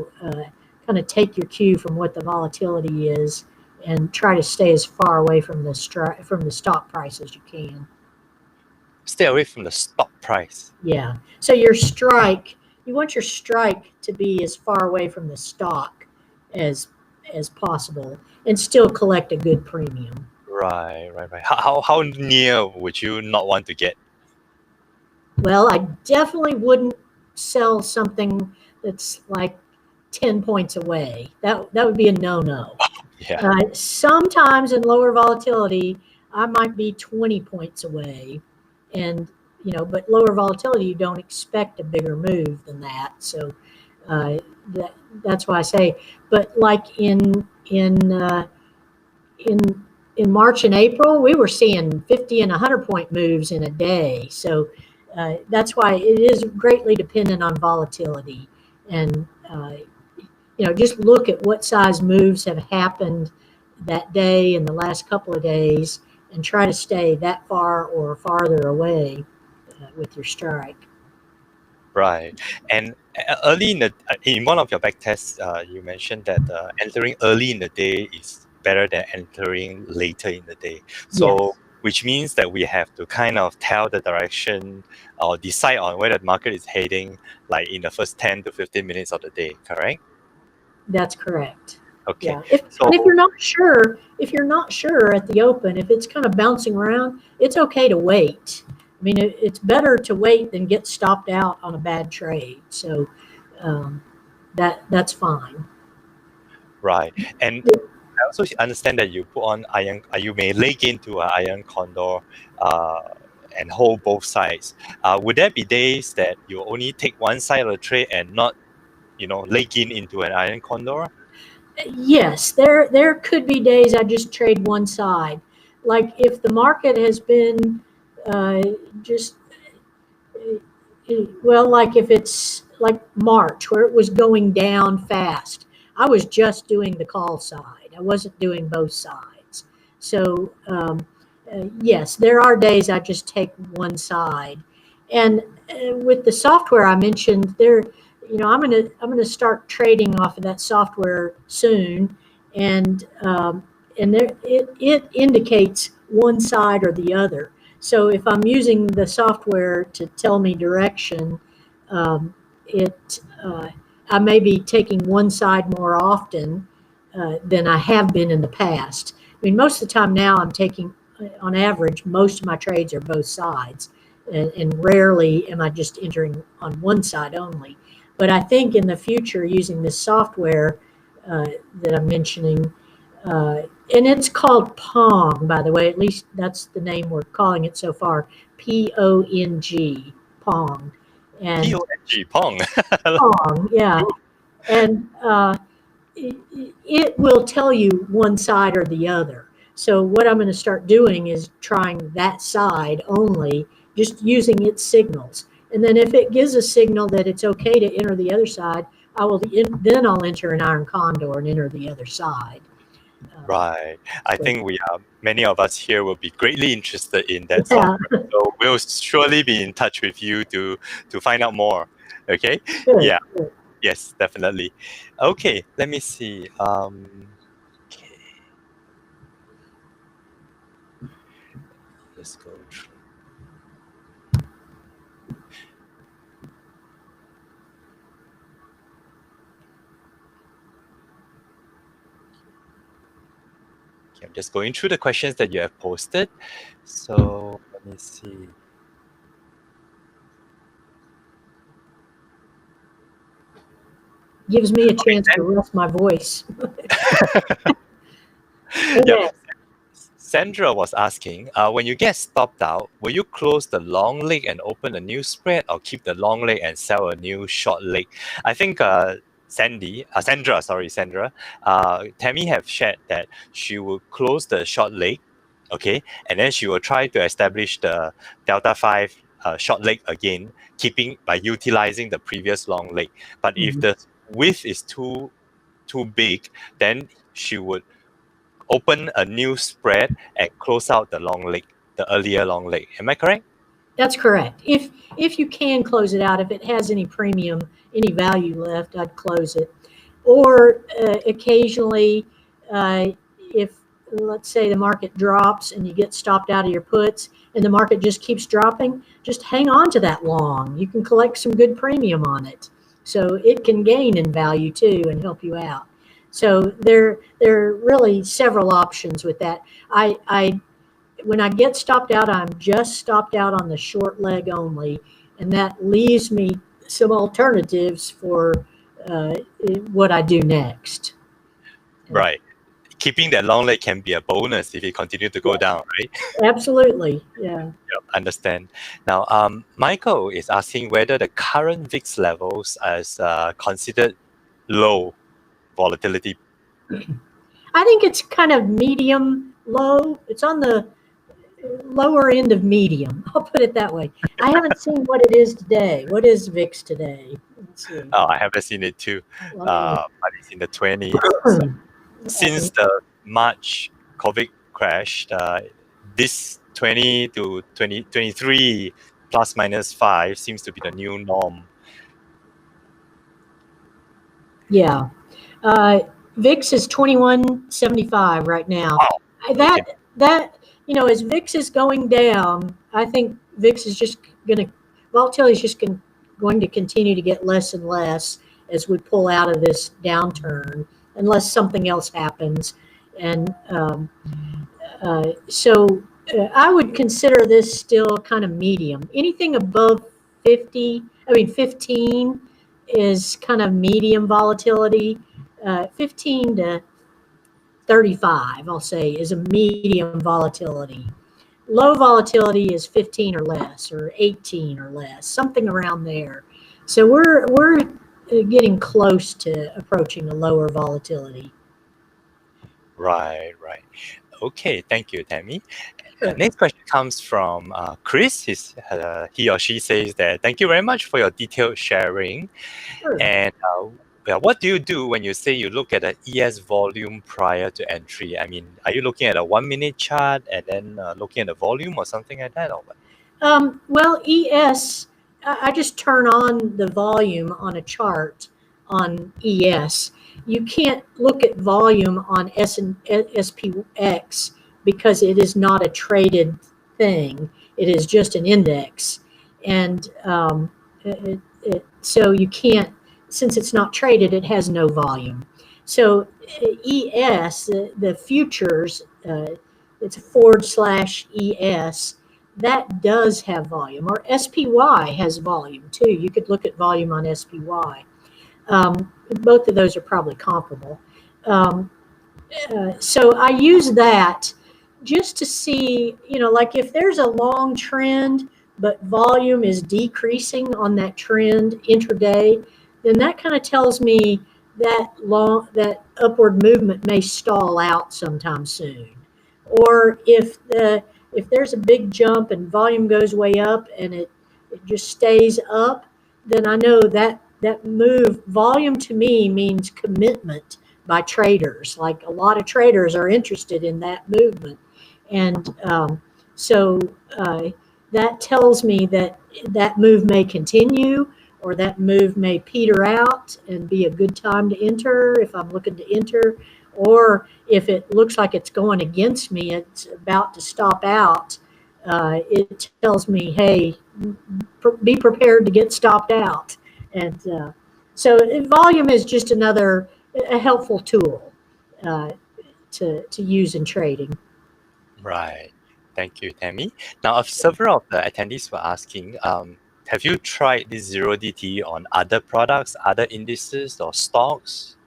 B: kind of take your cue from what the volatility is and try to stay as far away from the stock price as you can.
A: Stay away from the stock price.
B: Yeah. So you want your strike to be as far away from the stock as possible and still collect a good premium.
A: Right. How near would you not want to get?
B: Well, I definitely wouldn't sell something that's like 10 points away. That would be a no-no.
A: Yeah.
B: Sometimes in lower volatility, I might be 20 points away, and but lower volatility, you don't expect a bigger move than that. So that's why I say. But like in March and April, we were seeing 50 and 100-point moves in a day. So that's why it is greatly dependent on volatility. And, just look at what size moves have happened that day and the last couple of days and try to stay that far or farther away with your strike.
A: Right. And early in one of your backtests, you mentioned that entering early in the day is better than entering later in the day. So,
B: Yes.
A: Which means that we have to kind of tell the direction or decide on where the market is heading, like in the first 10 to 15 minutes of the day, correct?
B: That's correct.
A: Okay.
B: Yeah. If you're not sure at the open, if it's kind of bouncing around, it's okay to wait. I mean, it's better to wait than get stopped out on a bad trade. So that's fine.
A: Right. And I also understand that you put on you may leg into an iron condor and hold both sides. Would there be days that you only take one side of the trade and not, leg into an iron condor?
B: Yes, there could be days I just trade one side. Like if the market has been just well, like if it's like March, where it was going down fast, I was just doing the call side. I wasn't doing both sides. So yes, there are days I just take one side. And with the software I mentioned, I'm gonna start trading off of that software soon, and it indicates one side or the other. So if I'm using the software to tell me direction, um, it I may be taking one side more often than I have been in the past. I mean, most of the time now I'm taking, on average, most of my trades are both sides, and rarely am I just entering on one side only. But I think in the future, using this software that I'm mentioning, and it's called Pong, by the way, at least that's the name we're calling it so far, Pong, Pong. And
A: P-O-N-G, Pong.
B: Pong, yeah. And it will tell you one side or the other. So what I'm going to start doing is trying that side only, just using its signals. And then if it gives a signal that it's okay to enter the other side, then I'll enter an iron condor and enter the other side.
A: Right. I think many of us here will be greatly interested in that
B: Yeah.
A: software. So we'll surely be in touch with you to find out more. Okay.
B: Good,
A: Yeah.
B: good.
A: Yes, definitely. Okay. Let me see. Okay. Let's go through. Okay, I'm just going through the questions that you have posted. So let me see.
B: Gives me a chance to rest my voice.
A: Yeah. Sandra was asking, when you get stopped out, will you close the long leg and open a new spread, or keep the long leg and sell a new short leg? I think Sandra, Tammy have shared that she will close the short leg, okay, and then she will try to establish the Delta 5 short leg again, keeping by utilizing the previous long leg. But if the width is too big, then she would open a new spread and close out the long leg, the earlier long leg. Am I correct?
B: That's correct. If you can close it out, if it has any premium, any value left, I'd close it. Or occasionally, if let's say the market drops and you get stopped out of your puts and the market just keeps dropping, just hang on to that long. You can collect some good premium on it. So it can gain in value too and help you out. So there are really several options with that. When I get stopped out, I'm just stopped out on the short leg only, and that leaves me some alternatives for what I do next.
A: Right. Keeping that long leg can be a bonus if it continue to go down, right?
B: Absolutely, yeah.
A: Yep, understand. Now, Michael is asking whether the current VIX levels is considered low volatility.
B: I think it's kind of medium low. It's on the lower end of medium. I'll put it that way. I haven't seen what it is today. What is VIX today? Let's see.
A: Oh, I haven't seen it too, but it's in the 20s. So since the March COVID crash, this 20 to 2023 plus minus 5 seems to be the new norm.
B: Yeah. VIX is 2175 right now.
A: Wow.
B: That as VIX is going down, I think VIX is just volatility is just going to continue to get less and less as we pull out of this downturn, unless something else happens. And so I would consider this still kind of medium. Anything above 15 is kind of medium volatility. 15 to 35, I'll say, is a medium volatility. Low volatility is 15 or less, or 18 or less, something around there. So we're getting close to approaching a lower volatility.
A: Right. Okay, thank you, Tammy.
B: Sure.
A: Next question comes from Chris. He or she says that thank you very much for your detailed sharing.
B: Sure.
A: And what do you do when you say you look at the ES volume prior to entry? I mean, are you looking at a 1 minute chart and then looking at the volume or something like that? Or what?
B: Well, ES, I just turn on the volume on a chart on ES. You can't look at volume on SPX because it is not a traded thing. It is just an index. And so you can't, since it's not traded, it has no volume. So ES, the futures, it's a /ES, that does have volume, or SPY has volume too. You could look at volume on SPY. Both of those are probably comparable. So I use that just to see, like if there's a long trend, but volume is decreasing on that trend intraday, then that kind of tells me that upward movement may stall out sometime soon. Or if there's a big jump and volume goes way up and it just stays up, then I know that volume to me means commitment by traders. Like a lot of traders are interested in that movement. And so that tells me that move may continue, or that move may peter out and be a good time to enter if I'm looking to enter. Or if it looks like it's going against me, it's about to stop out, it tells me, hey, be prepared to get stopped out. And so volume is just a helpful tool to use in trading.
A: Right. Thank you, Tammy. Now, several of the attendees were asking, have you tried this zero DTE on other products, other indices, or stocks?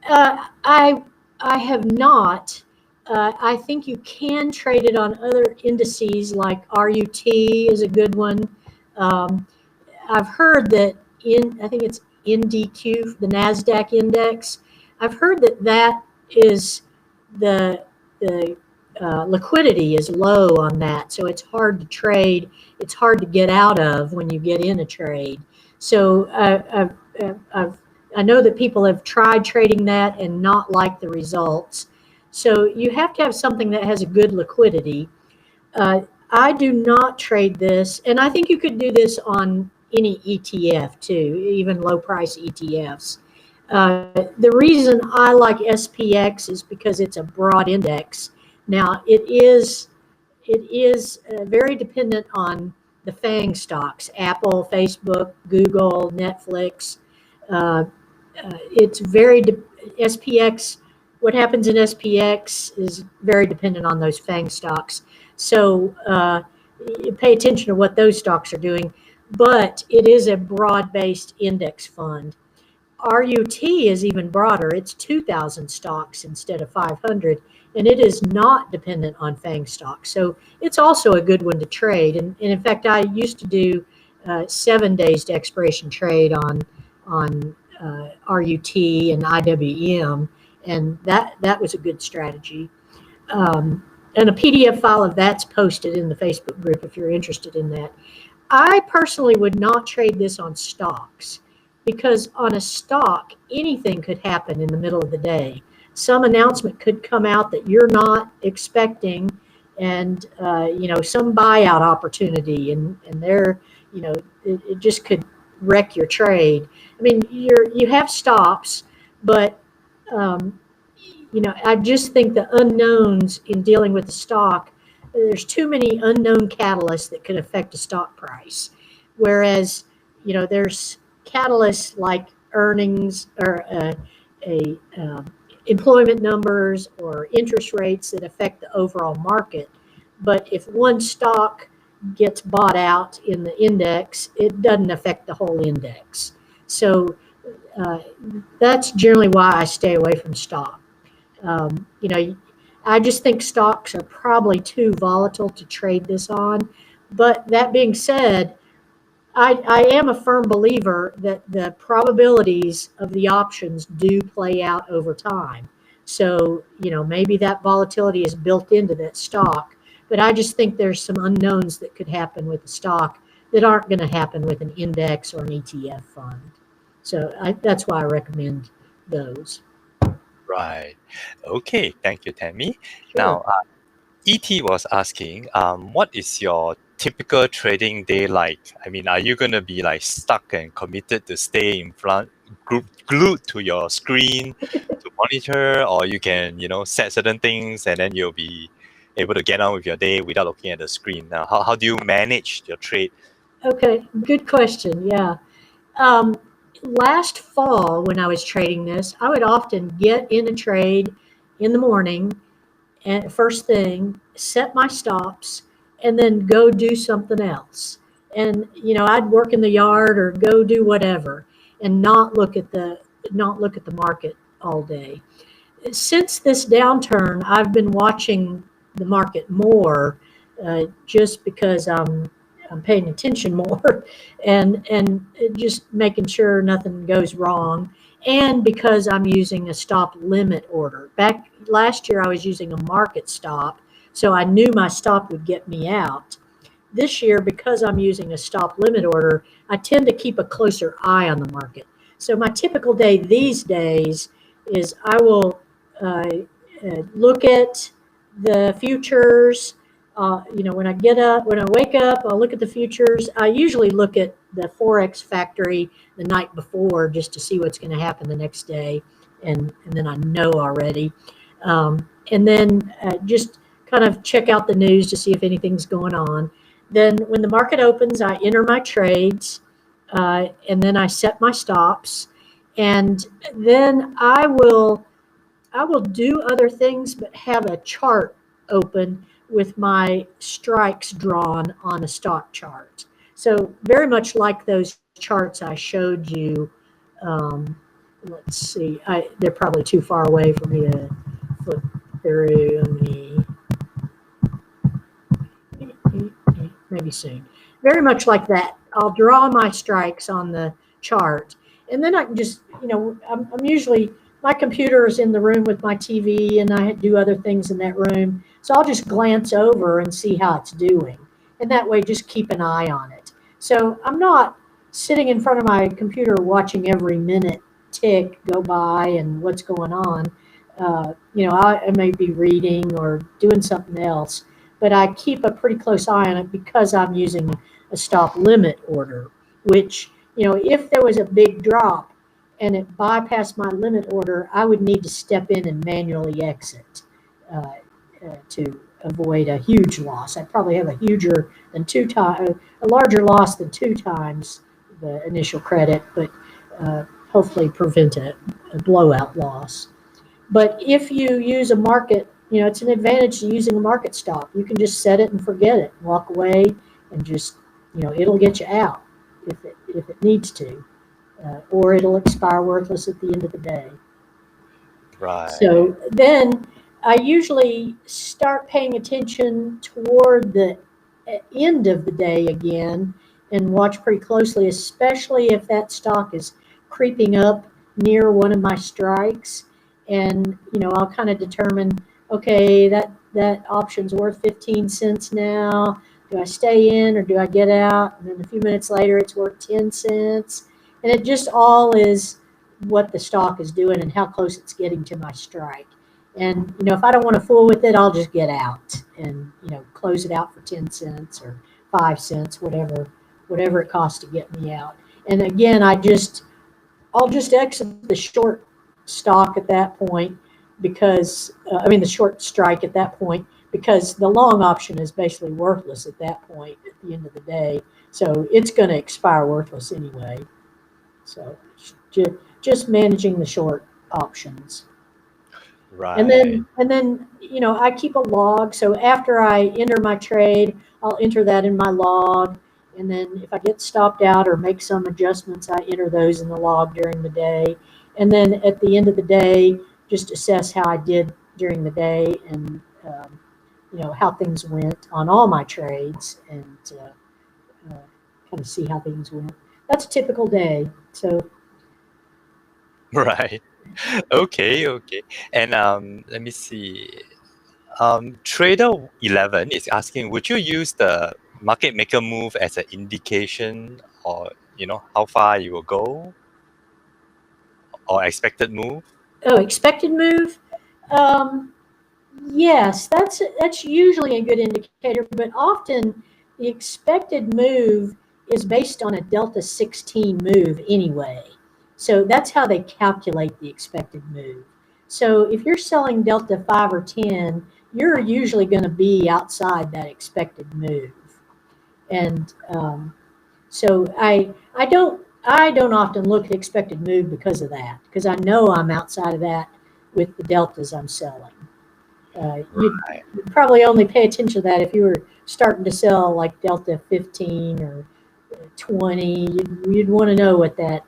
B: I have not. I think you can trade it on other indices, like RUT is a good one. I've heard that I think it's NDQ, the NASDAQ index. I've heard that is the liquidity is low on that, so it's hard to trade. It's hard to get out of when you get in a trade. So I know that people have tried trading that and not liked the results. So you have to have something that has a good liquidity. I do not trade this, and I think you could do this on any ETF too, even low price ETFs. The reason I like SPX is because it's a broad index. Now it is very dependent on the FANG stocks: Apple, Facebook, Google, Netflix. It's very SPX. What happens in SPX is very dependent on those FANG stocks. So you pay attention to what those stocks are doing. But it is a broad-based index fund. RUT is even broader. It's 2,000 stocks instead of 500, and it is not dependent on FANG stocks. So it's also a good one to trade. And in fact, I used to do 7 days to expiration trade on RUT and IWM, and that was a good strategy. And a PDF file of that's posted in the Facebook group if you're interested in that. I personally would not trade this on stocks, because on a stock, anything could happen in the middle of the day. Some announcement could come out that you're not expecting, and some buyout opportunity, and there, it just could wreck your trade. I mean, you have stops, but I just think the unknowns in dealing with the stock, there's too many unknown catalysts that could affect a stock price. Whereas, there's catalysts like earnings or employment numbers or interest rates that affect the overall market. But if one stock gets bought out in the index, it doesn't affect the whole index. So that's generally why I stay away from stock. I just think stocks are probably too volatile to trade this on. But that being said, I am a firm believer that the probabilities of the options do play out over time. So, maybe that volatility is built into that stock. But I just think there's some unknowns that could happen with the stock that aren't going to happen with an index or an ETF fund. So that's why I recommend those.
A: Right. Okay. Thank you, Tammy.
B: Sure.
A: Now, ET was asking, what is your typical trading day like? I mean, are you going to be like stuck and committed to stay in front, glued to your screen to monitor, or you can, set certain things and then you'll be able to get on with your day without looking at the screen? Now, how do you manage your trade?
B: Okay, good question. Yeah. Um, Last fall, when I was trading this, I would often get in a trade in the morning and first thing, set my stops, and then go do something else. And I'd work in the yard or go do whatever, and not look at the market all day. Since this downturn, I've been watching the market more, just because I'm paying attention more, and just making sure nothing goes wrong, and because I'm using a stop limit order. Back last year, I was using a market stop, so I knew my stop would get me out. This year, because I'm using a stop limit order, I tend to keep a closer eye on the market. So my typical day these days is I will look at the futures. When I wake up, I'll look at the futures. I usually look at the Forex factory the night before just to see what's going to happen the next day, and then I know already. And then just kind of check out the news to see if anything's going on. Then when the market opens, I enter my trades, and then I set my stops, and then I will do other things, but have a chart open with my strikes drawn on a stock chart. So very much like those charts I showed you. Let's see, they're probably too far away for me to flip through. Let me maybe soon. Very much like that. I'll draw my strikes on the chart, and then I can just, I'm usually, my computer is in the room with my TV, and I do other things in that room. So I'll just glance over and see how it's doing, and that way just keep an eye on it. So I'm not sitting in front of my computer watching every minute tick go by and what's going on. I may be reading or doing something else, but I keep a pretty close eye on it because I'm using a stop limit order, which, if there was a big drop and it bypassed my limit order, I would need to step in and manually exit to avoid a huge loss. I'd probably have a larger loss than 2 times the initial credit, but hopefully prevent a blowout loss. But if you use a market, it's an advantage to using a market stop. You can just set it and forget it, walk away, and just, it'll get you out if it needs to, or it'll expire worthless at the end of the day.
A: Right.
B: So then I usually start paying attention toward the end of the day again and watch pretty closely, especially if that stock is creeping up near one of my strikes. And, I'll kind of determine, okay, that option's worth 15 cents now. Do I stay in or do I get out? And then a few minutes later, it's worth 10 cents. And it just all is what the stock is doing and how close it's getting to my strike. And, if I don't want to fool with it, I'll just get out and, close it out for 10 cents or 5 cents, whatever it costs to get me out. And again, I'll just exit the short stock at that point because, the short strike at that point, because the long option is basically worthless at that point at the end of the day. So it's going to expire worthless anyway. So just managing the short options.
A: Right.
B: And then I keep a log. So after I enter my trade, I'll enter that in my log. And then if I get stopped out or make some adjustments, I enter those in the log during the day. And then at the end of the day, just assess how I did during the day and, how things went on all my trades and kind of see how things went. That's a typical day. So
A: Right. Okay, okay. And let me see. Trader 11 is asking, would you use the market maker move as an indication, or how far you will go, or expected move?
B: Oh, expected move. Um, Yes, that's usually a good indicator, but often the expected move is based on a delta 16 move anyway. So that's how they calculate the expected move. So if you're selling delta 5 or 10, you're usually going to be outside that expected move. And so I don't often look at expected move because of that, because I know I'm outside of that with the deltas I'm selling. You'd probably only pay attention to that if you were starting to sell like Delta 15 or 20. You'd want to know what that,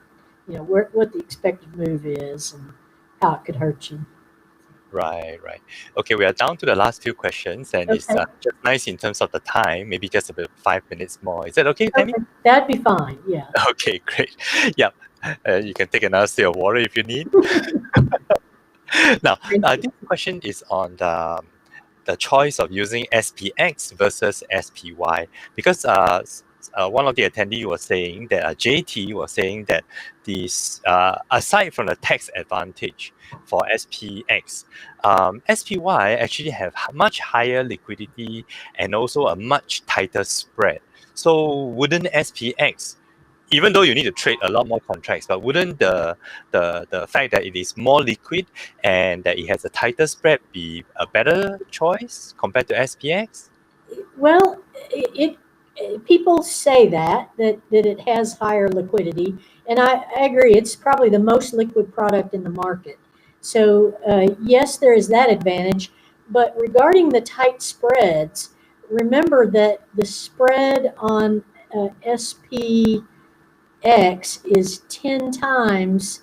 B: what the expected move is and how it could hurt you.
A: Right, right. Okay, we are down to the last few questions, and it's
B: Okay,
A: just nice in terms of the time, maybe just about 5 minutes more. Is that okay, Tammy?
B: okay, that'd be fine. Yeah.
A: Okay, great. Yep. You can take another sip of water if you need. Now,
B: Thank you.
A: this question is on the choice of using SPX versus SPY, because one of the attendees was saying that JT was saying that aside from the tax advantage for SPX, SPY actually have much higher liquidity and also a much tighter spread. So wouldn't SPX, even though you need to trade a lot more contracts, but wouldn't the fact that it is more liquid and that it has a tighter spread be a better choice compared to SPX?
B: Well, people say that it has higher liquidity, and I agree. It's probably the most liquid product in the market. So yes, there is that advantage. But regarding the tight spreads, remember that the spread on SPX is 10 times.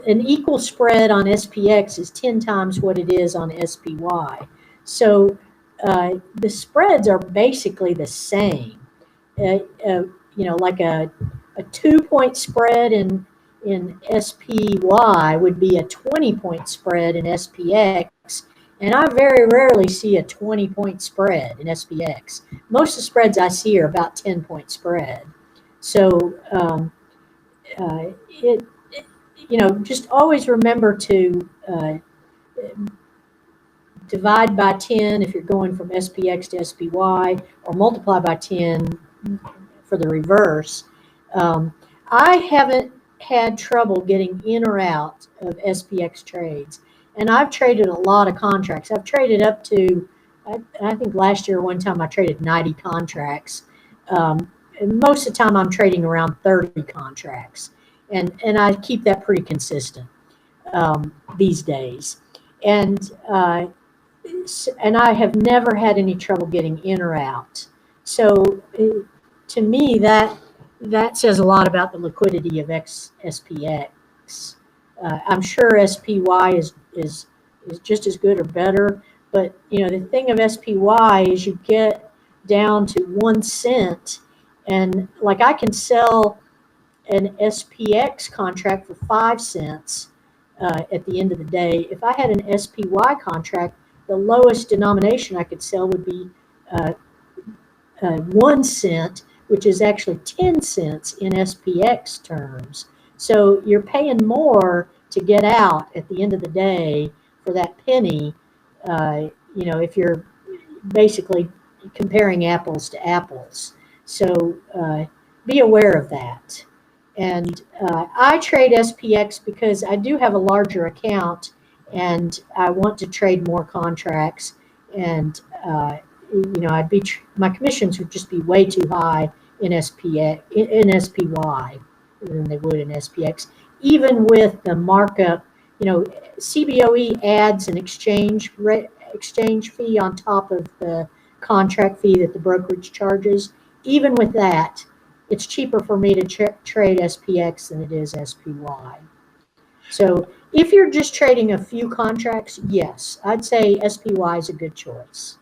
B: An equal spread on SPX is 10 times what it is on SPY. So the spreads are basically the same. Like a 2 point spread in SPY would be a 20 point spread in SPX. And I very rarely see a 20 point spread in SPX. Most of the spreads I see are about 10 point spread. So it, just always remember to divide by 10 if you're going from SPX to SPY, or multiply by 10 for the reverse. I haven't had trouble getting in or out of SPX trades, and I've traded a lot of contracts. I've traded up to, I think last year one time I traded 90 contracts. And most of the time I'm trading around 30 contracts, and I keep that pretty consistent these days. And and I have never had any trouble getting in or out. So to me, that says a lot about the liquidity of SPX. I'm sure SPY is just as good or better, but the thing of SPY is you get down to 1 cent, and like I can sell an SPX contract for 5 cents at the end of the day. If I had an SPY contract, the lowest denomination I could sell would be 1 cent, which is actually 10 cents in SPX terms. So you're paying more to get out at the end of the day for that penny, if you're basically comparing apples to apples. So be aware of that. And I trade SPX because I do have a larger account and I want to trade more contracts. And my commissions would just be way too high in SPX in SPY than they would in SPX, even with the markup. CBOE adds an exchange fee on top of the contract fee that the brokerage charges. Even with that, it's cheaper for me to trade SPX than it is SPY. So if you're just trading a few contracts, yes, I'd say SPY is a good choice.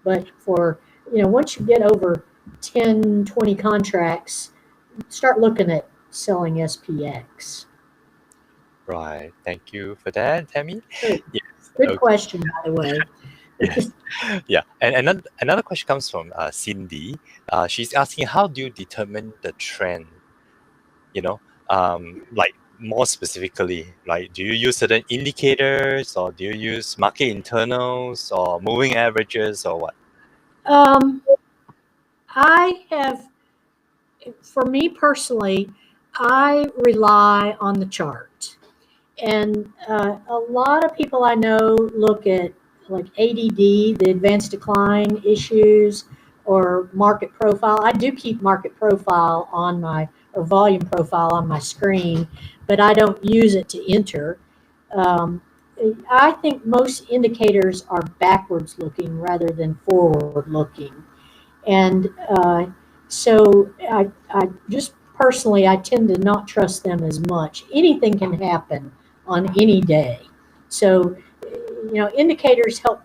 B: But for, once you get over 10, 20 contracts, start looking at selling SPX.
A: Right. Thank you for that, Tammy.
B: Good,
A: Yes.
B: good
A: Okay.
B: question, by the way.
A: Yes. Yeah. And another question comes from Cindy. She's asking, how do you determine the trend? You know, like more specifically, like do you use certain indicators, or do you use market internals or moving averages, or what?
B: Um, I have, for me personally, I rely on the chart. And a lot of people I know look at like ADD, the advanced decline issues, or market profile. I do keep market profile on my, or volume profile on my screen, but I don't use it to enter. Um, I think most indicators are backwards looking rather than forward looking. And so I just personally, I tend to not trust them as much. Anything can happen on any day. So, indicators help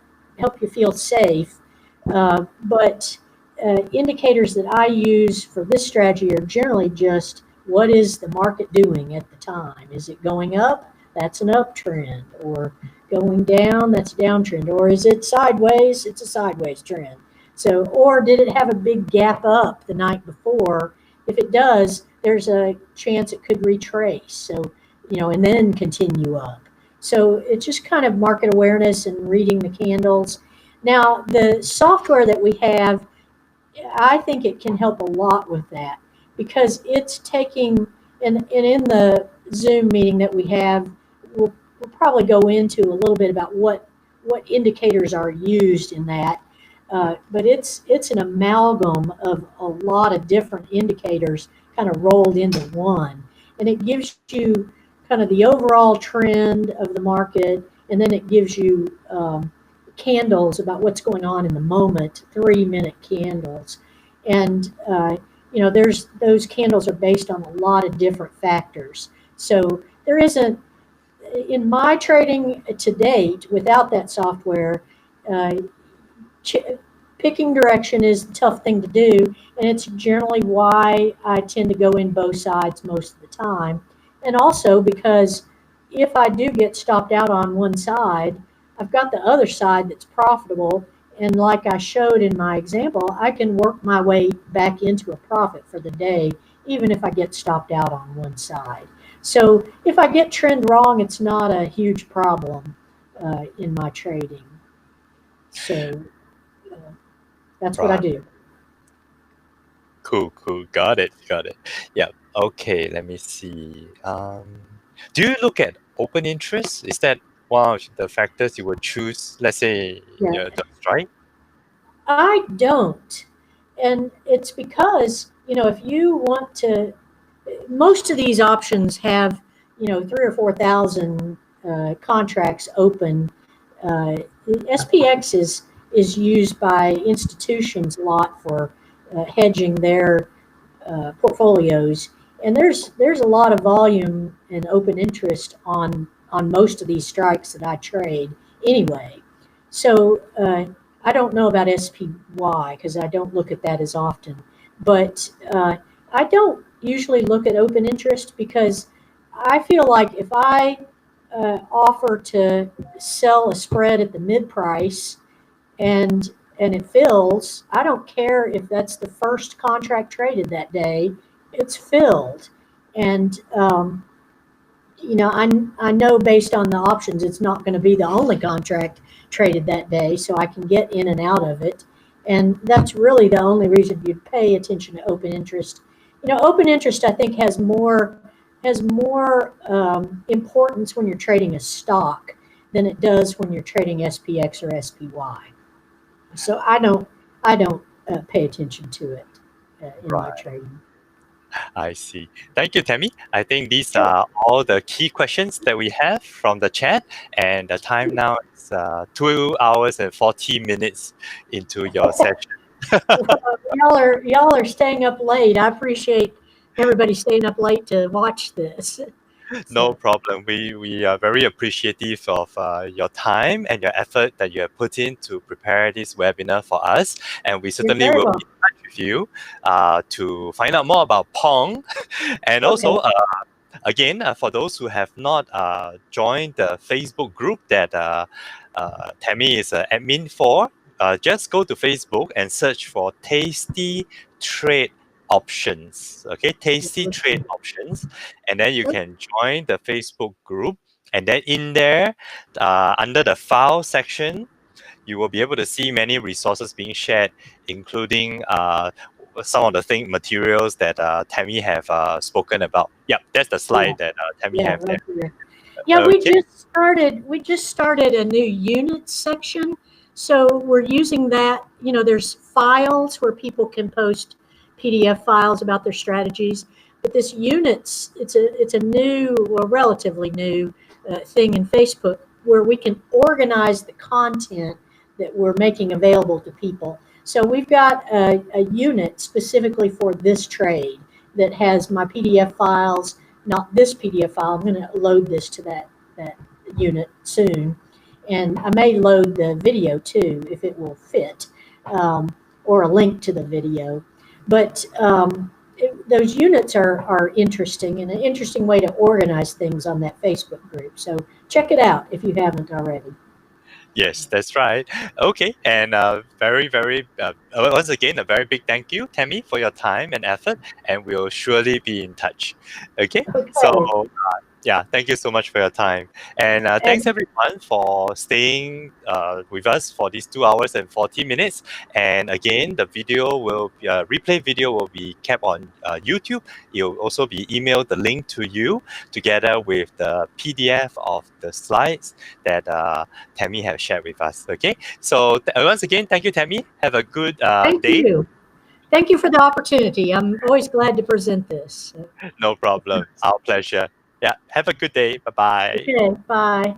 B: you feel safe, but indicators that I use for this strategy are generally just what is the market doing at the time? Is it going up? That's an uptrend, or going down? That's a downtrend, or is it sideways? It's a sideways trend. So, or did it have a big gap up the night before? If it does, there's a chance it could retrace. So, and then continue up. So it's just kind of market awareness and reading the candles. Now, the software that we have, I think it can help a lot with that, because it's taking, and in the Zoom meeting that we have, we'll probably go into a little bit about what indicators are used in that. But it's an amalgam of a lot of different indicators kind of rolled into one, and it gives you kind of the overall trend of the market, and then it gives you candles about what's going on in the moment, 3-minute candles. And, there's those candles are based on a lot of different factors. So there isn't, in my trading to date, without that software, uh, picking direction is the tough thing to do. And it's generally why I tend to go in both sides most of the time. And also because if I do get stopped out on one side, I've got the other side that's profitable. And like I showed in my example, I can work my way back into a profit for the day, even if I get stopped out on one side. So if I get trend wrong, it's not a huge problem in my trading. So uh, that's what I
A: Right.
B: do.
A: Cool. Got it. Yeah. Okay. Let me see. Do you look at open interest? Is that one of the factors you would choose? Let's say,
B: Yeah.
A: the strike.
B: I don't. And it's because, if you want to, most of these options have, 3 or 4 thousand contracts open. Uh, SPX is used by institutions a lot for hedging their portfolios, and there's a lot of volume and open interest on most of these strikes that I trade anyway. So I don't know about SPY because I don't look at that as often, but I don't usually look at open interest because I feel like if I offer to sell a spread at the mid price and it fills, I don't care if that's the first contract traded that day, it's filled. And I know based on the options, it's not going to be the only contract traded that day, so I can get in and out of it. And that's really the only reason you'd pay attention to open interest. Open interest I think has more importance when you're trading a stock than it does when you're trading SPX or SPY. So I don't pay attention to it in my
A: Right.
B: trading.
A: I see. Thank you, Tammy. I think these
B: Sure.
A: are all the key questions that we have from the chat, and the time now is 2 hours and 40 minutes into your session.
B: Well, y'all are staying up late. I appreciate everybody staying up late to watch this.
A: No
B: So
A: problem. We are very appreciative of your time and your effort that you have put in to prepare this webinar for us. And we
B: you're
A: certainly
B: very
A: will be
B: welcome.
A: in touch with you to find out more about Pong. And
B: Okay.
A: also, again, for those who have not joined the Facebook group that Tammy is admin for, just go to Facebook and search for Tasty Trade Options. Okay, Tasty Trade Options, and then you can join the Facebook group. And then in there, under the file section, you will be able to see many resources being shared, including some of the materials that Tammy have spoken about. Yep, that's the slide that Tammy have
B: right
A: there.
B: here. Yeah,
A: Okay.
B: we just started a new units section. So we're using that, there's files where people can post PDF files about their strategies. But this units, it's a new, well, relatively new thing in Facebook where we can organize the content that we're making available to people. So we've got a unit specifically for this trade that has my PDF files, not this PDF file. I'm going to load this to that unit soon. And I may load the video too, if it will fit, or a link to the video. But those units are interesting, and an interesting way to organize things on that Facebook group. So check it out if you haven't already.
A: Yes, that's right. Okay, and once again, a very big thank you, Tammy, for your time and effort, and we'll surely be in touch. Okay, so yeah, thank you so much for your time. And thanks everyone for staying with us for these 2 hours and 40 minutes. And again, the replay video will be kept on YouTube. It will also be emailed the link to you together with the PDF of the slides that Tammy has shared with us. Okay, so once again, thank you, Tammy. Have a good
B: Thank
A: day.
B: you. Thank you for the opportunity. I'm always glad to present this.
A: No problem. Our pleasure. Yeah, have a good day. Bye-bye.
B: Okay, bye.